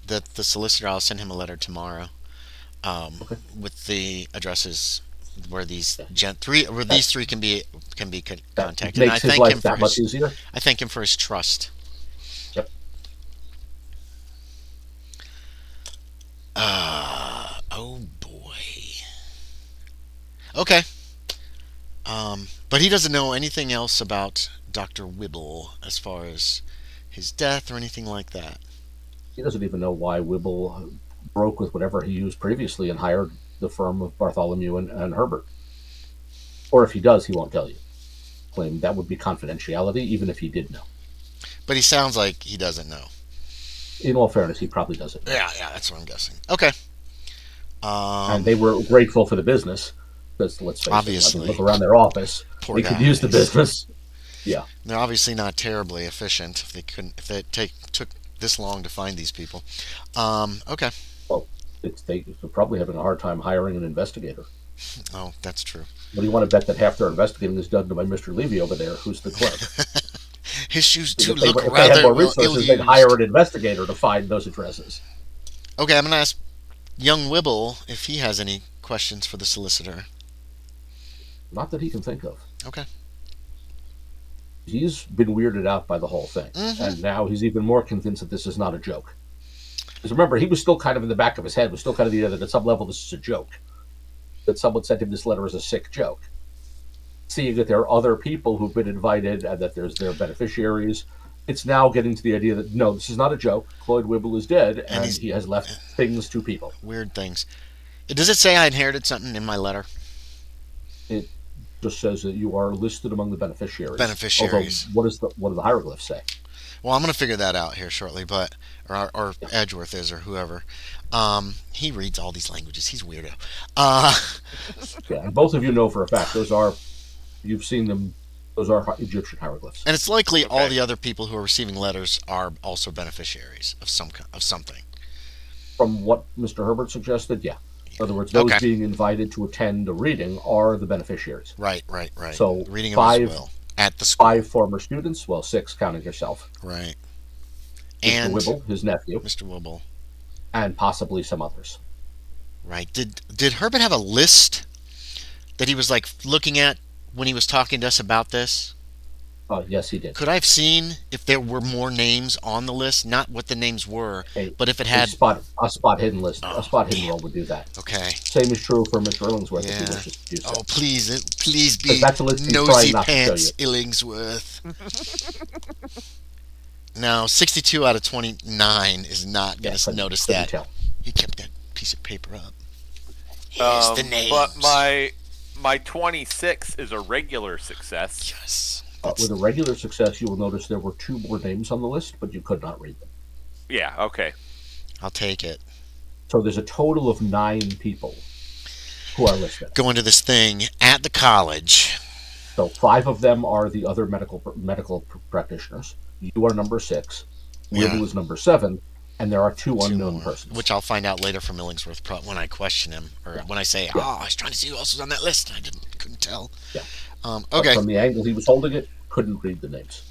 the solicitor. I'll send him a letter tomorrow, Okay. with the addresses where these these 3 can be contacted. And I Makes his thank life him for that much easier. I thank him for his trust. Yep. Oh boy. Okay. But he doesn't know anything else about Dr. Whibble as far as his death or anything like that. He doesn't even know why Whibble broke with whatever he used previously and hired the firm of Bartholomew and Herbert. Or if he does, he won't tell you. Claim that would be confidentiality, even if he did know. But he sounds like he doesn't know. In all fairness, he probably doesn't know. Yeah, that's what I'm guessing. Okay. And they were grateful for the business, because let's face Obviously. it, look around their office. Poor They could use the business. Yeah. They're obviously not terribly efficient if they took this long to find these people. Okay. Well, they're probably having a hard time hiring an investigator. Oh, that's true. What do you want to bet that half their investigating is done by Mr. Levy over there, who's the clerk? His shoes do If they look had rather more resources, ill-used. they'd hire an investigator to find those addresses. Okay, I'm going to ask young Whibble if he has any questions for the solicitor. Not that he can think of. Okay. He's been weirded out by the whole thing. Mm-hmm. And now he's even more convinced that this is not a joke. Because remember, he was still kind of in the back of his head, was still kind of the idea that at some level this is a joke. That someone sent him this letter as a sick joke. Seeing that there are other people who've been invited and that there's their beneficiaries, it's now getting to the idea that, no, this is not a joke. Cloyd Whibble is dead, and he has left things to people. Weird things. Does it say I inherited something in my letter? It just says that you are listed among the beneficiaries. Beneficiaries. Although, what do the hieroglyphs say? Well, I'm going to figure that out here shortly, but or Edgeworth is, or whoever. He reads all these languages. He's a weirdo. Yeah, and both of you know for a fact you've seen them. Those are Egyptian hieroglyphs. And it's likely all the other people who are receiving letters are also beneficiaries of something. From what Mr. Herbert suggested, yeah. In other words, those being invited to attend a reading are the beneficiaries. Right. So reading of his will at the school. 5 former students, well, 6 counting yourself. Right. Mr. And Whibble, his nephew. Mr. Whibble. And possibly some others. Right. Did Herbert have a list that he was like looking at when he was talking to us about this? Yes, he did. Could I have seen if there were more names on the list? Not what the names were, but if it had a spot hidden list. A spot hidden roll would do that. Okay. Same is true for Mr. Illingsworth if he wishes to do so. Oh, please be that's a list he's nosy trying not to show pants you. Illingsworth. Now, 62 out of 29 is not going to notice that. Tell. He kept that piece of paper up. Here's the names. But my 26 is a regular success. Yes. With a regular success, you will notice there were 2 more names on the list, but you could not read them. Yeah, okay. I'll take it. So there's a total of 9 people who are listed. Going to this thing at the college. So 5 of them are the other medical practitioners. You are number 6. Wibble is number 7. And there are 2 unknown persons. Which I'll find out later from Illingsworth when I question him. Or when I say, I was trying to see who else was on that list. I couldn't tell. Yeah. Okay. But from the angle he was holding it, couldn't read the names.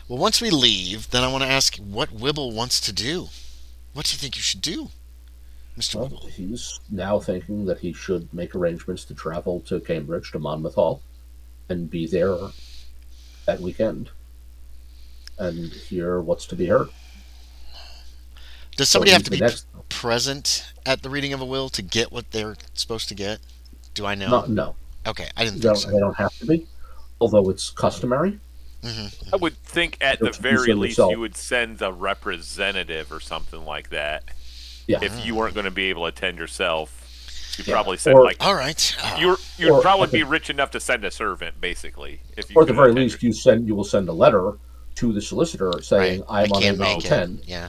Well, once we leave, then I want to ask what Wibble wants to do. What do you think you should do, Mr. Wibble? He's now thinking that he should make arrangements to travel to Cambridge, to Monmouth Hall, and be there that weekend and hear what's to be heard. Does somebody have to be present at the reading of a will to get what they're supposed to get? Do I know? No. Okay, I didn't think so. They don't have to be, although it's customary. Mm-hmm. I would think at the very least you would send a representative or something like that. Yeah. If you weren't going to be able to attend yourself, you'd probably send all right. You'd probably be rich enough to send a servant, basically. If you or at the very least, you will send a letter to the solicitor saying, "I'm unable to attend." Yeah.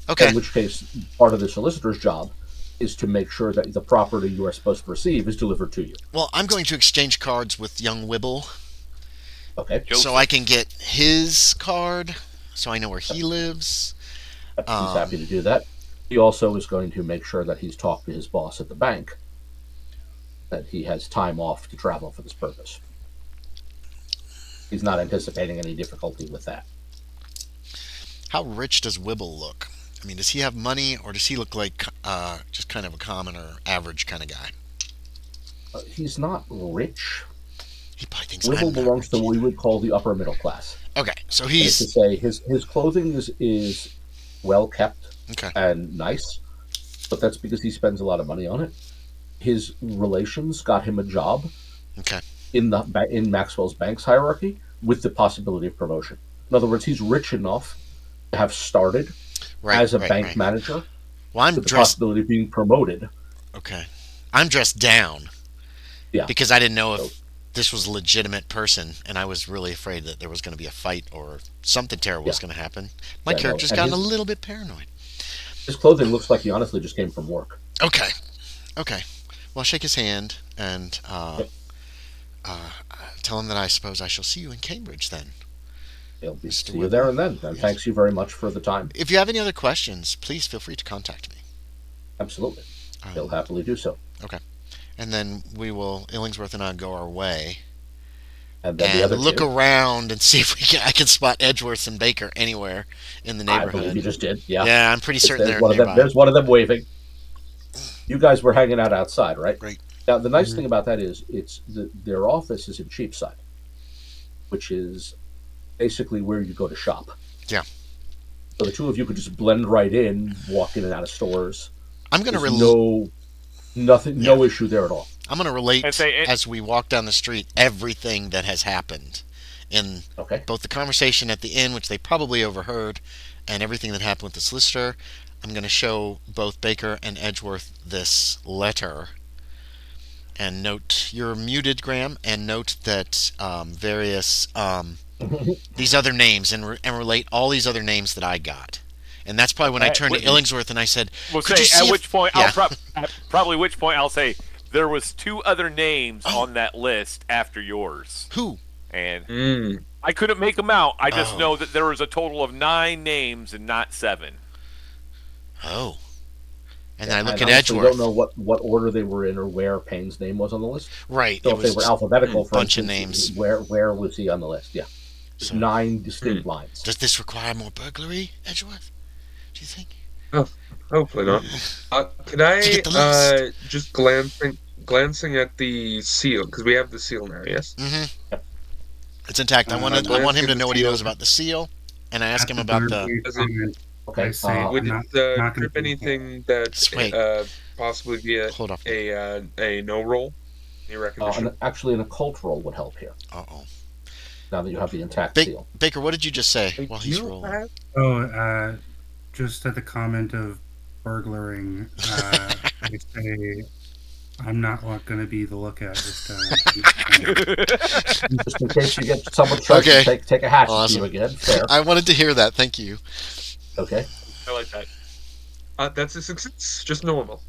Okay. In which case, part of the solicitor's job is to make sure that the property you are supposed to receive is delivered to you. Well, I'm going to exchange cards with young Wibble. Okay. So I can get his card, so I know where he lives. He's happy to do that. He also is going to make sure that he's talked to his boss at the bank, that he has time off to travel for this purpose. He's not anticipating any difficulty with that. How rich does Wibble look? I mean, does he have money, or does he look like just kind of a common or average kind of guy? He's not rich. He probably thinks Wibble belongs to what we would call the upper middle class. Okay, so he's... To say his clothing is well kept and nice, but that's because he spends a lot of money on it. His relations got him a job in Maxwell's Bank's hierarchy with the possibility of promotion. In other words, he's rich enough to have started as a bank manager with the possibility of being promoted. Okay. I'm dressed down. Yeah. Because I didn't know if this was a legitimate person, and I was really afraid that there was going to be a fight or something terrible was going to happen. My character's gotten a little bit paranoid. His clothing looks like he honestly just came from work. Okay. Well, I'll shake his hand and tell him that I suppose I shall see you in Cambridge then. He'll be see you there and then. And thanks you very much for the time. If you have any other questions, please feel free to contact me. Absolutely. He'll happily do so. Okay. And then Illingsworth and I go our way. And then the other look around and see if I can spot Edgeworth and Baker anywhere in the neighborhood. I believe you just did, yeah. Yeah, I'm pretty certain they're nearby. There's one of them waving. You guys were hanging out outside, right? Right. Now, the nice thing about that is their office is in Cheapside, which is basically where you go to shop. Yeah. So the two of you could just blend right in, walk in and out of stores. I'm going to no issue there at all. I'm going to relate as we walk down the street everything that has happened in both the conversation at the inn, which they probably overheard, and everything that happened with the solicitor. I'm going to show both Baker and Edgeworth this letter. And note, you're muted, Graham, and note that various these other names and relate all these other names that I got. And that's probably when I turned to Illingsworth and I said, at which point I'll say there was 2 other names on that list after yours. Who? And I couldn't make them out. I just know that there was a total of 9 names and not 7. Oh. And then I look at Edgeworth. I don't know what order they were in or where Payne's name was on the list. Right. So if they were alphabetical, for bunch instance, of names. Where was he on the list? Yeah. So, 9 distinct lines. Does this require more burglary, Edgeworth? Do you think? Oh, hopefully not. Could I just glancing at the seal, because we have the seal now, yes? Mm-hmm. It's intact. I want him to know what he knows about the seal, and I ask him about the... Okay. Would it trip anything that possibly be a no roll? Any recognition? Actually, an occult roll would help here. Uh-oh. Now that you have the intact seal. Baker, what did you just say while he's rolling? Just at the comment of burglaring, I say I'm not going to be the lookout this time. Just in case you get someone tries to Okay. take a hatchet to Awesome. you again. Fair. I wanted to hear that. Thank you. Okay. I like that. That's a success. Just normal.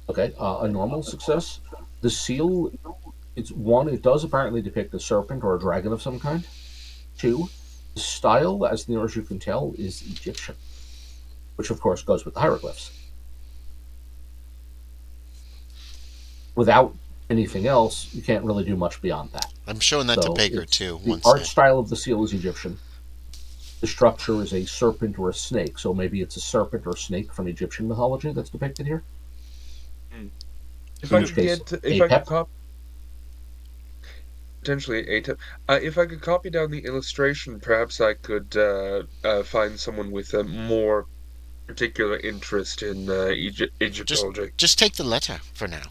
Okay. A normal success. The seal. It's one. It does apparently depict a serpent or a dragon of some kind. Two. The style, as near as you can tell, is Egyptian, which of course goes with the hieroglyphs. Without anything else, you can't really do much beyond that. I'm showing that to Baker too. The art style of the seal is Egyptian. The structure is a serpent or a snake, so maybe it's a serpent or snake from Egyptian mythology that's depicted here. If I could copy, potentially ATEP. If I could copy down the illustration, perhaps I could find someone with a more particular interest in Egyptology. Just take the letter for now.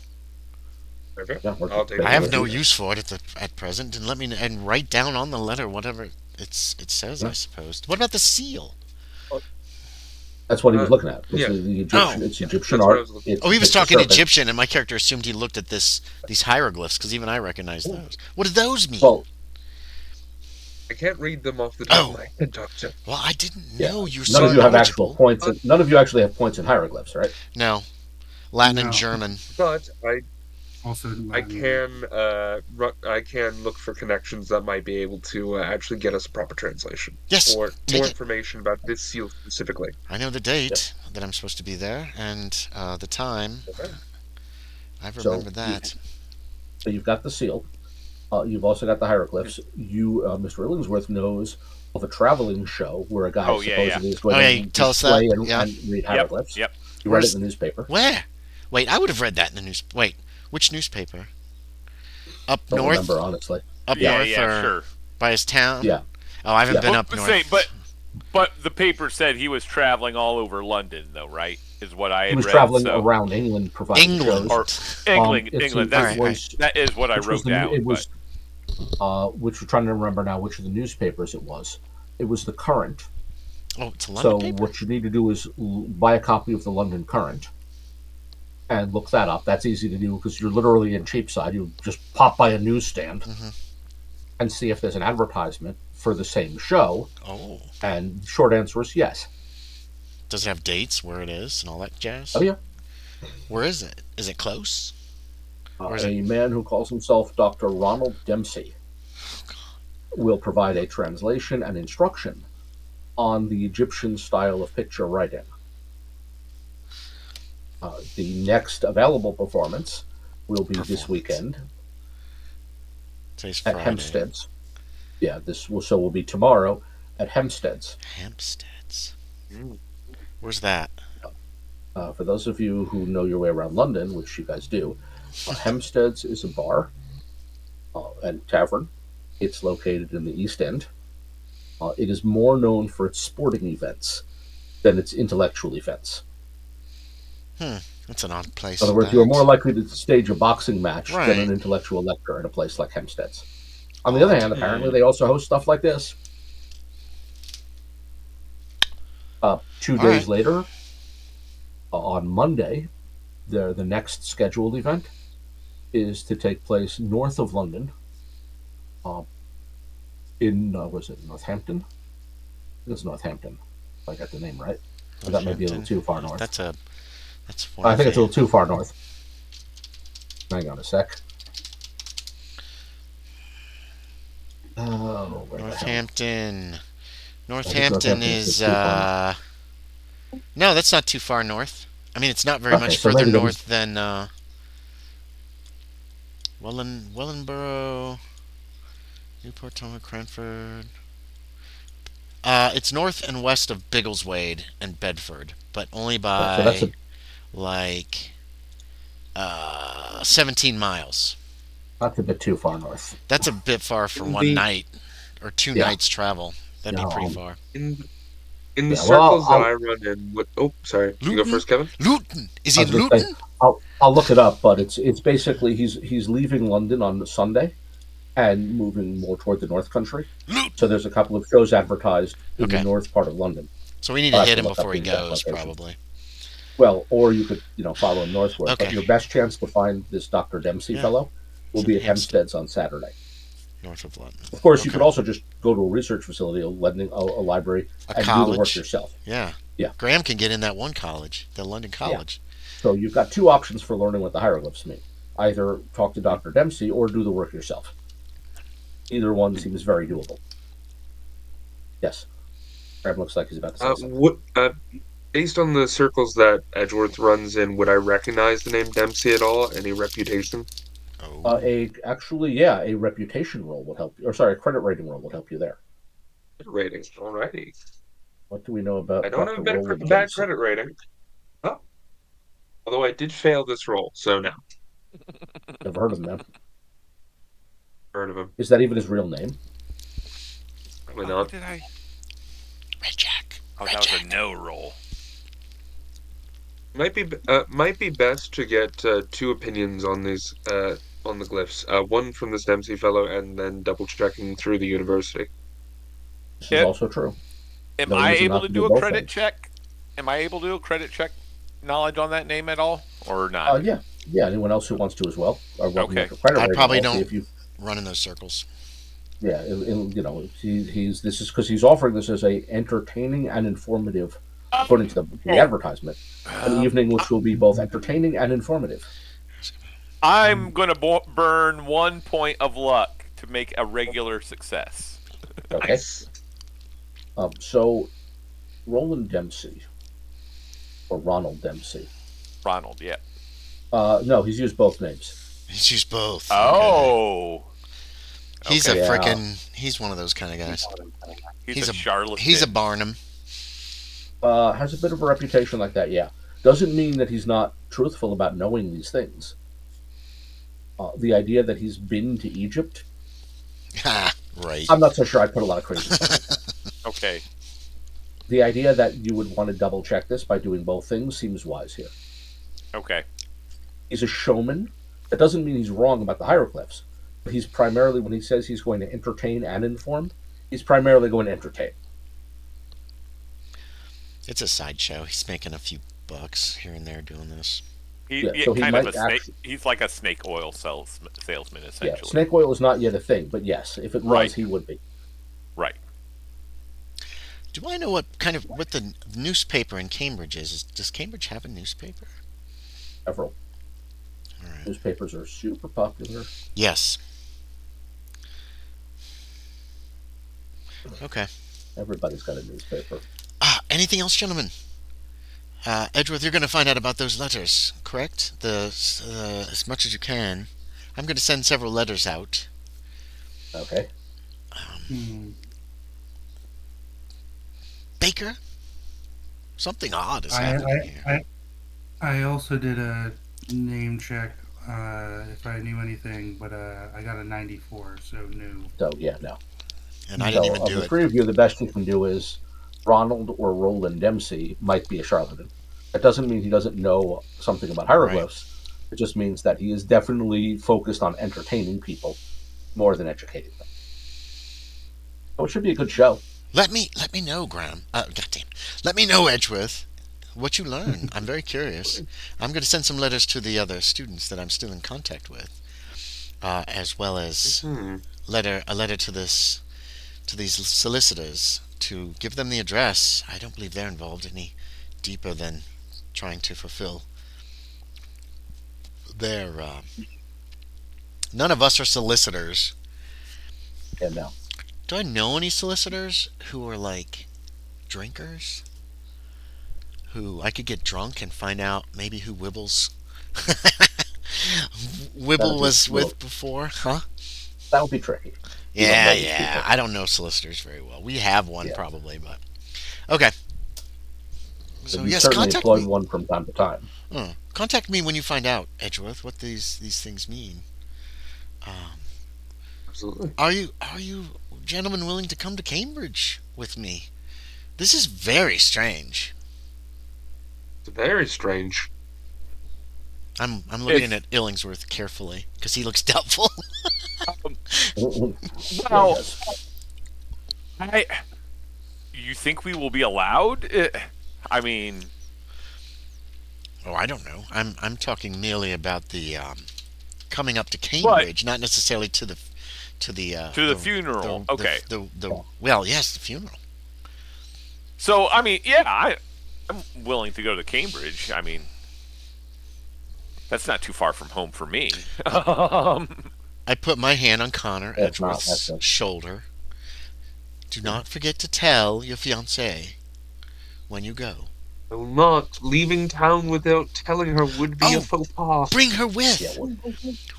Okay. Yeah, I'll take I have no use for it at present, and write down on the letter whatever it says. Yeah. I suppose. What about the seal? That's what he was looking at. Yeah. The Egyptian, it's Egyptian That's what I art. was looking Oh, he was it's a talking serpent. Egyptian, and my character assumed he looked at these hieroglyphs because even I recognize those. What do those mean? Well, I can't read them off the top of Oh. my head, Doctor. Well, I didn't yeah. know you're None so of you have knowledgeable. actual points. None of you actually have points in hieroglyphs, right? No, Latin and No. German. But Also, I can look for connections that might be able to actually get us a proper translation. Yes, Or take more it. information about this seal specifically. I know the date that I'm supposed to be there, and the time. Okay. I've remembered that. So you've got the seal. You've also got the hieroglyphs. You, Mr. Illingsworth, knows of a traveling show where a guy supposedly is going to tell us that. display Yeah. and read hieroglyphs. Yep. You read it in the newspaper. Where? Wait, I would have read that in the news. Wait, which newspaper? Up Don't north? remember, honestly. Up Yeah, north yeah, or sure. by his town? Yeah. Oh, I haven't Yeah. been Well, up north. but the paper said he was traveling all over London, though, right? Is what I had He was read. traveling around England providing England. shows. Or England. It's England. a- That's, it was- that is what I which was wrote the- down. It was, which we're trying to remember now which of the newspapers it was. It was the Current. Oh, it's a So London paper? what you need to do is buy a copy of the London Current and look that up. That's easy to do because you're literally in Cheapside. You just pop by a newsstand and see if there's an advertisement for the same show. Oh. And the short answer is yes. Does it have dates, where it is, and all that jazz? Oh, yeah. Where is it? Is it close? is A man who calls himself Dr. Ronald Dempsey will provide a translation and instruction on the Egyptian style of picture writing. The next available performance will be this weekend Today's at Friday. Hempstead's. Yeah, will be tomorrow at Hempstead's. Hempstead's. Where's that? For those of you who know your way around London, which you guys do, Hempstead's is a bar and tavern. It's located in the East End. It is more known for its sporting events than its intellectual events. That's an odd place. In other words, you are more likely to stage a boxing match than Right. an intellectual lecture at a place like Hempstead's. On the other hand, apparently they also host stuff like this. 2 days later, on Monday, the next scheduled event is to take place north of London, in was it Northampton? It's Northampton. If I got the name right. But that may be a little too far north. That's I think it's a little too far north. Hang on a sec. Oh, where the hell? Northampton. Northampton Northampton is is too far. no, that's not too far north. I mean, it's not very Okay, much so further maybe north than Wellingborough, Newport, Thomas, Cranford. It's north and west of Biggleswade and Bedford, but only by So that's a, like 17 miles. that's a bit too far north. That's a bit far for one The- night or two Yeah. nights travel. That'd be pretty far. In the Yeah, well, circles I'll- that I run in, sorry, you go Luton? first, Kevin. Luton. Is he I in was gonna say, Luton? I'll look it up, but it's basically he's leaving London on Sunday and moving more toward the North Country. Luton. So there's a couple of shows advertised in Okay. the north part of London. So we need to I'll have hit to him look up before he the exact goes, location. probably. Well, or you could, follow him northward. Okay. But your best chance to find this Dr. Dempsey fellow will be at Hempstead's on Saturday. North of London. Of course, you could also just go to a research facility, a library, and do the work yourself. Yeah. Yeah. Graham can get in that one college, the London College. Yeah. So you've got two options for learning what the hieroglyphs mean. Either talk to Dr. Dempsey or do the work yourself. Either one seems very doable. Yes. Graham looks like he's about to say something. Based on the circles that Edgeworth runs in, would I recognize the name Dempsey at all? Any reputation? A reputation roll would help you. Or sorry, a credit rating roll would help you there. Credit rating, alrighty. What do we know about? I don't have a bad credit rating. Oh. Although I did fail this roll, so no. Never heard of him, man. Heard of him. Is that even his real name? Probably not. Did I? Red Jack. Oh, that was a no roll. Might be best to get two opinions on these on the glyphs. One from this Dempsey fellow, and then double checking through the university. This is also true. Am I able to do a credit check? Am I able to do a credit check knowledge on that name at all, or not? Yeah. Anyone else who wants to as well? Okay. I probably don't run in those circles. Yeah, this is because he's offering this as a entertaining and informative, according to the advertisement, an evening which will be both entertaining and informative. I'm going to burn 1 point of luck to make a regular success. Okay. Nice. So, Roland Dempsey, or Ronald Dempsey. Ronald, yeah. No, he's used both names. He's used both. Oh. Okay. He's a frickin'. He's one of those kind of guys. He's a charlatan. He's a Barnum. Has a bit of a reputation like that, yeah. Doesn't mean that he's not truthful about knowing these things. The idea that he's been to Egypt. Right. I'm not so sure I'd put a lot of credence on it. Okay. The idea that you would want to double check this by doing both things seems wise here. Okay. He's a showman. That doesn't mean he's wrong about the hieroglyphs. But he's primarily, when he says he's going to entertain and inform, he's primarily going to entertain. It's a sideshow. He's making a few bucks here and there doing this. He's like a snake oil salesman, essentially. Yeah, snake oil is not yet a thing, but yes, if it was, he would be. Right. Do I know what the newspaper in Cambridge is? Does Cambridge have a newspaper? Several. All right. Newspapers are super popular. Yes. Okay. Everybody's got a newspaper. Anything else, gentlemen? Edgeworth, you're going to find out about those letters, correct? As much as you can. I'm going to send several letters out. Okay. Baker? Something odd is happening here. I also did a name check if I knew anything, but I got a 94, so no. So, yeah, no. And I didn't even do it. The three of you, the best you can do is Ronald or Roland Dempsey might be a charlatan. That doesn't mean he doesn't know something about hieroglyphs. Right. It just means that he is definitely focused on entertaining people more than educating them. So it should be a good show. Let me know, Graham. Goddamn. Let me know, Edgeworth, what you learn. I'm very curious. I'm going to send some letters to the other students that I'm still in contact with, as well as a letter to these solicitors to give them the address. I don't believe they're involved any deeper than trying to fulfill their. None of us are solicitors. Yeah, no. Do I know any solicitors who are like drinkers? Who I could get drunk and find out maybe who Wibble was with before, huh? That would be tricky. Yeah. I don't know solicitors very well. We have one probably, but okay. So you yes, certainly contact employ me. One from time to time. Contact me when you find out, Edgeworth, what these things mean. Absolutely. Are you gentlemen willing to come to Cambridge with me? This is very strange. It's very strange. I'm looking at Illingsworth carefully because he looks doubtful. Well, you think we will be allowed? I mean, Oh, I don't know. I'm talking merely about the coming up to But Cambridge, not necessarily to the to the funeral, okay. well, yes, the funeral. So I mean, yeah, I'm willing to go to Cambridge. I mean, that's not too far from home for me. I put my hand on Connor If not, Edgeworth's shoulder. Do not forget to tell your fiancée when you go. Will not. Leaving town without telling her would be a Oh, faux pas. bring her yeah, with.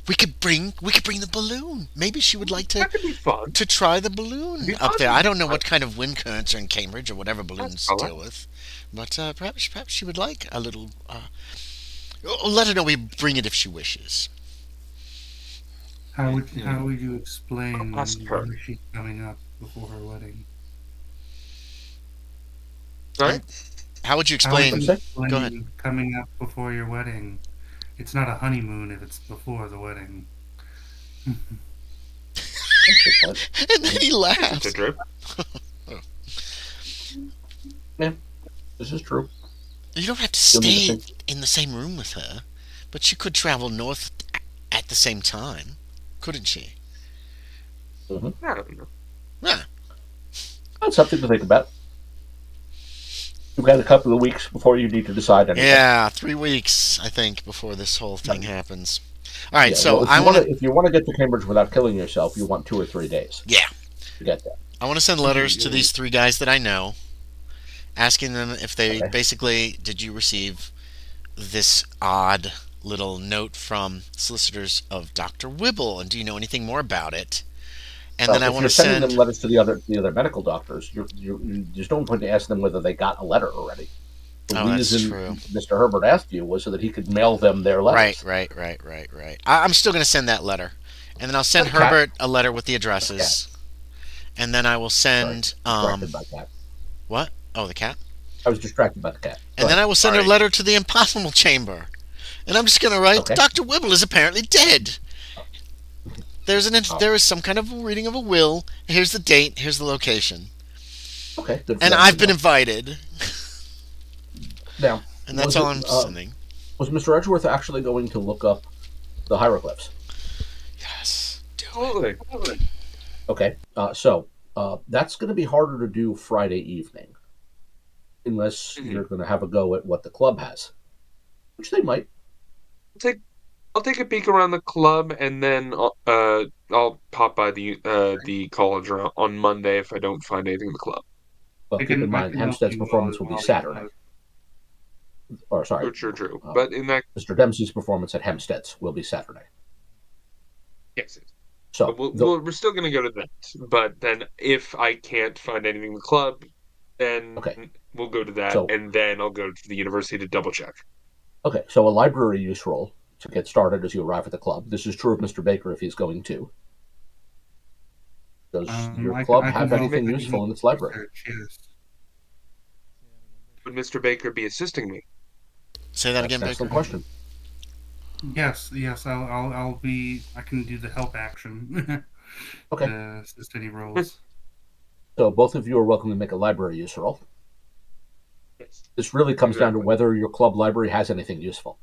We could bring the balloon. Maybe she would like That could be fun. to try the balloon Be up fun. there. I don't know what kind of wind currents are in Cambridge or whatever balloons That's deal with, but perhaps she would like a little. Let her know we bring it if she wishes. How would you explain Ask her. why she's coming up before her wedding? Right? How would you How would explain? you Go explain ahead. coming up before your wedding? It's not a honeymoon if it's before the wedding. that's a good point. And then he To laughs. drip. Yeah, this is true. You don't have to You'll need stay to in the same room with her, but she could travel north at the same time, couldn't she? I don't know. Yeah. That's something to think about. You've got a couple of weeks before you need to decide anything. Yeah, 3 weeks, I think, before this whole thing happens. All right, Yeah, so well, I want to. if you want to get to Cambridge without killing yourself, you want 2 or 3 days Yeah, to get there. I want to send letters to these 3 guys that I know, asking them if they Okay. basically did you receive this odd little note from solicitors of Dr. Wibble, and do you know anything more about it? And then I If want you're to sending them send. letters to the other medical doctors, there's no point to ask them whether they got a letter already. The Oh, that's reason true. Mr. Herbert asked you was so that he could mail them their letters. Right. I'm still going to send that letter, and then I'll send Okay. Herbert a letter with the addresses, and then I will send Distracted by cat. what? Oh, the cat. I was distracted by the cat. And then I will send a Sorry. letter to the Impossible Chamber, and I'm just going to write Okay. Dr. Wibble is apparently dead. There is some kind of reading of a will. Here's the date. Here's the location, Okay. Good for and them I've to been know. invited, Now, and that's was all it, I'm sending. was Mr. Edgeworth actually going to look up the hieroglyphs? Yes. Totally. Okay. So that's going to be harder to do Friday evening, unless you're going to have a go at what the club has, which they might. I'll take a peek around the club, and then I'll pop by the college on Monday if I don't find anything in the club. But keep in mind, Hempstead's performance will be Saturday. Or sorry, True. But in that, Mr. Dempsey's performance at Hempstead's will be Saturday. yes. So But we're still going to go to that. But then if I can't find anything in the club, then Okay. we'll go to that, So- and then I'll go to the university to double check. okay, so a library use roll to get started as you arrive at the club. This is true of Mr. Baker if he's going to. Does your I club can have help anything with useful in its library? research, yes. Would Mr. Baker be assisting me? Say that That's again, an excellent Baker. question. Yes. I'll be. I can do the help action. Okay. To assist any rolls. So both of you are welcome to make a library use roll. Yes. This really comes down to Exactly. whether your club library has anything useful.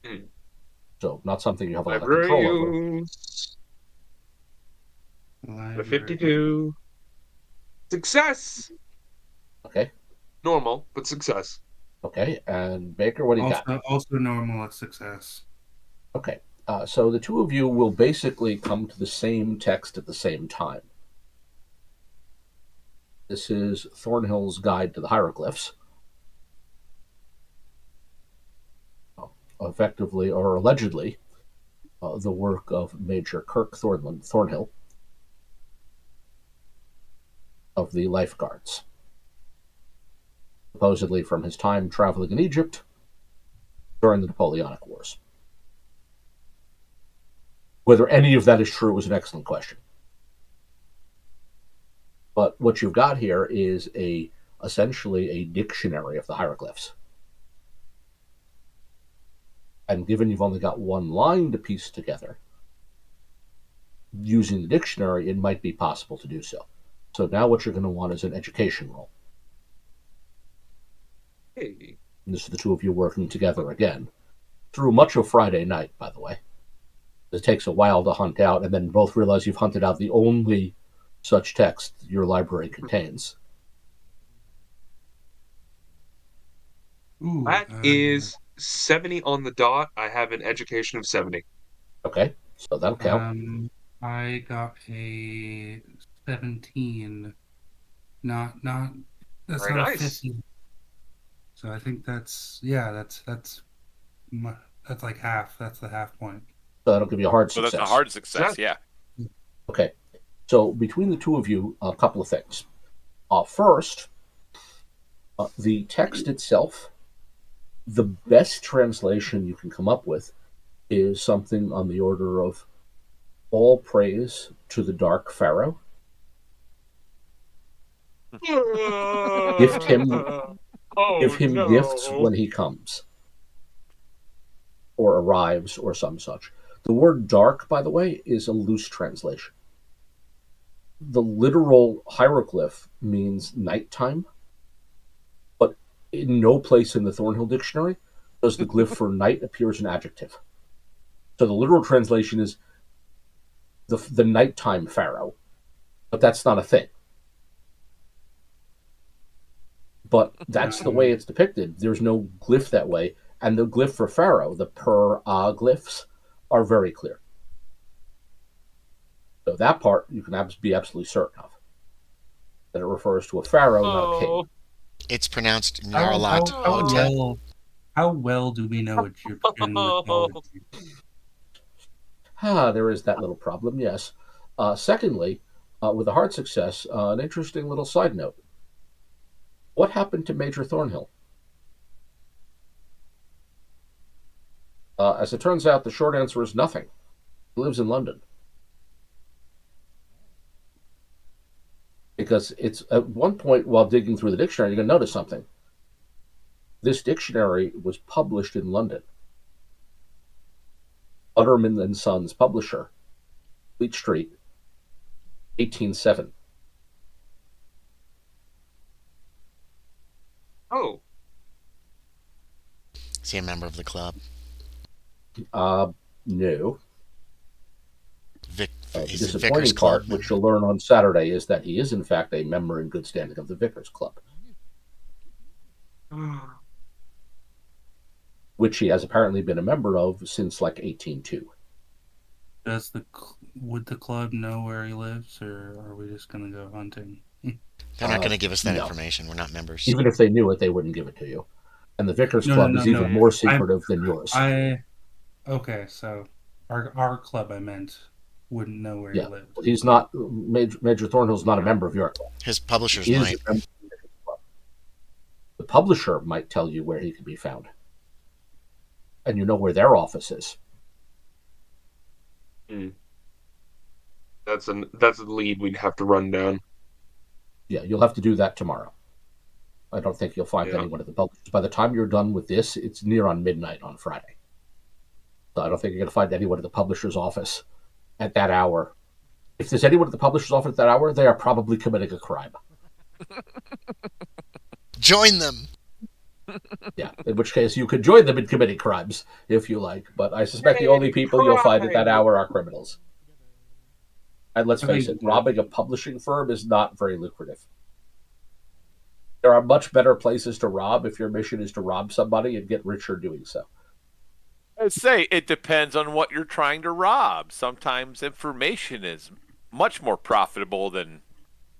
Hmm. So not something you have a lot of Library control over. use. The Library. 52. Success! Okay. Normal, but success. Okay. And Baker, what do you got? Also normal at success. Okay. So the two of you will basically come to the same text at the same time. This is Thornhill's Guide to the Hieroglyphs. Effectively or allegedly, the work of Major Kirk Thornhill of the Lifeguards, supposedly from his time traveling in Egypt during the Napoleonic Wars. Whether any of that is true is an excellent question. But what you've got here is essentially a dictionary of the hieroglyphs. And given you've only got one line to piece together, using the dictionary, it might be possible to do so. So now what you're going to want is an education roll. Hey. and this is the two of you working together again, through much of Friday night, by the way. It takes a while to hunt out, and then both realize you've hunted out the only such text your library contains. Ooh, That is 70 on the dot. I have an education of 70. Okay, so that'll count. I got a 17. Not that's Very not nice. a 50. So I think that's like half. That's the half point. So that'll give you a hard So success. that's a hard success, yeah. Okay, so between the two of you, a couple of things. First, the text itself, the best translation you can come up with is something on the order of all praise to the dark pharaoh. Gift him gifts when he comes or arrives or some such. The word dark, by the way, is a loose translation. The literal hieroglyph means nighttime, but in no place in the Thornhill dictionary does the glyph for night appear as an adjective. So the literal translation is the nighttime pharaoh, but that's not a thing. But that's the way it's depicted. There's no glyph that way, and the glyph for pharaoh, the glyphs, are very clear. So that part you can be absolutely certain of. That it refers to a pharaoh, not a king. It's pronounced Narlat. How well do we know Egyptian mythology? There is that little problem, yes. Secondly, with a hard success, an interesting little side note. What happened to Major Thornhill? As it turns out, the short answer is nothing. He lives in London. Because it's at one point while digging through the dictionary, you're going to notice something. This dictionary was published in London. Utterman and Sons, publisher, Fleet Street, 1807. Oh. Is he a member of the club? No. The disappointing part, which you'll learn on Saturday, is that he is in fact a member in good standing of the Vickers Club, which he has apparently been a member of since like 1802. Would the club know where he lives, or are we just going to go hunting? They're not going to give us that information. We're not members. Even if they knew it, they wouldn't give it to you. And the Vickers Club is even more secretive than yours. Okay, so our club, I meant, wouldn't know where he lived. He's not Major Thornhill's not a member of your club. His publishers might. The publisher might tell you where he can be found, and you know where their office is. That's a lead we'd have to run down. Yeah, you'll have to do that tomorrow. I don't think you'll find anyone at the publishers. By the time you're done with this, it's near on midnight on Friday. So I don't think you're going to find anyone at the publisher's office at that hour. If there's anyone at the publisher's office at that hour, they are probably committing a crime. Join them. Yeah, in which case you could join them in committing crimes if you like. But I suspect the only people you'll find at that hour are criminals. And let's face it, robbing a publishing firm is not very lucrative. There are much better places to rob if your mission is to rob somebody and get richer doing so. I'd say it depends on what you're trying to rob. Sometimes information is much more profitable than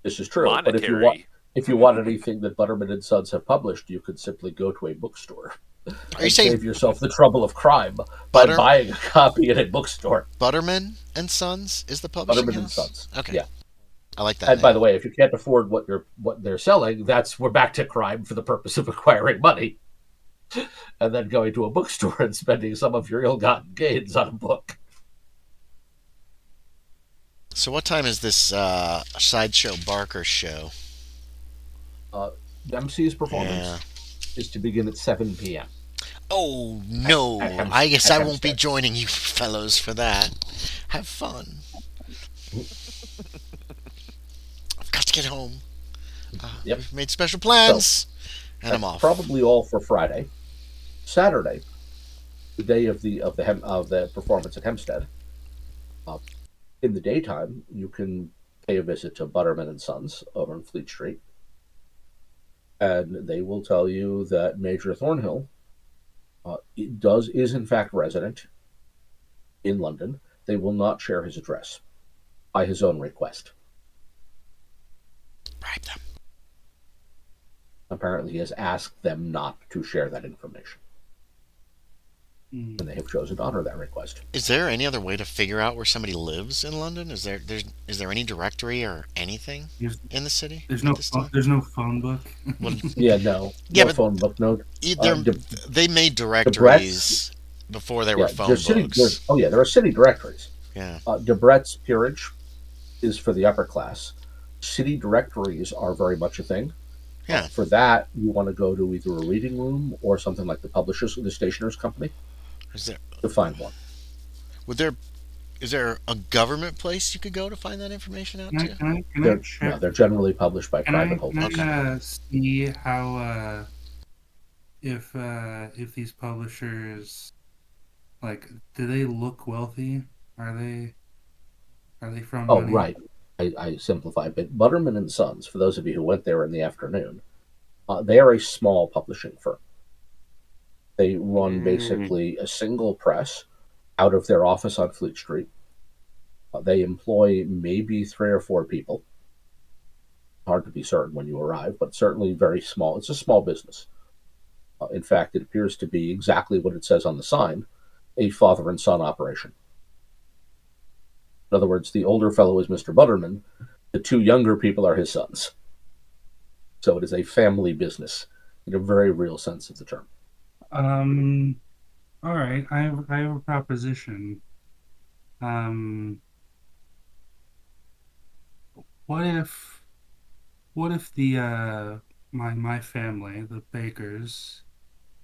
this is true. monetary. But if you want anything that Butterman and Sons have published, you could simply go to a bookstore. Are you saying save yourself the trouble of crime by buying a copy at a bookstore? Butterman and Sons is the publishing Butterman house? and Sons. Okay. Yeah. I like that. And by the way, if you can't afford what they're selling, we're back to crime for the purpose of acquiring money. And then going to a bookstore and spending some of your ill-gotten gains on a book. So what time is this Sideshow Barker show? MC's performance is to begin at 7 p.m. Oh, no. I guess I won't be joining you fellows for that. Have fun. I've got to get home. We've made special plans. And I'm off. Probably all for Friday. Saturday, the day of the performance at Hempstead. In the daytime, you can pay a visit to Butterman and Sons over on Fleet Street, and they will tell you that Major Thornhill is in fact resident in London. They will not share his address by his own request. Bribe them. Apparently, he has asked them not to share that information. And they have chosen to honor that request. Is there any other way to figure out where somebody lives in London? Is there any directory or anything in the city? There's no phone book. Well, no phone book. No. They made directories before there were phone books. There are city directories. Yeah. Debrett's peerage is for the upper class. City directories are very much a thing. Yeah. For that, you want to go to either a reading room or something like the Stationers Company. To find one. Is there a government place you could go to find that information out too? They're generally published by private holders. Can I see how if these publishers, like, do they look wealthy? Are they from? Oh, money? Right. I simplify a bit. Butterman and Sons, for those of you who went there in the afternoon, they are a small publishing firm. They run basically a single press out of their office on Fleet Street. They employ maybe 3 or 4 people. Hard to be certain when you arrive, but certainly very small. It's a small business. In fact, it appears to be exactly what it says on the sign, a father and son operation. In other words, the older fellow is Mr. Butterman. The 2 younger people are his sons. So it is a family business in a very real sense of the term. All right. I have a proposition. What if the my family, the Bakers,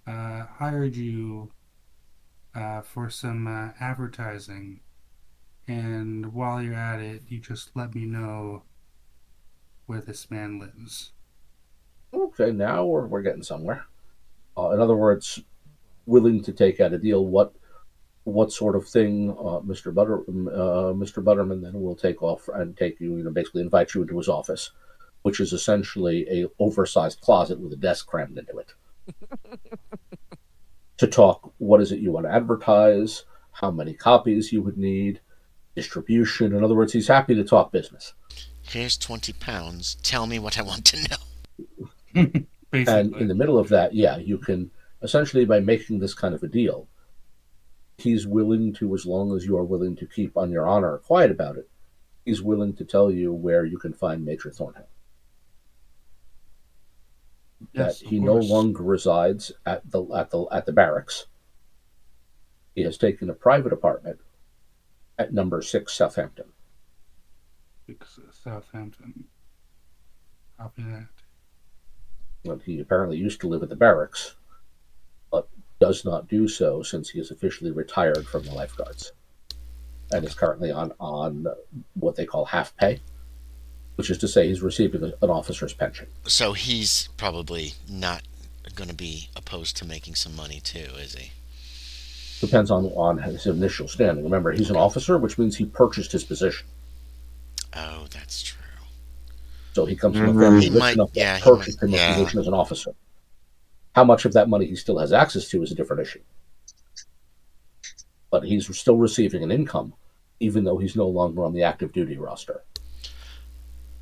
hired you for some advertising, and while you're at it, you just let me know where this man lives. Okay, now we're getting somewhere. In other words, willing to take out a deal. What sort of thing Mr. Butterman then will take off and take you, basically invite you into his office, which is essentially a oversized closet with a desk crammed into it. To talk, what is it you want to advertise, how many copies you would need, distribution. In other words, he's happy to talk business. Here's £20. Tell me what I want to know. And in the middle of that, you can essentially, by making this kind of a deal, he's willing to, as long as you are willing to keep on your honor quiet about it, he's willing to tell you where you can find Major Thornhill. Yes, that he no longer resides at the barracks. He has taken a private apartment at number 6 Southampton. 6 Southampton. Copy that. But he apparently used to live at the barracks, but does not do so since he is officially retired from the lifeguards, and is currently on what they call half pay, which is to say he's receiving an officer's pension. So he's probably not going to be opposed to making some money too, is he? Depends on his initial standing. Remember, he's an officer, which means he purchased his position. Oh, that's true. So he comes from a family rich enough to purchase him a position as an officer. How much of that money he still has access to is a different issue. But he's still receiving an income, even though he's no longer on the active duty roster.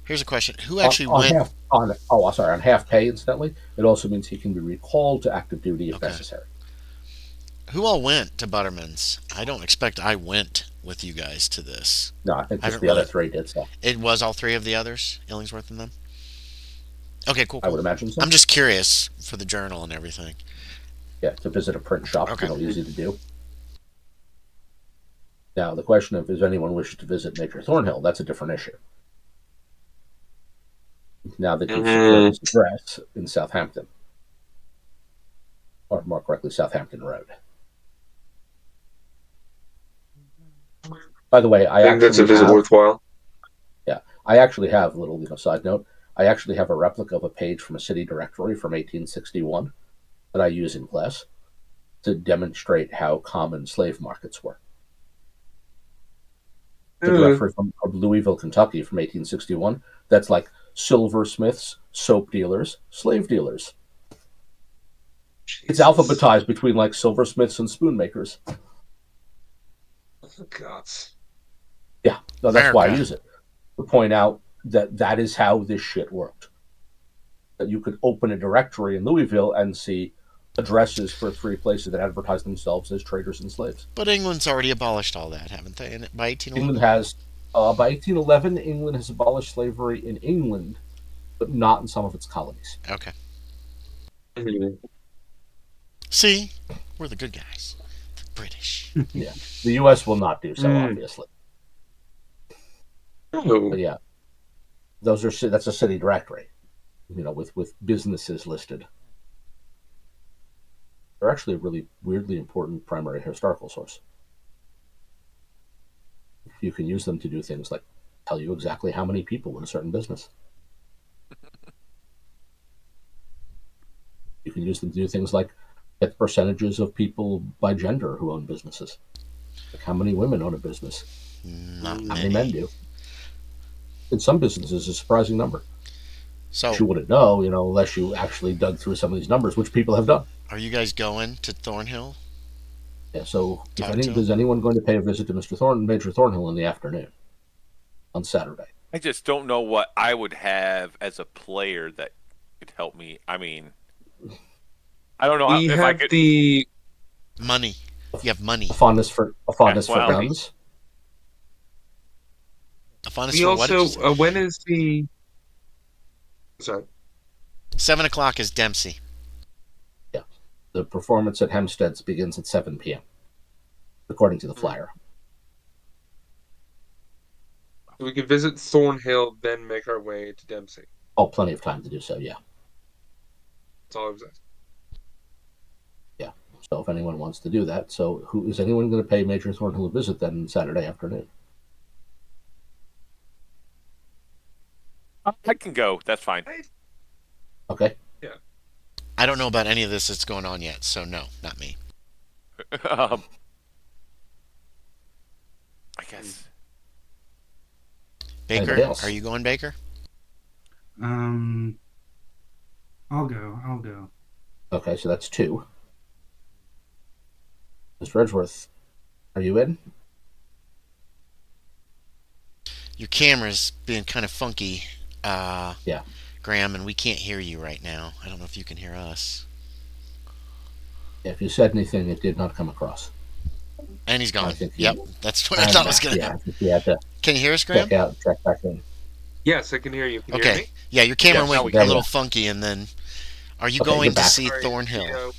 Here's a question: who actually went on half pay? Incidentally, it also means he can be recalled to active duty if necessary. Who all went to Butterman's? I don't expect I went with you guys to this. No, I think just the other 3 did so. It was all 3 of the others, Illingsworth and them? Okay, cool. I would imagine so. I'm just curious for the journal and everything. Yeah, to visit a print shop, easy to do. Now, the question of if anyone wishes to visit Major Thornhill, that's a different issue. Now that you've secured his address in Southampton, or more correctly, Southampton Road. By the way, I think that's a visit worthwhile. Yeah, I actually have a little side note. I actually have a replica of a page from a city directory from 1861 that I use in class to demonstrate how common slave markets were. The directory from Louisville, Kentucky from 1861, that's like silversmiths, soap dealers, slave dealers. It's alphabetized between like silversmiths and spoon makers. Oh, God. Yeah, no, that's why I use it. To point out that that is how this shit worked. That you could open a directory in Louisville and see addresses for 3 places that advertise themselves as traders and slaves. But England's already abolished all that, haven't they? By 1811? England has, by 1811, England has abolished slavery in England, but not in some of its colonies. Okay. Mm-hmm. See, we're the good guys, the British. Yeah, the U.S. will not do so, obviously. Oh. But yeah, that's a city directory, with businesses listed. They're actually a really weirdly important primary historical source. You can use them to do things like tell you exactly how many people in a certain business. You can use them to do things like get percentages of people by gender who own businesses. Like how many women own a business? Not how many men do? In some businesses, a surprising number. So you wouldn't know, unless you actually dug through some of these numbers, which people have done. Are you guys going to Thornhill? Yeah, so is anyone going to pay a visit to Major Thornhill in the afternoon on Saturday? I just don't know what I would have as a player that could help me. I mean, I don't know if I could... the money. You have money. A fondness for guns. A fondness for also, what? When is the... Sorry. 7 o'clock is Dempsey. Yeah. The performance at Hempstead's begins at 7 p.m., according to the flyer. We can visit Thornhill, then make our way to Dempsey. Oh, plenty of time to do so, yeah. That's all I was asking. Yeah. So if anyone wants to do that, is anyone going to pay Major Thornhill a visit then Saturday afternoon? I can go. That's fine. Okay. Yeah. I don't know about any of this that's going on yet, so no, not me. I guess. Baker, are you going, Baker? I'll go. Okay, so that's 2. Mr. Edgeworth, are you in? Your camera's being kind of funky, yeah, Graham, and we can't hear you right now. I don't know if you can hear us. Yeah, if you said anything, it did not come across. And he's gone. Yep, that's what I thought was going to happen. Can you hear us, Graham? Check back in. Yes, I can hear you. Can you hear me? Yeah, your camera went a little funky, and then are you going to see Thornhill?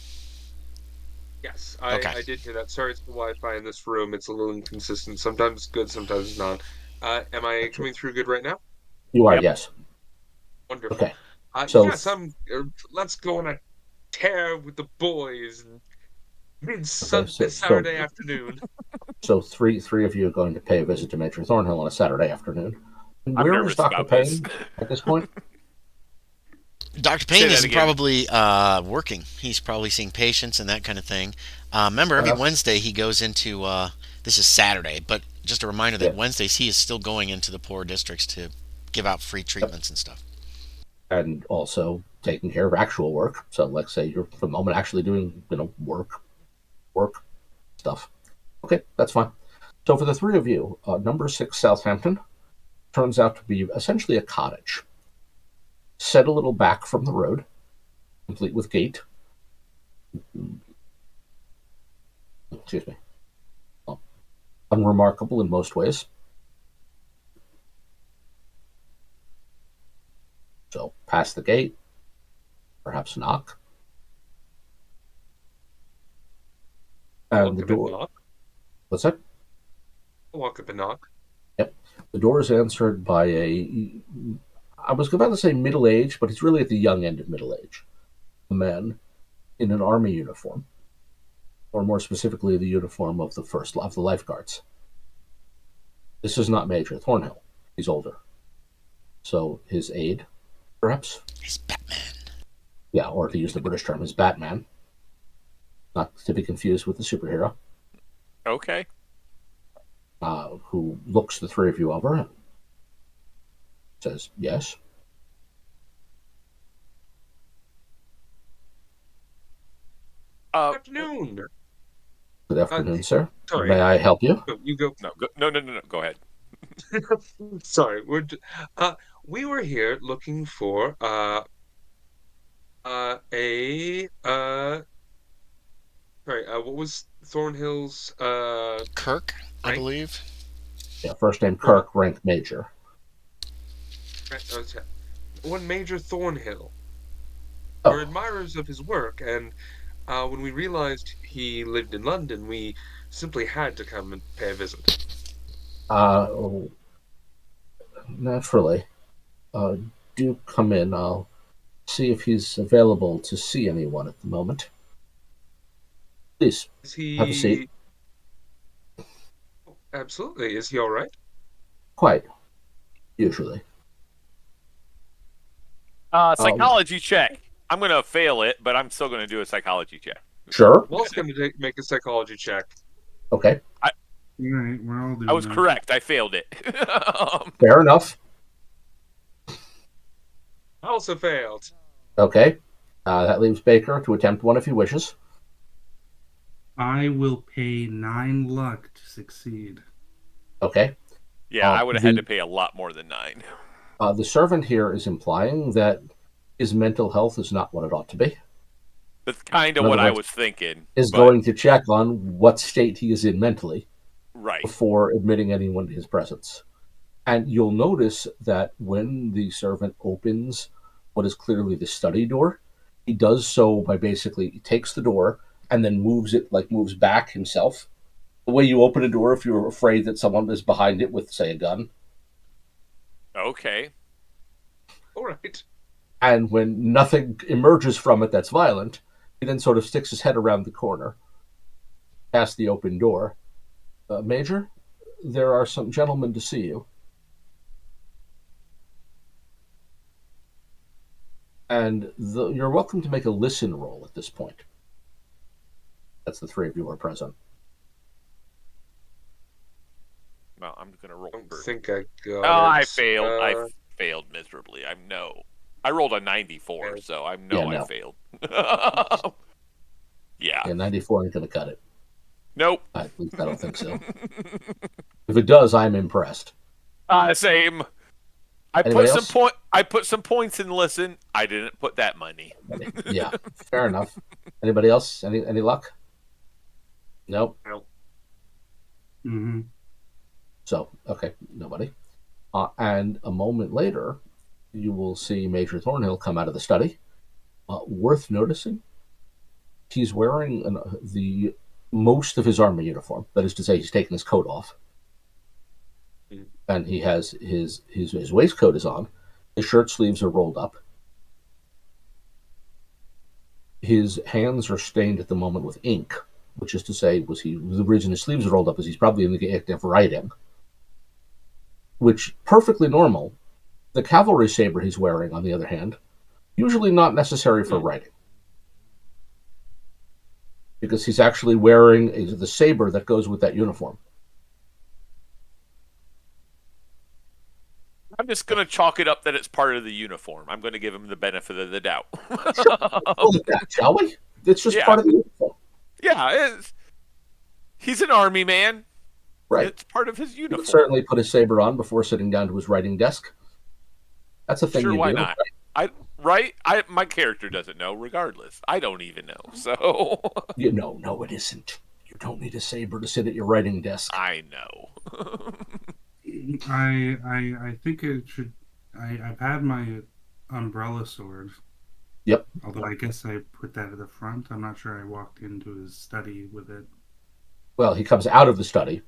Yes, I did hear that. Sorry, it's the Wi-Fi in this room. It's a little inconsistent. Sometimes it's good, sometimes it's not. Am I coming through good right now? You are, yes. Wonderful. Okay. Yes, let's go on a tear with the boys Saturday afternoon. So three of you are going to pay a visit to Major Thornhill on a Saturday afternoon. Where is Dr. Payne at this point? Dr. Payne is probably working. He's probably seeing patients and that kind of thing. Remember, every Wednesday he goes into, this is Saturday, but just a reminder that Wednesdays he is still going into the poor districts to give out free treatments and stuff. And also taking care of actual work. So let's say you're for the moment actually doing, work stuff. Okay, that's fine. So for the 3 of you, number 6 Southampton turns out to be essentially a cottage. Set a little back from the road, complete with gate. Excuse me. Unremarkable in most ways. So pass the gate, perhaps knock. And the door. What's that? Walk up and knock. Yep. The door is answered by I was about to say middle age, but it's really at the young end of middle age. A man in an army uniform, or more specifically, the uniform of the lifeguards. This is not Major Thornhill. He's older. So his aide perhaps. He's Batman. Yeah, or to use the British term, is Batman. Not to be confused with the superhero. Okay. Who looks the three of you over and says, yes. Good afternoon. Good afternoon, sir. Sorry. May I help you? You go. No. Go ahead. Sorry. We were here looking for what was Thornhill's Kirk, I rank? believe. Yeah, first name Kirk, rank major. Okay. One Major Thornhill. Oh. We're admirers of his work, and when we realized he lived in London, we simply had to come and pay a visit. Naturally. Do come in. I'll see if he's available to see anyone at the moment. Please, Is he... have a seat. Absolutely. Is he all right? Quite. Usually. Psychology check. I'm going to fail it, but I'm still going to do a psychology check. Sure. Walt's going to make a psychology check. Okay. Right, we're all doing I was that. correct. I failed it. Fair enough. I also failed. Okay. That leaves Baker to attempt one if he wishes. I will pay 9 luck to succeed. Okay. Yeah, I would have had to pay a lot more than 9. The servant here is implying that his mental health is not what it ought to be. That's kind of what I was thinking. Going to check on what state he is in mentally. Right. Before admitting anyone to his presence. And you'll notice that when the servant opens what is clearly the study door, he does so by basically he takes the door and then moves back himself. The way you open a door if you're afraid that someone is behind it with, say, a gun. Okay. All right. And when nothing emerges from it that's violent, he then sort of sticks his head around the corner, past the open door. Major, there are some gentlemen to see you. And you're welcome to make a listen roll at this point. That's the three of you are present. Well, I'm going to roll. I don't think I got I it. failed. I failed miserably. I rolled a 94, so I failed. Yeah. Yeah, 94 ain't going to cut it. Nope. At least I don't think so. If it does, I'm impressed. Same. I put some points in listen. I didn't put that money. Yeah, fair enough. Anybody else? Any luck? Nope. Mm-hmm. So, okay, nobody. And a moment later, you will see Major Thornhill come out of the study. Worth noticing, he's wearing the most of his army uniform. That is to say, he's taken his coat off. And he has his waistcoat is on. His shirt sleeves are rolled up. His hands are stained at the moment with ink, which is to say, the reason his sleeves are rolled up is he's probably in the act of writing. Which, perfectly normal. The cavalry saber he's wearing, on the other hand, usually not necessary for writing. Because he's actually wearing the saber that goes with that uniform. I'm just going to chalk it up that it's part of the uniform. I'm going to give him the benefit of the doubt. Shall we? It's just part of the uniform. Yeah, he's an army man. Right. It's part of his uniform. He would certainly put his saber on before sitting down to his writing desk. That's a thing you do. Why not? Right? My character doesn't know, regardless. I don't even know, so... No, it isn't. You don't need a saber to sit at your writing desk. I know. I think it should... I've had my umbrella sword. Yep. Although I guess I put that at the front. I'm not sure I walked into his study with it. Well, he comes out of the study,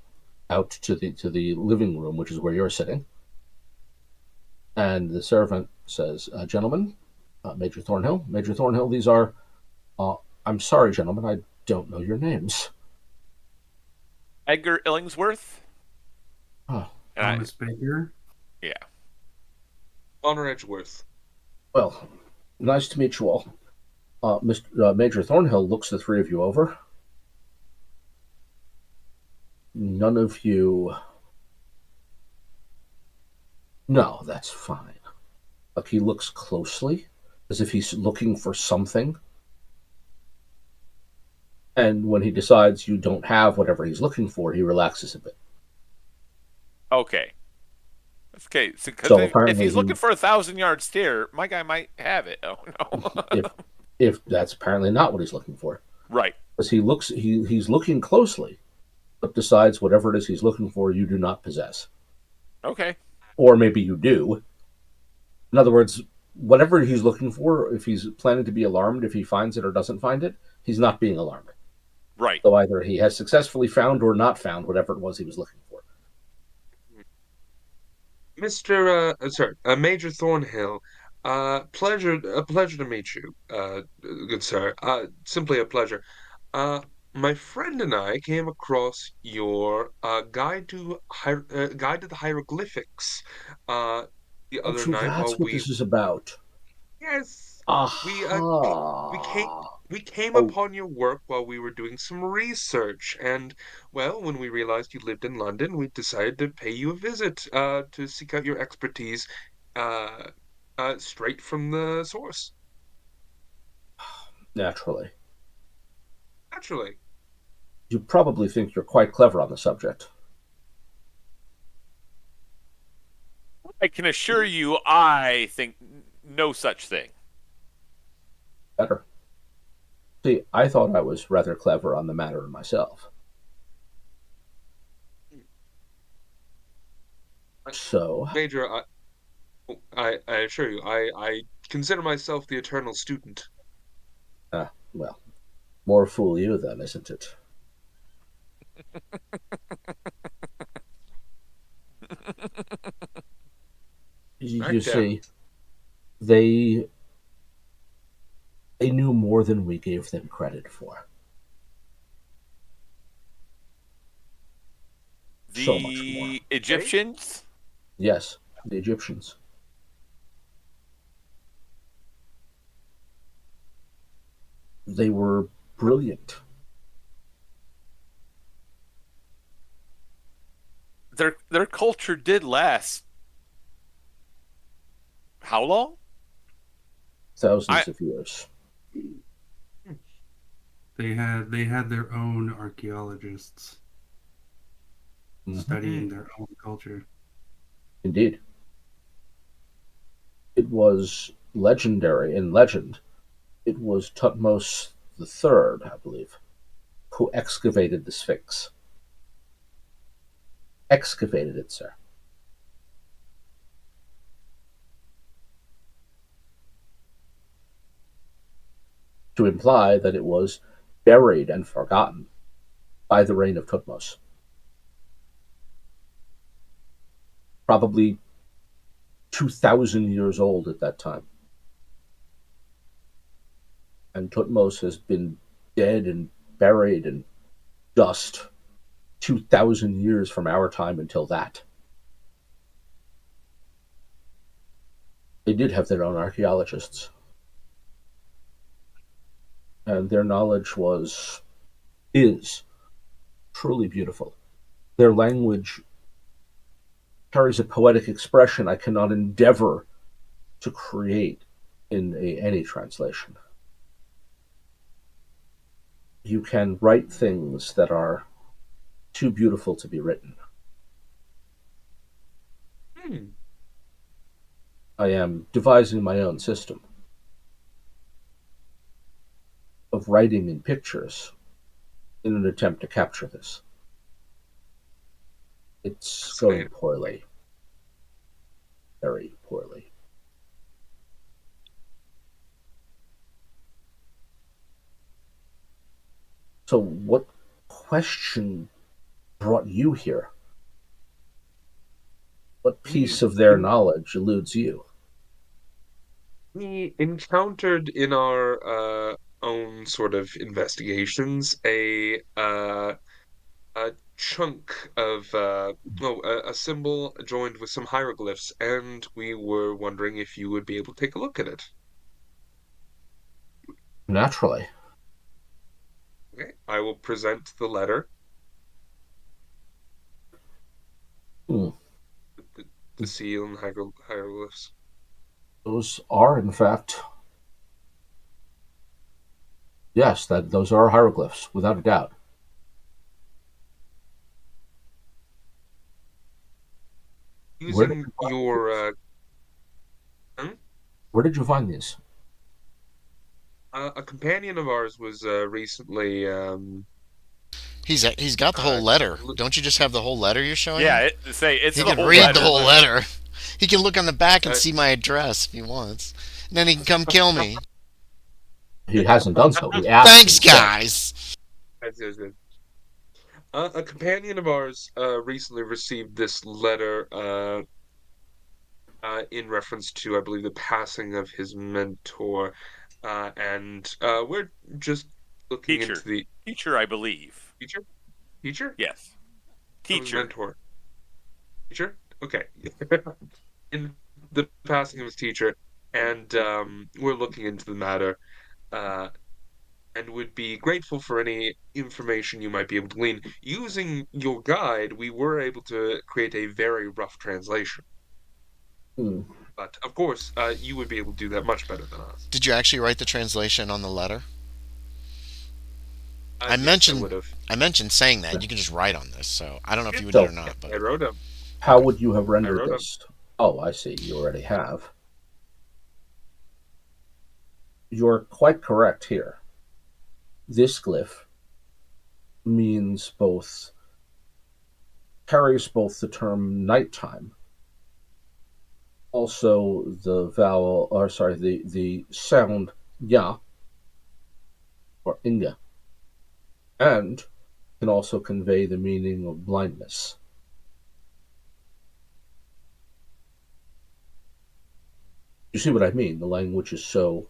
out to the living room, which is where you're sitting. And the servant says, gentlemen, Major Thornhill, these are... I'm sorry, gentlemen, I don't know your names. Edgar Illingsworth. Thomas Baker? Yeah. Honor Edgeworth. Well, nice to meet you all. Major Thornhill looks the three of you over. None of you. No, that's fine. Like he looks closely, as if he's looking for something. And when he decides you don't have whatever he's looking for, he relaxes a bit. Okay. Okay, so So if apparently he's looking for 1,000-yard stare, my guy might have it. Oh no. if that's apparently not what he's looking for. Right. Because he's looking closely, but decides whatever it is he's looking for you do not possess. Okay. Or maybe you do. In other words, whatever he's looking for, if he's planning to be alarmed if he finds it or doesn't find it, he's not being alarmed. Right. So either he has successfully found or not found whatever it was he was looking for. Major Thornhill, a pleasure to meet you, good sir. Simply a pleasure. Uh, my friend and I came across your guide to the hieroglyphics, uh, the Oh, other so night that's while what we this is about. yes we came Aha. we came Oh, upon your work while we were doing some research, and well, when we realized you lived in London, we decided to pay you a visit to seek out your expertise uh, straight from the source. naturally. Naturally. You probably think you're quite clever on the subject. I can assure you, I think no such thing. Better. See, I thought I was rather clever on the matter myself. So, Major, I assure you, I consider myself the eternal student. well, more fool you then, isn't it? You Smackdown. see, they they knew more than we gave them credit for. So much more. The Egyptians? Yes, the Egyptians. They were brilliant. Their culture did last how long? I Thousands of years. They had their own archaeologists studying their own culture. Indeed. It was legendary in legend. It was Tutmos the Third, I believe, who excavated the Sphinx. Excavated it, sir. To imply that it was buried and forgotten by the reign of Tutmos. Probably 2,000 years old at that time. And Tutmos has been dead and buried in dust 2,000 years from our time until that. They did have their own archaeologists. And their knowledge is truly beautiful. Their language carries a poetic expression I cannot endeavor to create in any translation. You can write things that are too beautiful to be written. Hmm. I am devising my own system of writing in pictures in an attempt to capture this. It's going Fascinating. poorly. Very poorly. So, what question brought you here? What piece We of their knowledge eludes you? we encountered in our own sort of investigations a chunk of a symbol joined with some hieroglyphs, and we were wondering if you would be able to take a look at it. Naturally. Okay, I will present the letter. Hmm. The seal and hieroglyphs. Those are, in fact, yes, those are hieroglyphs, without a doubt. Using your Where did you find these? a companion of ours was recently He's got the whole letter. Don't you just have the whole letter you're showing him? Yeah, it's He the can whole read letter. the whole letter. He can look on the back and see my address if he wants. And then he can come kill me. He hasn't done so. He asked. Thanks, guys. A companion of ours recently received this letter in reference to, I believe, the passing of his mentor, and we're just looking into the teacher, I believe. Teacher? Yes. Teacher. Mentor. Teacher? Okay. In the passing of his teacher, and we're looking into the matter, and would be grateful for any information you might be able to glean. Using your guide, we were able to create a very rough translation. But, of course, you would be able to do that much better than us. Did you actually write the translation on the letter? I yes, mentioned saying that. You can just write on this, so I don't know if you would do it or not. But I wrote them. How would you have rendered this? Oh, I see. You already have. You're quite correct here. This glyph carries both the term nighttime, also the the sound ya or inga, and can also convey the meaning of blindness. You see what I mean? The language is so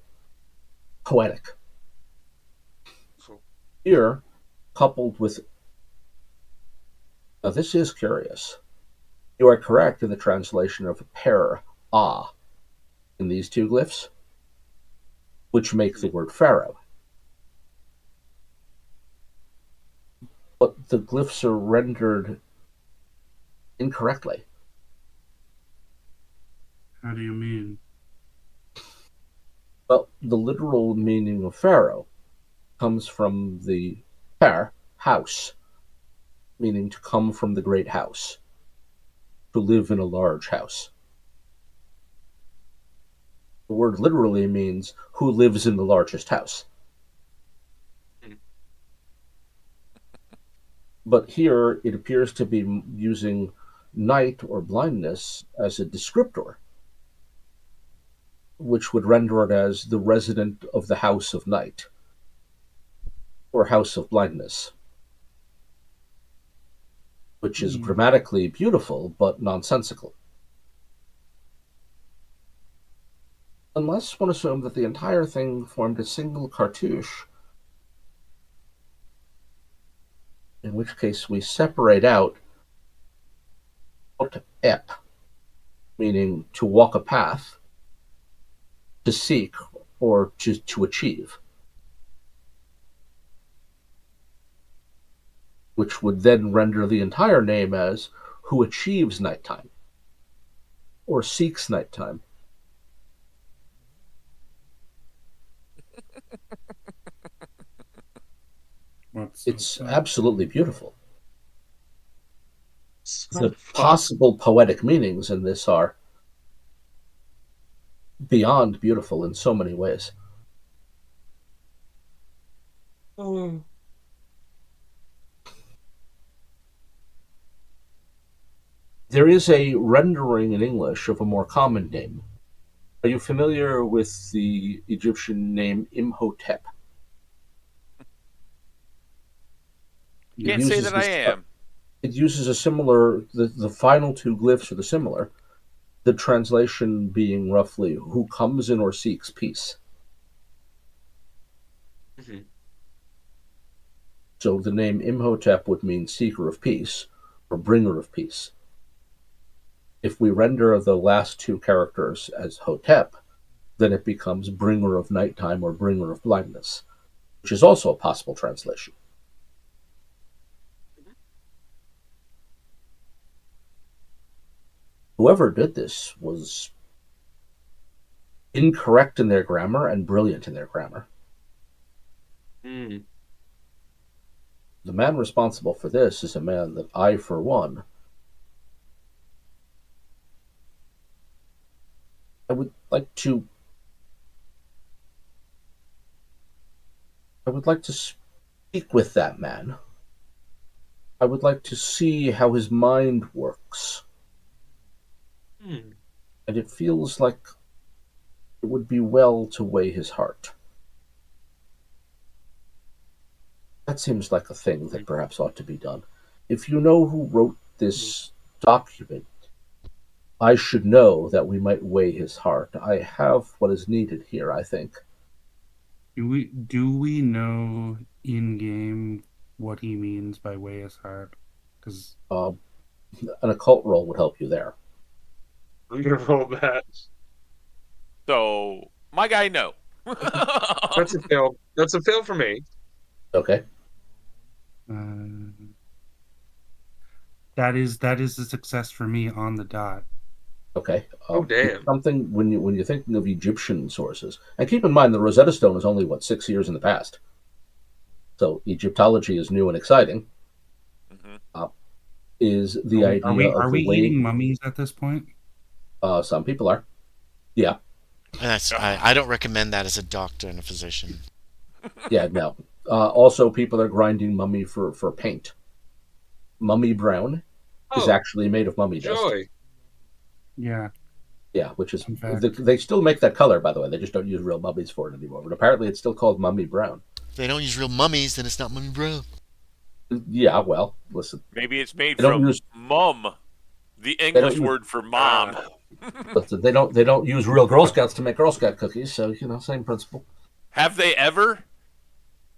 poetic. Here, coupled with... Now, this is curious. You are correct in the translation of pair, in these two glyphs, which make the word pharaoh. But the glyphs are rendered incorrectly. How do you mean? Well, the literal meaning of pharaoh comes from the per, house, meaning to come from the great house, to live in a large house. The word literally means who lives in the largest house. But here it appears to be using night or blindness as a descriptor, which would render it as the resident of the house of night, or house of blindness, which is grammatically beautiful but nonsensical. Unless one assumed that the entire thing formed a single cartouche, in which case we separate out ep, meaning to walk a path, to seek, or to achieve, which would then render the entire name as who achieves nighttime, or seeks nighttime. It's absolutely beautiful. The possible poetic meanings in this are beyond beautiful in so many ways. There is a rendering in English of a more common name. Are you familiar with the Egyptian name Imhotep? Can't say that I am. It uses a similar... The final two glyphs are the similar. The translation being roughly, who comes in or seeks peace. So the name Imhotep would mean seeker of peace or bringer of peace. If we render the last two characters as Hotep, then it becomes bringer of nighttime or bringer of blindness, which is also a possible translation. Whoever did this was incorrect in their grammar and brilliant in their grammar. Mm. The man responsible for this is a man that I, for one, I would like to speak with that man. I would like to see how his mind works. Mm. And it feels like it would be well to weigh his heart. That seems like a thing that perhaps ought to be done. If you know who wrote this document, I should know that we might weigh his heart. I have what is needed here, I think. Do we know in game what he means by weigh his heart? Because an occult roll would help you there. I'm gonna roll that. So my guy, no. That's a fail. That's a fail for me. Okay. that is a success for me on the dot. Okay. Oh, damn. Something when you're thinking of Egyptian sources, and keep in mind the Rosetta Stone is only 6 years in the past, so Egyptology is new and exciting. Mm-hmm. Is the idea of are we weighing... eating mummies at this point? Some people are. Yeah. I don't recommend that as a doctor and a physician. Yeah, no. Also, people are grinding mummy for paint. Mummy brown is actually made of mummy dust. Joy. Yeah. Yeah, which is... They still make that color, by the way. They just don't use real mummies for it anymore. But apparently it's still called mummy brown. If they don't use real mummies, then it's not mummy brown. Yeah, well, listen. Maybe it's made from mum, the English word for mom. Listen, they don't use real Girl Scouts to make Girl Scout cookies, so, same principle. Have they ever?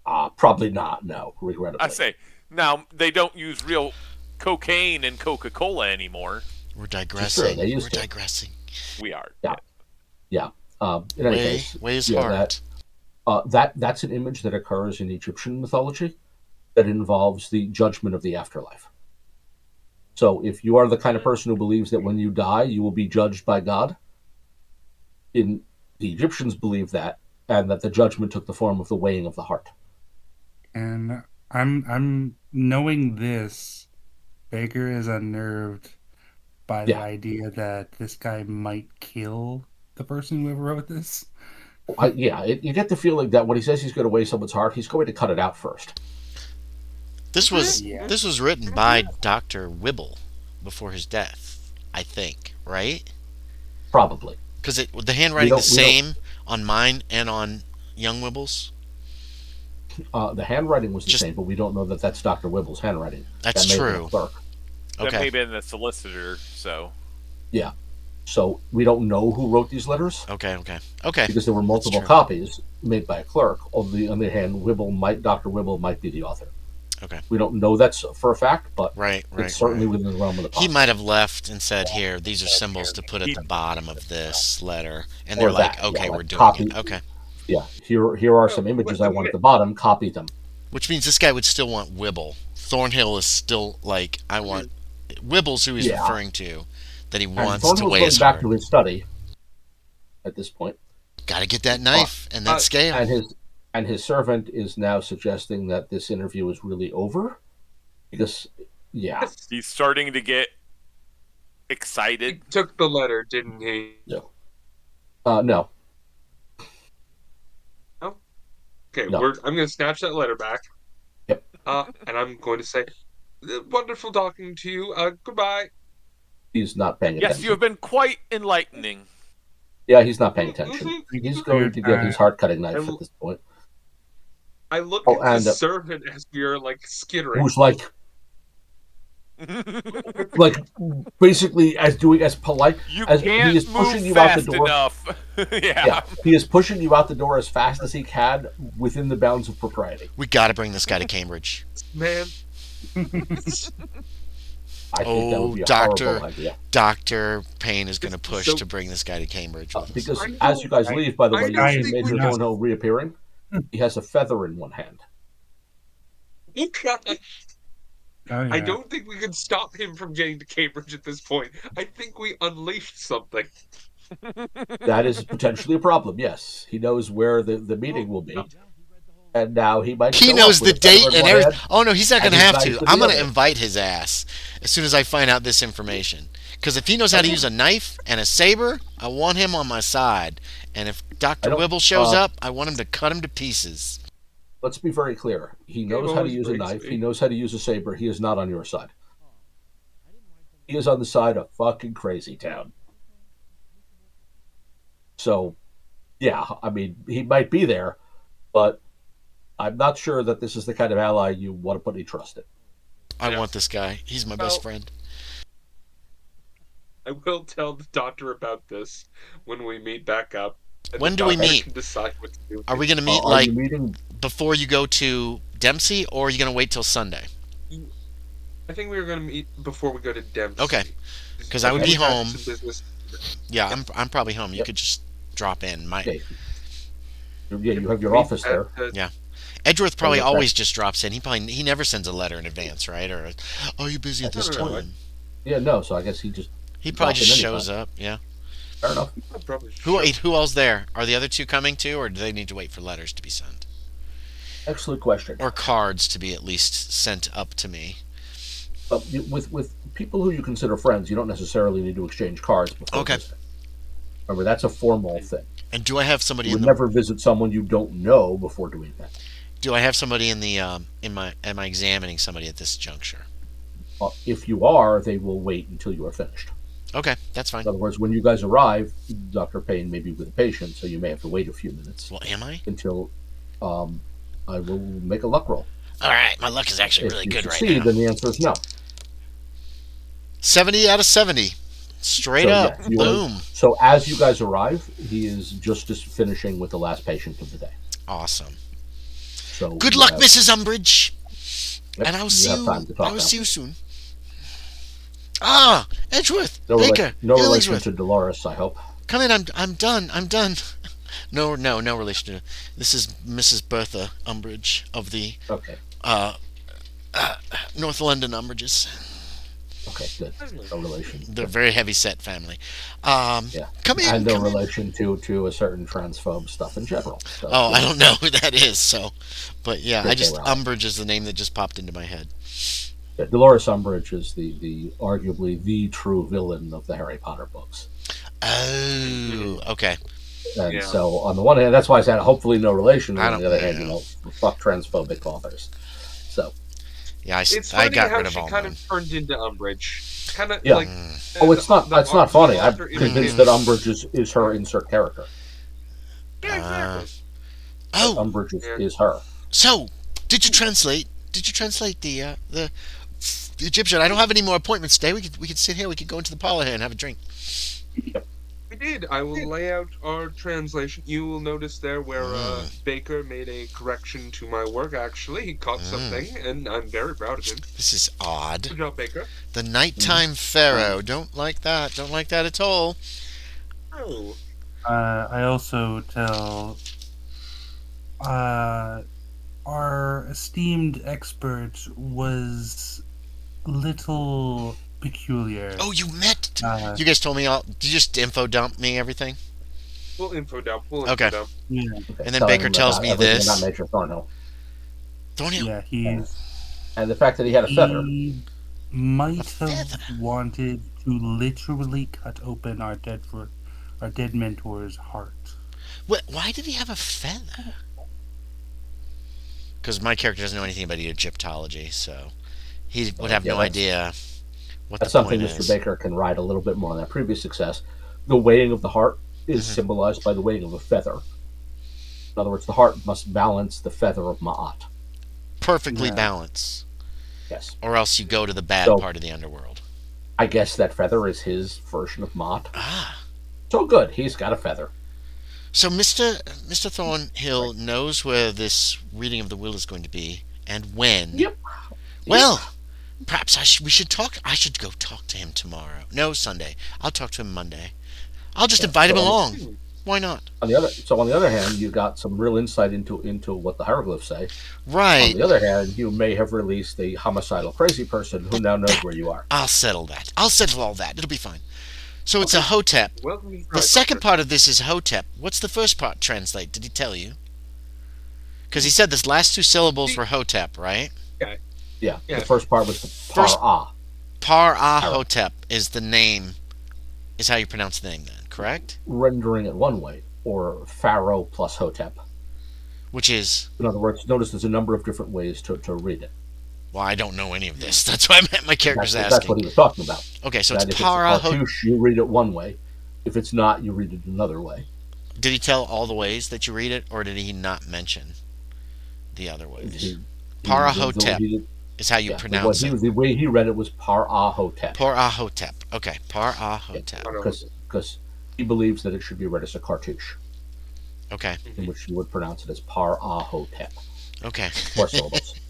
Probably not, no, regrettably. I say, now, they don't use real cocaine and Coca-Cola anymore. We're digressing. Sure, We're digressing. We are. Yeah. In any case, weigh his heart. That's an image that occurs in Egyptian mythology that involves the judgment of the afterlife. So if you are the kind of person who believes that when you die, you will be judged by God, the Egyptians believe that, and that the judgment took the form of the weighing of the heart. And I'm knowing this, Baker is unnerved by the idea that this guy might kill the person who ever wrote this. You get the feeling that when he says he's going to weigh someone's heart, he's going to cut it out first. This was written by Dr. Wibble before his death, I think, right? Probably. Because the handwriting the same on mine and on young Wibble's? The handwriting was the same, but we don't know that that's Dr. Wibble's handwriting. That's true. That may have been the solicitor, so... Yeah. So we don't know who wrote these letters. Okay. Because there were multiple copies made by a clerk. On the other hand, Dr. Wibble might be the author. Okay. We don't know that for a fact, but it's certainly within the realm of the possible. He might have left and said, here, these are symbols to put at the bottom of this letter. And they're like, okay, we're doing it. Okay. Yeah, here are some images I want at the bottom, copy them. Which means this guy would still want Wibble. Thornhill is still like, I want... Wibble's who he's referring to, that he wants to weigh his heart. Back to his study at this point. Gotta get that knife and that scale. And his servant is now suggesting that this interview is really over. Because, he's starting to get excited. He took the letter, didn't he? No. No. Oh. Okay, no. I'm going to snatch that letter back. Yep. And I'm going to say, wonderful talking to you. Goodbye. He's not paying attention. Yes, you have been quite enlightening. Yeah, he's not paying attention. He's going to get his heart-cutting knife at this point. I look at the servant as we are, skittering. Who's basically as polite as he is pushing you out the door. Enough. He is pushing you out the door as fast as he can within the bounds of propriety. We got to bring this guy to Cambridge. man. I think that would be a horrible idea. Dr. Payne is going to push So- to bring this guy to Cambridge with us. Because I as you guys don't- leave, by the I way, you don't see think Major we- Thornhill reappearing. He has a feather in one hand. Oh, God. Oh, yeah. I don't think we can stop him from getting to Cambridge at this point. I think we unleashed something. That is potentially a problem, yes. He knows where the meeting will be. And now he might He show knows up the with a feather date in and one everything. hand. Oh, no, he's not going to and have his to. knife in I'm the going to other. invite his ass as soon as I find out this information. Because if he knows how to use a knife and a saber, I want him on my side. And if Dr. don't- Wibble shows up, I want him to cut him to pieces. Let's be very clear. He knows well, how to his use a brains knife. speak. He knows how to use a saber. He is not on your side. He is on the side of fucking Crazy Town. So, yeah, I mean, he might be there, but I'm not sure that this is the kind of ally you want to put any trust in. I Yeah. want this guy. He's my best friend. I will tell the doctor about this when we meet back up. and When the do we doctor meet? can decide what to do. Are we going to meet Are like you meeting? before you go to Dempsey, or are you going to wait till Sunday? I think we were going to meet before we go to Dempsey. Okay. 'Cause I would We be have home. some business. Yeah, I'm probably home. You Yep. could just drop in. Okay. Yeah, you have your Meet office there. at- Edgeworth probably Okay. always just drops in. He never sends a letter in advance, right? Or, are you busy at this No, no, no. time? Yeah, no, so I guess he just He probably drop in just anytime. shows up. Yeah. fair enough. I'd probably Who show- who else there? Are the other two coming too, or do they need to wait for letters to be sent, Excellent question. or cards to be at least sent up to me? But with people who you consider friends, you don't necessarily need to exchange cards before Okay. visiting. Remember, that's a formal thing. And do I have somebody You in would the? never visit someone you don't know before doing that. Do I have somebody in the? Am I examining somebody at this juncture? If you are, they will wait until you are finished. Okay, that's fine. In other words, when you guys arrive, Dr. Payne may be with a patient, so you may have to wait a few minutes Well, am I? until I will make a luck roll. All right, my luck is actually If really you good right succeed, now. then the answer is no. 70 out of 70. Straight So, up. yeah, you are- Boom. So as you guys arrive, he is just finishing with the last patient of the day. Awesome. So Good you luck, have- Mrs. Umbridge. yep, And I will you see have you. time to talk I will now. see you soon. Ah, Edgeworth. No, Baker. no relation Illingsworth. to Dolores, I hope. Come in. I'm done. I'm done. No relation to. This is Mrs. Bertha Umbridge of the Okay, North London Umbridges. okay, good. No relation. The very heavy set family. Yeah, Come in. and no come in. relation to a certain transphobe stuff in general. So, Oh, yeah. I don't know who that is. So, but yeah, Okay, I just well. Umbridge is the name that just popped into my head. Yeah, Dolores Umbridge is the arguably the true villain of the Harry Potter books. Oh, okay. And Yeah. so, on the one hand, that's why I said hopefully no relation. I And on the don't- other hand, yeah. fuck transphobic authors. So, Yeah, It's I funny got how rid of she all kind mine. of turned into Umbridge. Kind of Yeah. like. oh, it's not the that's not funny. I'm author convinced indicated- that Umbridge is her insert character. Yeah, exactly. Oh, Umbridge Yeah. is her. so did you translate? Did you translate the Egyptian? I don't have any more appointments today. We could sit here. We could go into the parlor here and have a drink. We did. I will lay out our translation. You will notice there where Baker made a correction to my work, actually. He caught something, and I'm very proud of him. This is odd. Good job, Baker. The nighttime pharaoh. Don't like that. Don't like that at all. Oh. I also tell our esteemed expert was little peculiar. Oh, you met. Uh, You guys told me all. Did you just info dump me everything? We'll info dump. Okay. yeah, Okay, And then telling Baker him tells about me everything this. about Major Thornhill. Don't you? yeah, And the fact that he had a feather. he might A have feather? wanted to literally cut open our dead mentor's heart. Why did he have a feather? Because my character doesn't know anything about Egyptology, so he would have yeah, no that's- idea what the That's something point Mr. is. Baker can ride a little bit more on that previous success. The weighing of the heart is Mhm. symbolized by the weighing of a feather. In other words, the heart must balance the feather of Ma'at. Perfectly Yeah. balanced, Yes. or else you go to the bad So- part of the underworld. I guess that feather is his version of Ma'at. Ah. So good, he's got a feather. So Mr. Thornhill knows where this reading of the will is going to be and when. Yep. Well, perhaps we should talk. I should go talk to him tomorrow. No, Sunday. I'll talk to him Monday. I'll just invite him along. Why not? On the other hand, you got some real insight into what the hieroglyphs say. Right. On the other hand, you may have released a homicidal crazy person who now knows where you are. I'll settle that. I'll settle all that. It'll be fine. So it's a Hotep. Well, The second part of this is Hotep. What's the first part translate? Did he tell you? Because he said the last two syllables were Hotep, right? Yeah. The first part was the Par-Ah. Par-Ah Hotep is the name, is how you pronounce the name then, correct? Rendering it one way, or Pharaoh plus Hotep. Which is? In other words, notice there's a number of different ways to read it. Well, I don't know any of this. That's why my character's asking. That's what he was talking about. Okay, so that it's Para Hotep. You read it one way. If it's not, you read it another way. Did he tell all the ways that you read it, or did he not mention the other ways? Para Hotep is how you pronounce it. The way he read it was Par-Ah Hotep. Par-Ah Hotep. Okay, Par-Ah Hotep. Because he believes that it should be read as a cartouche. Okay. In which you would pronounce it as Par-Ah Hotep. Okay. 4 syllables.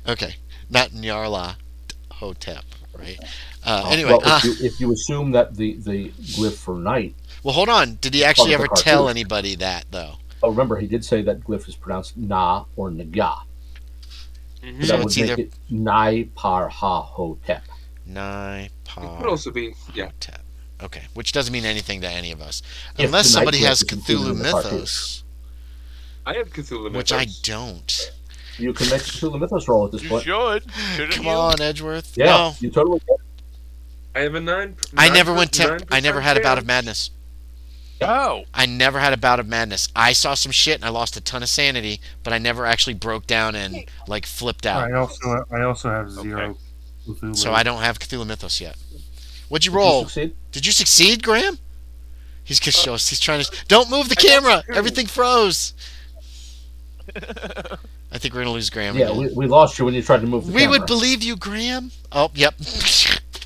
Okay, not Nyarla Hotep, right? Anyway, well, if you assume that the glyph for night. Well, hold on. Did he actually ever tell anybody that though? Oh, remember he did say that glyph is pronounced Na or Naga. Mm-hmm. So that would make it Nai Par Ha Hotep. Nai Par. It could also be Hotep. Okay, which doesn't mean anything to any of us, unless somebody has Cthulhu Mythos. I have Cthulhu Mythos, which I don't. You can make a Cthulhu Mythos roll at this point. You should. Come on, Edgeworth. Yeah, no. You totally can. I have a 9. I never I never had a bout of madness. Oh. I never had a bout of madness. I saw some shit and I lost a ton of sanity, but I never actually broke down and like flipped out. I also have 0 Cthulhu. So I don't have Cthulhu Mythos yet. What'd you roll? Did you succeed, Graham? He's trying to. Don't move the camera. Everything froze. I think we're gonna lose Graham. Yeah, we lost you when you tried to move the camera. We would believe you, Graham. Oh, yep.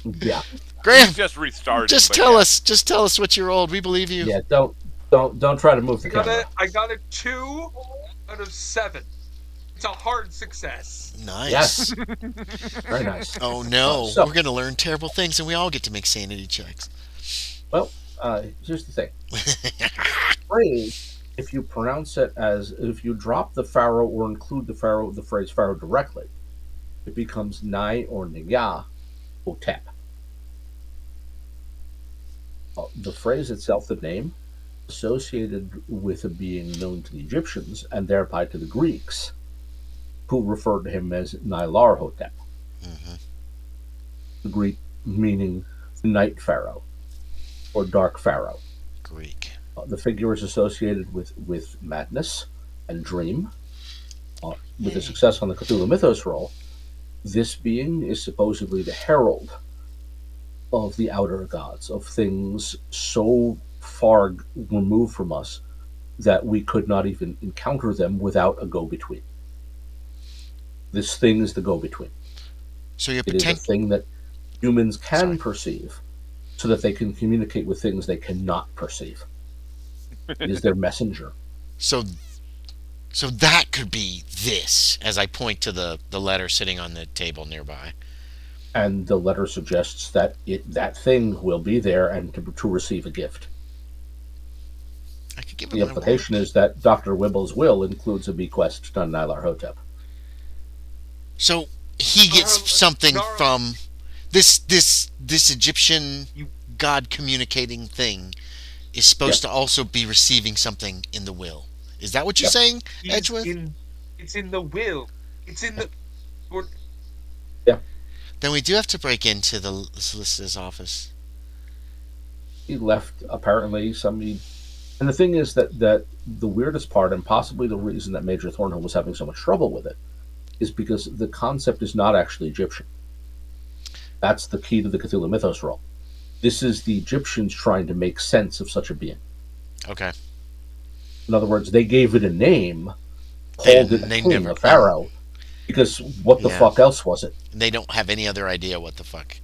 Yeah. Graham, just restarted. Just tell us what you rolled. We believe you. Yeah, don't try to move the camera. I got a 2 out of 7. It's a hard success. Nice. Yes. Very nice. Oh no, we're gonna learn terrible things, and we all get to make sanity checks. Well, here's the thing. Phrase, if you pronounce it if you drop the pharaoh or include the phrase pharaoh directly, it becomes Nai or Naya Hotep. The phrase itself, the name, associated with a being known to the Egyptians and thereby to the Greeks, who referred to him as Nylar Hotep. Mm-hmm. The Greek meaning the night pharaoh or dark pharaoh. Greek. The figure is associated with madness and dream. With the success on the Cthulhu Mythos roll, this being is supposedly the herald of the outer gods, of things so far removed from us that we could not even encounter them without a go-between. This thing is the go-between. So it is a thing that humans can perceive so that they can communicate with things they cannot perceive. It is their messenger. So that could be this, as I point to the letter sitting on the table nearby. And the letter suggests that that thing will be there and to receive a gift. I could give the implication is that Dr. Wibble's will includes a bequest to Nylar Hotep. So he gets something from this Egyptian god communicating thing is supposed to also be receiving something in the will. Is that what you're saying, Edgeworth? It's in the will. It's in the... Yeah. Then we do have to break into the solicitor's office. He left, apparently, and the thing is that the weirdest part, and possibly the reason that Major Thornhill was having so much trouble with it, is because the concept is not actually Egyptian. That's the key to the Cthulhu Mythos roll. This is the Egyptians trying to make sense of such a being. Okay. In other words, they gave it a name, called it a pharaoh, because what the fuck else was it? They don't have any other idea what the fuck.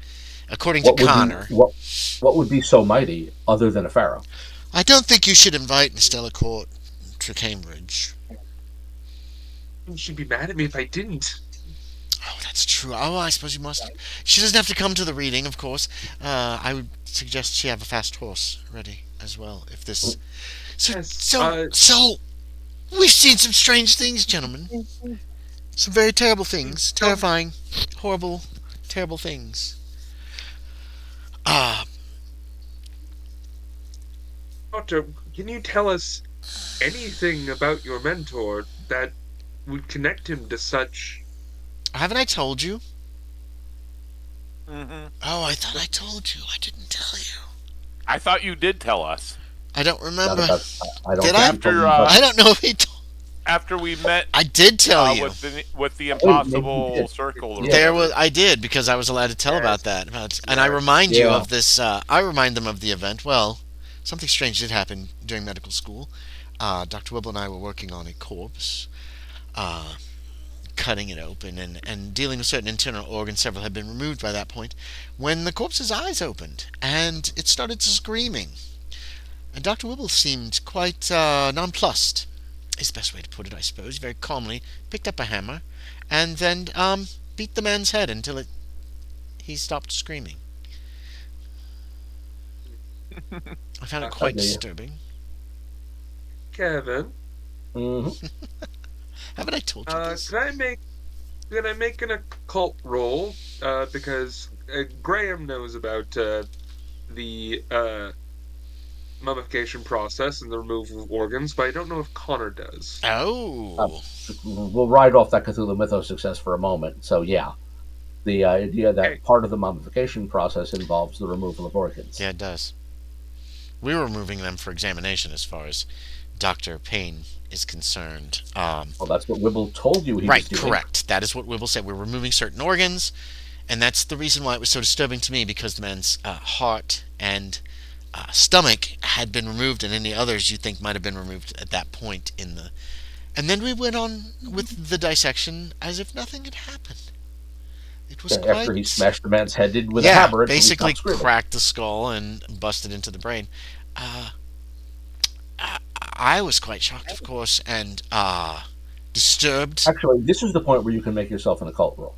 According to Connor. What would be so mighty other than a pharaoh? I don't think you should invite Stella Court to Cambridge. You should be mad at me if I didn't. Oh, that's true. Oh, I suppose you must. She doesn't have to come to the reading, of course. I would suggest she have a fast horse ready as well. If this, so, Yes. so, we've seen some strange things, gentlemen. Some very terrible things, terrifying, horrible, terrible things. Ah, Doctor, can you tell us anything about your mentor that would connect him to such? haven't I told you? Mm-hmm. Oh, I thought I told you. I didn't tell you. I thought you did tell us I don't Not remember. about, I don't Did think I? you told me, After, but I don't know if he told. after we met I did tell you. with the maybe you impossible did. circle. Or Yeah. There whatever. was. I did because I was allowed to tell Yes. about that. And I remind you Yeah. of this. I remind them of the event. Well, something strange did happen during medical school. Dr. Wibble and I were working on a corpse, cutting it open and dealing with certain internal organs. Several had been removed by that point. When the corpse's eyes opened and it started screaming, and Dr. Wibble seemed quite nonplussed. Is the best way to put it, I suppose. Very calmly picked up a hammer and then beat the man's head until he stopped screaming. I found it quite Yeah. disturbing. Kevin, Mhm. Haven't I told you this? can I make an occult roll? Because Graham knows about the mummification process and the removal of organs, but I don't know if Connor does. Oh. We'll ride off that Cthulhu Mythos success for a moment. So, yeah, the idea that Okay. part of the mummification process involves the removal of organs. Yeah, it does. We were removing them for examination as far as Dr. Payne is concerned. Well, that's what Wibble told you he Right, was doing. correct. That is what Wibble said. We're removing certain organs, and that's the reason why it was so disturbing to me, because the man's heart and stomach had been removed, and any others you think might have been removed at that point in the. And then we went on with the dissection as if nothing had happened. It was quite. After he smashed the man's head in with a hammer, and he basically stopped screaming. cracked the skull and busted into the brain. I was quite shocked, of course, and disturbed. Actually, this is the point where you can make yourself an occult roll.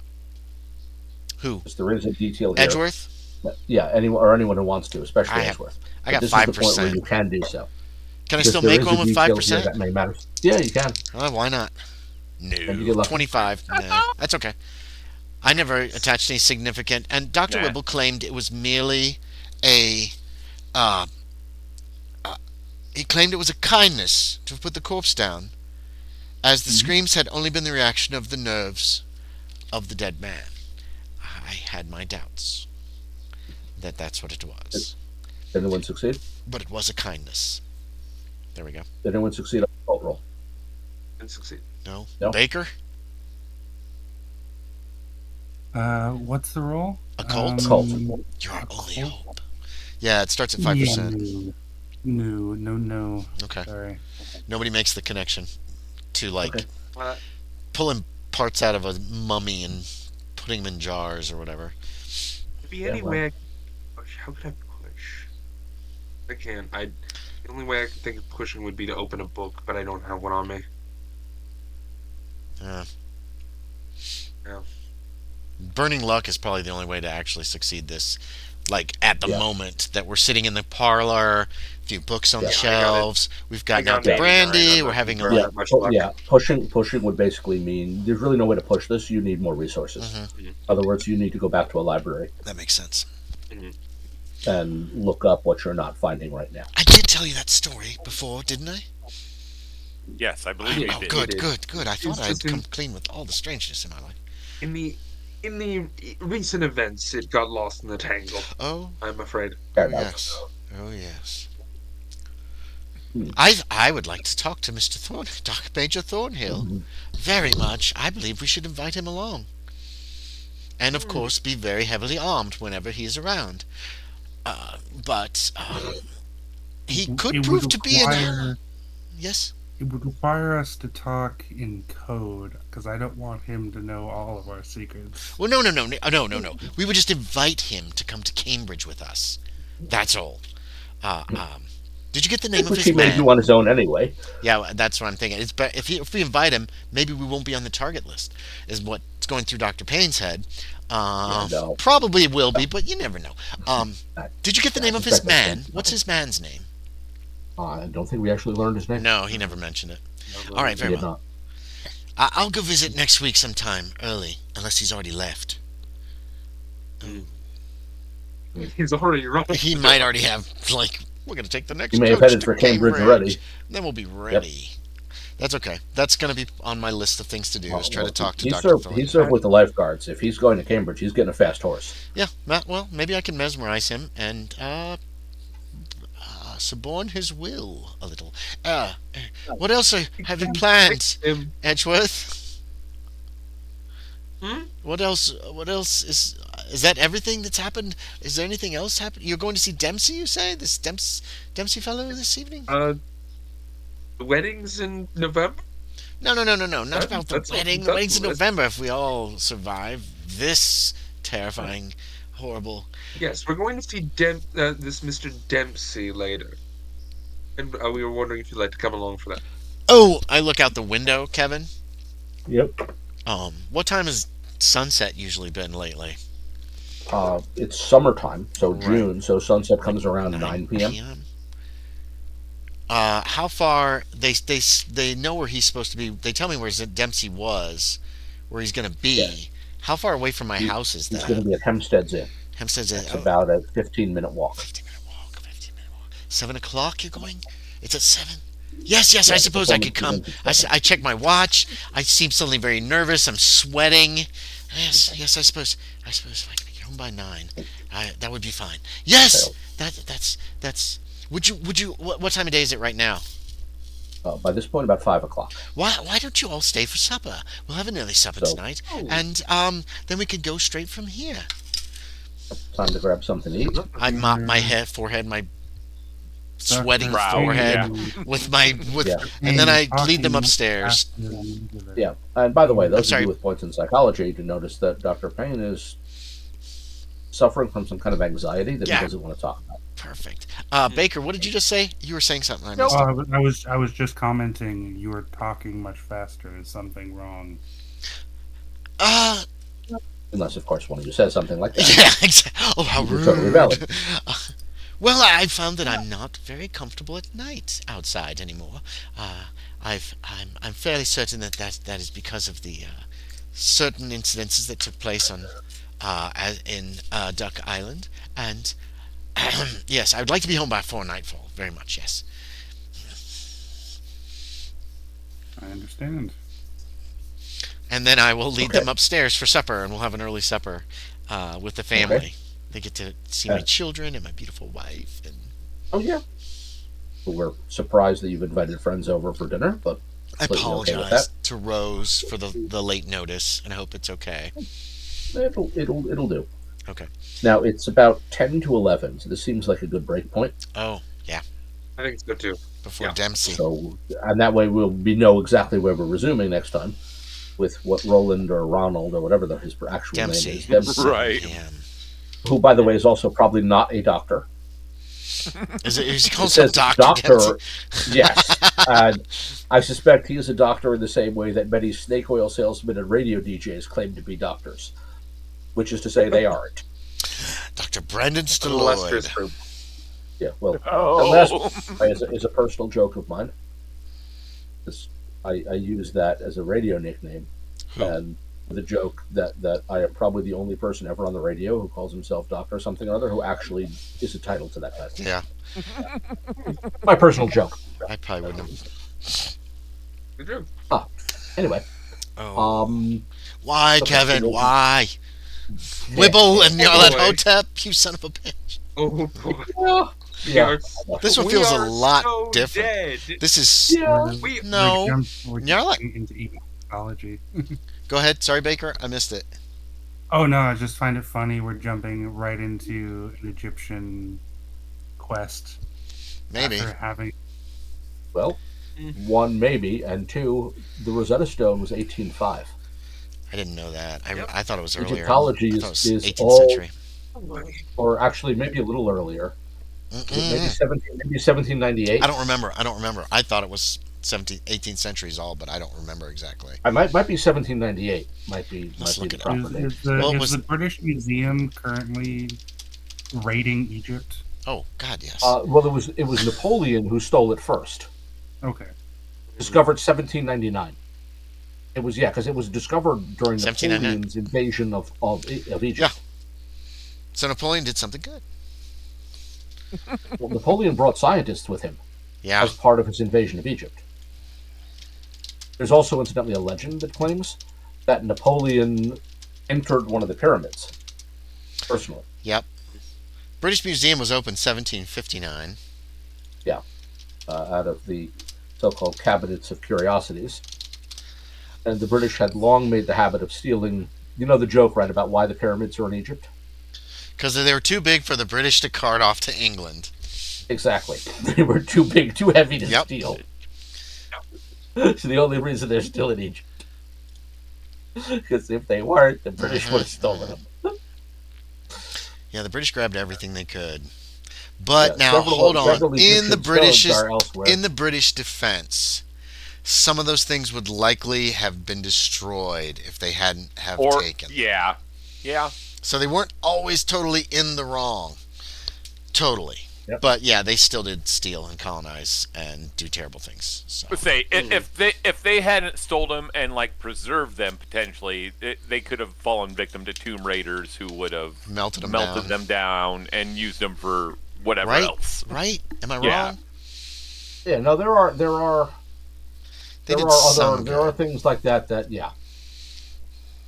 Who? Because there is a detail here. Edgeworth? Yeah, anyone who wants to, especially I have- Edgeworth. I got But this is the point where 5%. you can do so. Can I Because still there make is a one with detail here 5%? that may matter. Yeah, you can. Why not? And you No. get lucky. 25. No, that's okay. I never attached any significant. And Dr. Nah. Wibble claimed it was merely a. He claimed it was a kindness to put the corpse down, as the screams had only been the reaction of the nerves of the dead man. I had my doubts that that's what it was. Did anyone succeed? But it was a kindness. There we go. Did anyone succeed on the occult roll? And succeed. No? No. Baker? What's the roll? Occult? Occult. Your only hope. Yeah, it starts at 5%. No. Okay. Sorry. Nobody makes the connection to, like, Okay. Uh, pulling parts out of a mummy and putting them in jars or whatever. If be Yeah, any well. way I can push. How could I push? I can't. The only way I can think of pushing would be to open a book, but I don't have one on me. Yeah. Yeah. Burning luck is probably the only way to actually succeed this. Like, at the Yeah. moment that we're sitting in the parlor, a few books on the Yeah. shelves, we've gotten I got out the it. brandy, I'm we're not having a very Yeah, little. much pu- luck. yeah. Pushing would basically mean there's really no way to push this. You need more resources. In other words, you need to go back to a library That makes sense. and look up what you're not finding right now. I did tell you that story before, didn't I? Yes, I believe you Oh, did. good. I It's thought I'd just in- come clean with all the strangeness in my life. In the recent events, it got lost in the tangle. Oh, I'm afraid. Fair oh enough. yes. Oh yes. Hmm. I would like to talk to Mr. Dr. Major Thornhill. Very much. I believe we should invite him along. And of course, be very heavily armed whenever he is around. But he could It prove would to be require- Yes. It would require us to talk in code, because I don't want him to know all of our secrets. Well, no. We would just invite him to come to Cambridge with us. That's all. Did you get the name of which he his may do man? on his own anyway. Yeah, that's what I'm thinking. It's but if we invite him, maybe we won't be on the target list. Is what's going through Dr. Payne's head. Yeah, no. Probably will be, but you never know. Did you get the I name of his suspect that's man? What's his man's name? I don't think we actually learned his name. No, he never mentioned it. All right, He very did well. not. I'll go visit next week sometime early, unless he's already left. He's already running. He might already have like we're gonna take the next He may have coach headed to for Cambridge already. Then we'll be ready. That's okay. That's gonna be on my list of things to do. Is try to talk to He Doctor served. Phil. He served with the lifeguards. If he's going to Cambridge, he's getting a fast horse. Yeah. Well, maybe I can mesmerize him and suborn his will a little. What else have you planned, Edgeworth? Hmm? What else? What else is that everything that's happened? Is there anything else happened? You're going to see Dempsey, you say? This Dempsey fellow this evening? The wedding's in November. No. Not about the wedding. The wedding's in list. November if we all survive this terrifying, horrible. Yes, we're going to see this Mr. Dempsey later, and we were wondering if you'd like to come along for that. Oh, I look out the window, Kevin. Yep. What time has sunset usually been lately? It's summertime, so Right. June. So sunset comes around 9 p.m. How far they know where he's supposed to be? They tell me where Dempsey was, where he's going to be. Yeah. How far away from my house is He's that? going to be at Hempstead's Inn. Hempstead's It's about a 15-minute walk. 15-minute walk. 15-minute walk. 7 o'clock. You're going? It's at 7. Yes. I Yeah, suppose I could come. I check my watch. I seem suddenly very nervous. I'm sweating. Yes. I suppose if I can get home by 9, that would be fine. Yes. That's. Would you? What time of day is it right now? By this point, about 5 o'clock. Why don't you all stay for supper? We'll have an early supper tonight, and then we could go straight from here. Time to grab something to eat. I mop my forehead, my sweating Brow, forehead Yeah. and then I lead them upstairs. Yeah. And by the way, those of sorry. you with points in psychology to notice that Dr. Payne is suffering from some kind of anxiety that he doesn't want to talk about. Perfect. Baker, what did you just say? You were saying something. I missed it. I was just commenting. You were talking much faster. Is something wrong? Unless, of course, one of you says something like that. Yeah, exactly. Oh, how rude. Totally valid. Well, I found that I'm not very comfortable at night outside anymore. I'm fairly certain that is because of the certain incidences that took place on in Duck Island, and yes, I would like to be home before nightfall. Very much, yes. I understand. And then I will lead them upstairs for supper, and we'll have an early supper with the family. Okay. They get to see my children and my beautiful wife. And Oh, yeah. We're surprised that you've invited friends over for dinner, but I completely okay with apologize to Rose for the late notice, and I hope it's okay. It'll do. Okay. Now, it's about 10 to 11, so this seems like a good break point. Oh, yeah. I think it's good too. Before Dempsey. So, and that way we'll know exactly where we're resuming next time with what Roland or Ronald or whatever his actual Dempsey. name is. Dempsey, Right. who, by the way, is also probably not a doctor. Is he It called says Dr. Dempsey? yes. And I suspect he is a doctor in the same way that many snake oil salesmen and radio DJs claim to be doctors, which is to say they aren't. Dr. Brandon Lester's Staloid. group. Yeah, well, Oh. that is a personal joke of mine. I use that as a radio nickname, and the joke that I am probably the only person ever on the radio who calls himself Doctor something or other who actually is entitled to that title. Yeah. My personal joke. I probably wouldn't have. Good job. Anyway, Oh. Why, Kevin? Kevin? Why? Wibble and Yarlat Hotep, you son of a bitch. Oh boy. yeah. This one We feels a are lot so different. dead. This is We no. We're Yarlat. jumping into ecology. Go ahead. Sorry, Baker. I missed it. Oh no, I just find it funny. We're jumping right into an Egyptian quest. Maybe. After having Well, one maybe, and two, the Rosetta Stone was 1805. I didn't know that. I thought it was earlier. Egyptology I thought it was is 18th all, century. or actually maybe a little earlier. Maybe 1798. I don't remember. I thought it was 18th centuries all, but I don't remember exactly. I might be 1798. Might be Let's look the it proper up. date. Is the British Museum currently raiding Egypt? Oh God, yes. Well, it was Napoleon who stole it first. Okay. Discovered 1799. It was because it was discovered during 1799. Napoleon's invasion of Egypt. Yeah. So Napoleon did something good. Well, Napoleon brought scientists with him Yeah. as part of his invasion of Egypt. There's also, incidentally, a legend that claims that Napoleon entered one of the pyramids personally. Yep. British Museum was opened 1759. Yeah, out of the so-called cabinets of curiosities. And the British had long made the habit of stealing. You know the joke, right, about why the pyramids are in Egypt? Because they were too big for the British to cart off to England. Exactly. They were too big, too heavy to Yep. steal. So the only reason they're still in Egypt. Because if they weren't, the British would have stolen them. Yeah, the British grabbed everything they could. But Yeah, now, hold on. In the Egyptian British defense, some of those things would likely have been destroyed if they hadn't have taken. Yeah. So they weren't always totally in the wrong. Totally. Yep. But yeah, they still did steal and colonize and do terrible things. So. But say if they hadn't stole them and like preserved them potentially, they could have fallen victim to tomb raiders who would have melted them down and used them for whatever else. Right? Am I Yeah. wrong? Yeah, no, there are things like that. Yeah.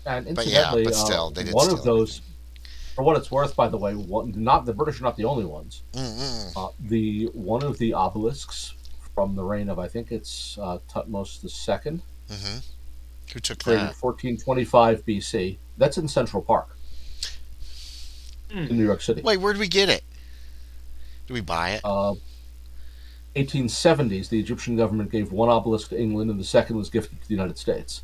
And incidentally, but still, they did one steal of those, for what it's worth, by the way, not the British are not the only ones. One of the obelisks from the reign of, I think it's Tutmosis II. Mm-hmm. Who took created that? 1425 BC. That's in Central Park, in New York City. Wait, where did we get it? Did we buy it? 1870s, the Egyptian government gave one obelisk to England, and the second was gifted to the United States.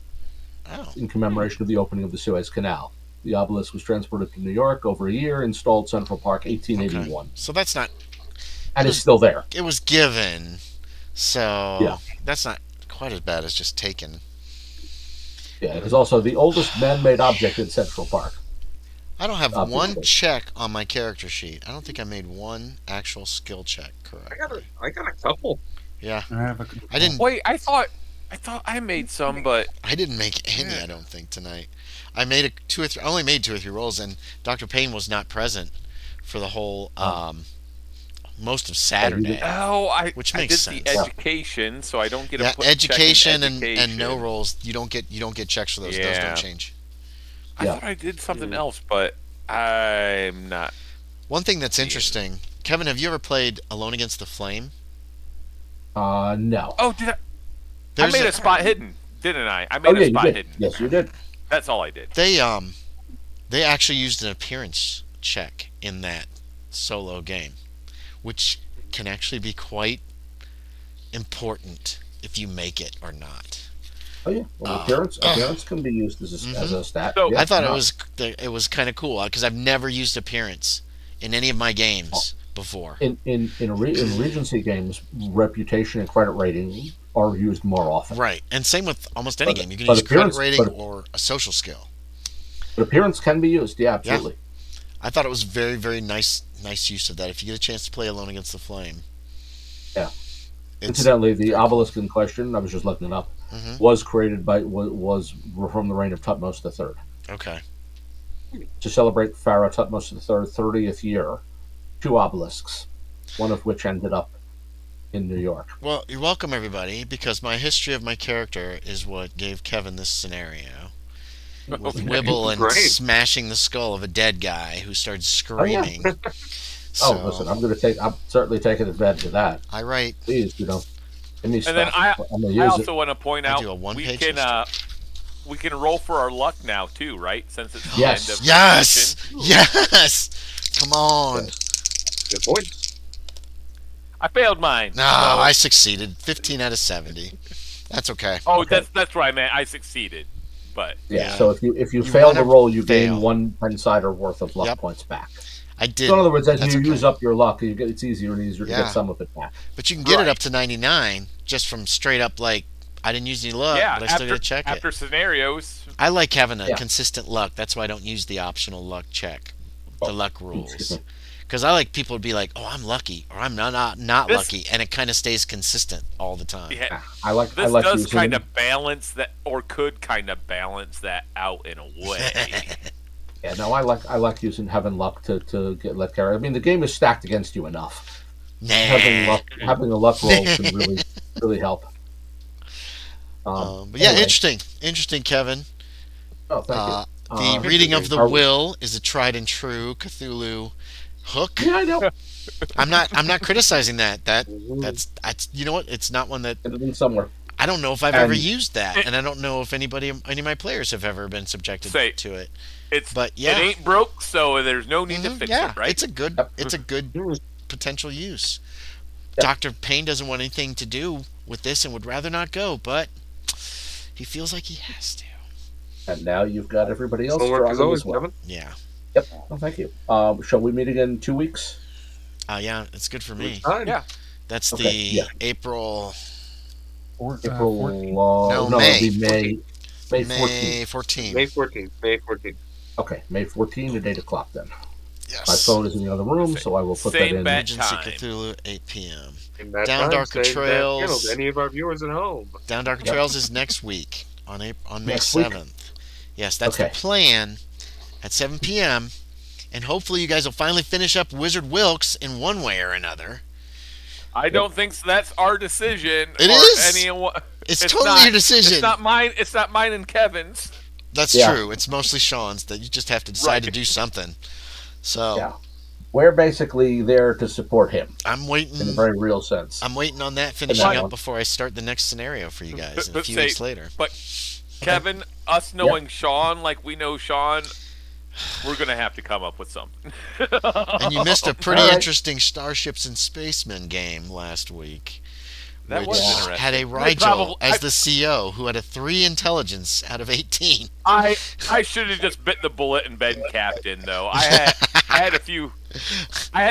Oh. In commemoration of the opening of the Suez Canal. The obelisk was transported to New York over a year, installed Central Park, 1881. Okay. So that's not... And it's still there. It was given, so yeah. That's not quite as bad as just taken. Yeah, it is also the oldest man-made object in Central Park. I don't have one check on my character sheet. I don't think I made one actual skill check correctly. I got a couple. Yeah. I didn't... Wait, I thought I made some, but I didn't make any. I don't think tonight. I made I only made 2 or 3 rolls, and Dr. Payne was not present for the whole most of Saturday. Which makes I sense. did the education, so I don't get a education check in education and no rolls. You don't get checks for those. Yeah. Those don't change. I thought I did something else, but I'm not. One thing that's interesting, Kevin, have you ever played Alone Against the Flame? No. Oh, did I? I made a spot hidden, didn't I? I made a spot hidden. Yes, you did. That's all I did. They actually used an appearance check in that solo game, which can actually be quite important if you make it or not. Oh yeah, well, appearance can be used as a stat. So, I thought it was kind of cool because I've never used appearance in any of my games before. In Regency games, reputation and credit rating are used more often. Right, and same with almost any game. You can use credit rating or a social skill. But appearance can be used. Yeah, absolutely. Yeah. I thought it was very, very nice use of that. If you get a chance to play Alone Against the Flame. Yeah. Incidentally, the obelisk in question, I was just looking it up, was created was from the reign of Tutmosis III. Okay. To celebrate Pharaoh Tutmosis III's 30th year, 2 obelisks, one of which ended up in New York. Well, you're welcome, everybody, because my history of my character is what gave Kevin this scenario. With Wibble and smashing the skull of a dead guy who started screaming. Oh, yeah. So, listen, I'm certainly taking advantage of that. I write. Please, give me and stuff. then I also want to point out we can roll for our luck now too, right? Since it's the end of yes. Come on. Yes. Good point. I failed mine. No, I succeeded. 15 out of 70. That's okay. Oh, okay. That's what I meant. I succeeded. But so if you fail the roll, you gain 1 insider worth of luck points back. I did. So in other words, as That's you okay. use up your luck, it's easier and easier to Yeah. get some of it back. But you can get it Right. up to 99 just from straight up like I didn't use any luck, Yeah, but I still got to check after it. scenarios. I like having a Yeah. consistent luck. That's why I don't use the optional luck check, the Oh, luck excuse rules. me. Because I like people to be like, "Oh, I'm lucky," or "I'm not This- lucky," and it kind of stays consistent all the time. Yeah, I like this does using kind them. of balance that, or could kind of balance that out in a way. Yeah, no, I like having luck to let carry. I mean, the game is stacked against you enough. Nah. Having a luck roll can really help. But yeah, Anyway. interesting, Kevin. Oh, thank you. The reading of the are- will is a tried and true Cthulhu hook. Yeah, I know. I'm not criticizing that. That's you know what? It's not one that It's in somewhere. I don't know if I've ever And- used that, and I don't know if any of my players have ever been subjected Say, to it. But yeah. it ain't broke, so there's no need to fix yeah, it, right? it's a good potential use. Yep. Dr. Payne doesn't want anything to do with this and would rather not go, but he feels like he has to. And now you've got everybody else. Homework as drawing always, as well. Kevin. Yeah. Yep. Well, thank you. Shall we meet again in 2 weeks? Yeah, it's good for me. Fine. Yeah. That's Okay, the yeah. April April. 14th. No, no, May. it'll be May. May 14th. May 14. May 14th. May 14th. Okay, May 14th at 8 o'clock then. Yes. My phone is in the other room, so I will put that Same in. batch. Regency Time. Cthulhu, 8 p.m. In that Down time, Darker same bad Trails. channel to any of our viewers at home. Down Darker Yep. Trails is next week on May Next week? 7th. Yes, that's Okay. the plan at 7 p.m. And hopefully you guys will finally finish up Wizard Wilkes in one way or another. I don't think so. That's our decision. It or is. It's It's totally not- your decision. It's not mine. It's not mine and Kevin's. That's Yeah. true. It's mostly Sean's that you just have to decide to Right. do something. So Yeah. We're basically there to support him I'm in a waiting. very real sense. I'm waiting on that finishing that up one. before I start the next scenario for you guys in a But few say- weeks later. But Kevin, us knowing Sean like we know Sean, we're gonna have to come up with something. And you missed a pretty All right. interesting Starships and Spacemen game last week. That which was Yeah. interesting. had a I Rigel probably- as the CO who had a 3 intelligence out of 18. I should have just bit the bullet and been captain though. I had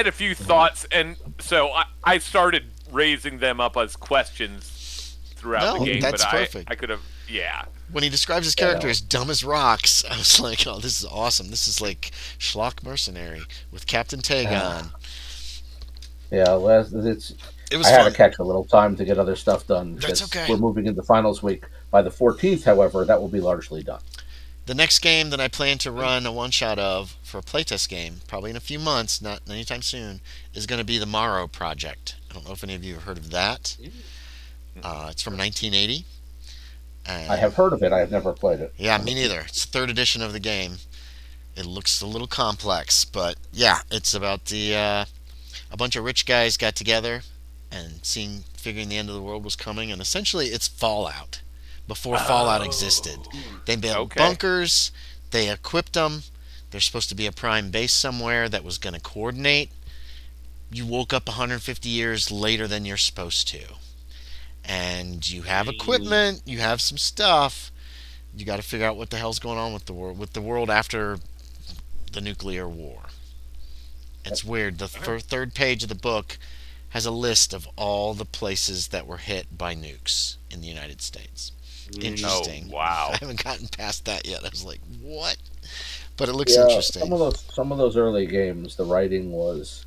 a few thoughts, and so I started raising them up as questions throughout No, the game. that's but perfect. I could have, yeah. When he describes his character as dumb as rocks, I was like, oh, this is awesome. This is like Schlock Mercenary with Captain Tagon. Yeah, it's. It was I had fun. to catch a little time to get other stuff done. That's because okay. We're moving into finals week. By the 14th, however, that will be largely done. The next game that I plan to run a one-shot of for a playtest game, probably in a few months, not anytime soon, is going to be the Morrow Project. I don't know if any of you have heard of that. It's from 1980. And I have heard of it. I have never played it. Yeah, me neither. It's the 3rd edition of the game. It looks a little complex, but yeah, it's about the a bunch of rich guys got together and figuring the end of the world was coming, and essentially it's Fallout before Fallout existed. They built Okay. bunkers, they equipped them. There's supposed to be a prime base somewhere that was going to coordinate. You woke up 150 years later than you're supposed to. And you have equipment, you have some stuff. You got to figure out what the hell's going on with the world after the nuclear war. It's weird. The third page of the book has a list of all the places that were hit by nukes in the United States. Interesting. Oh, wow. I haven't gotten past that yet. I was like, what? But it looks Yeah, interesting. some of those early games, the writing was.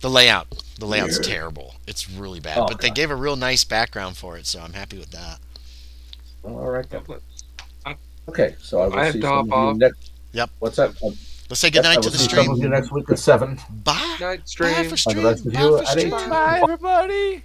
The layout's Weird. terrible. It's really bad. Oh, But they God. gave a real nice background for it, so I'm happy with that. All right. Then. Okay, so I will I have see to some hop of you next. Yep. What's that? Let's say I goodnight will to the see some of you stream. next week at 7. Bye. Night Bye stream. for And the stream. rest of Bye you for at 8. stream. Bye, everybody.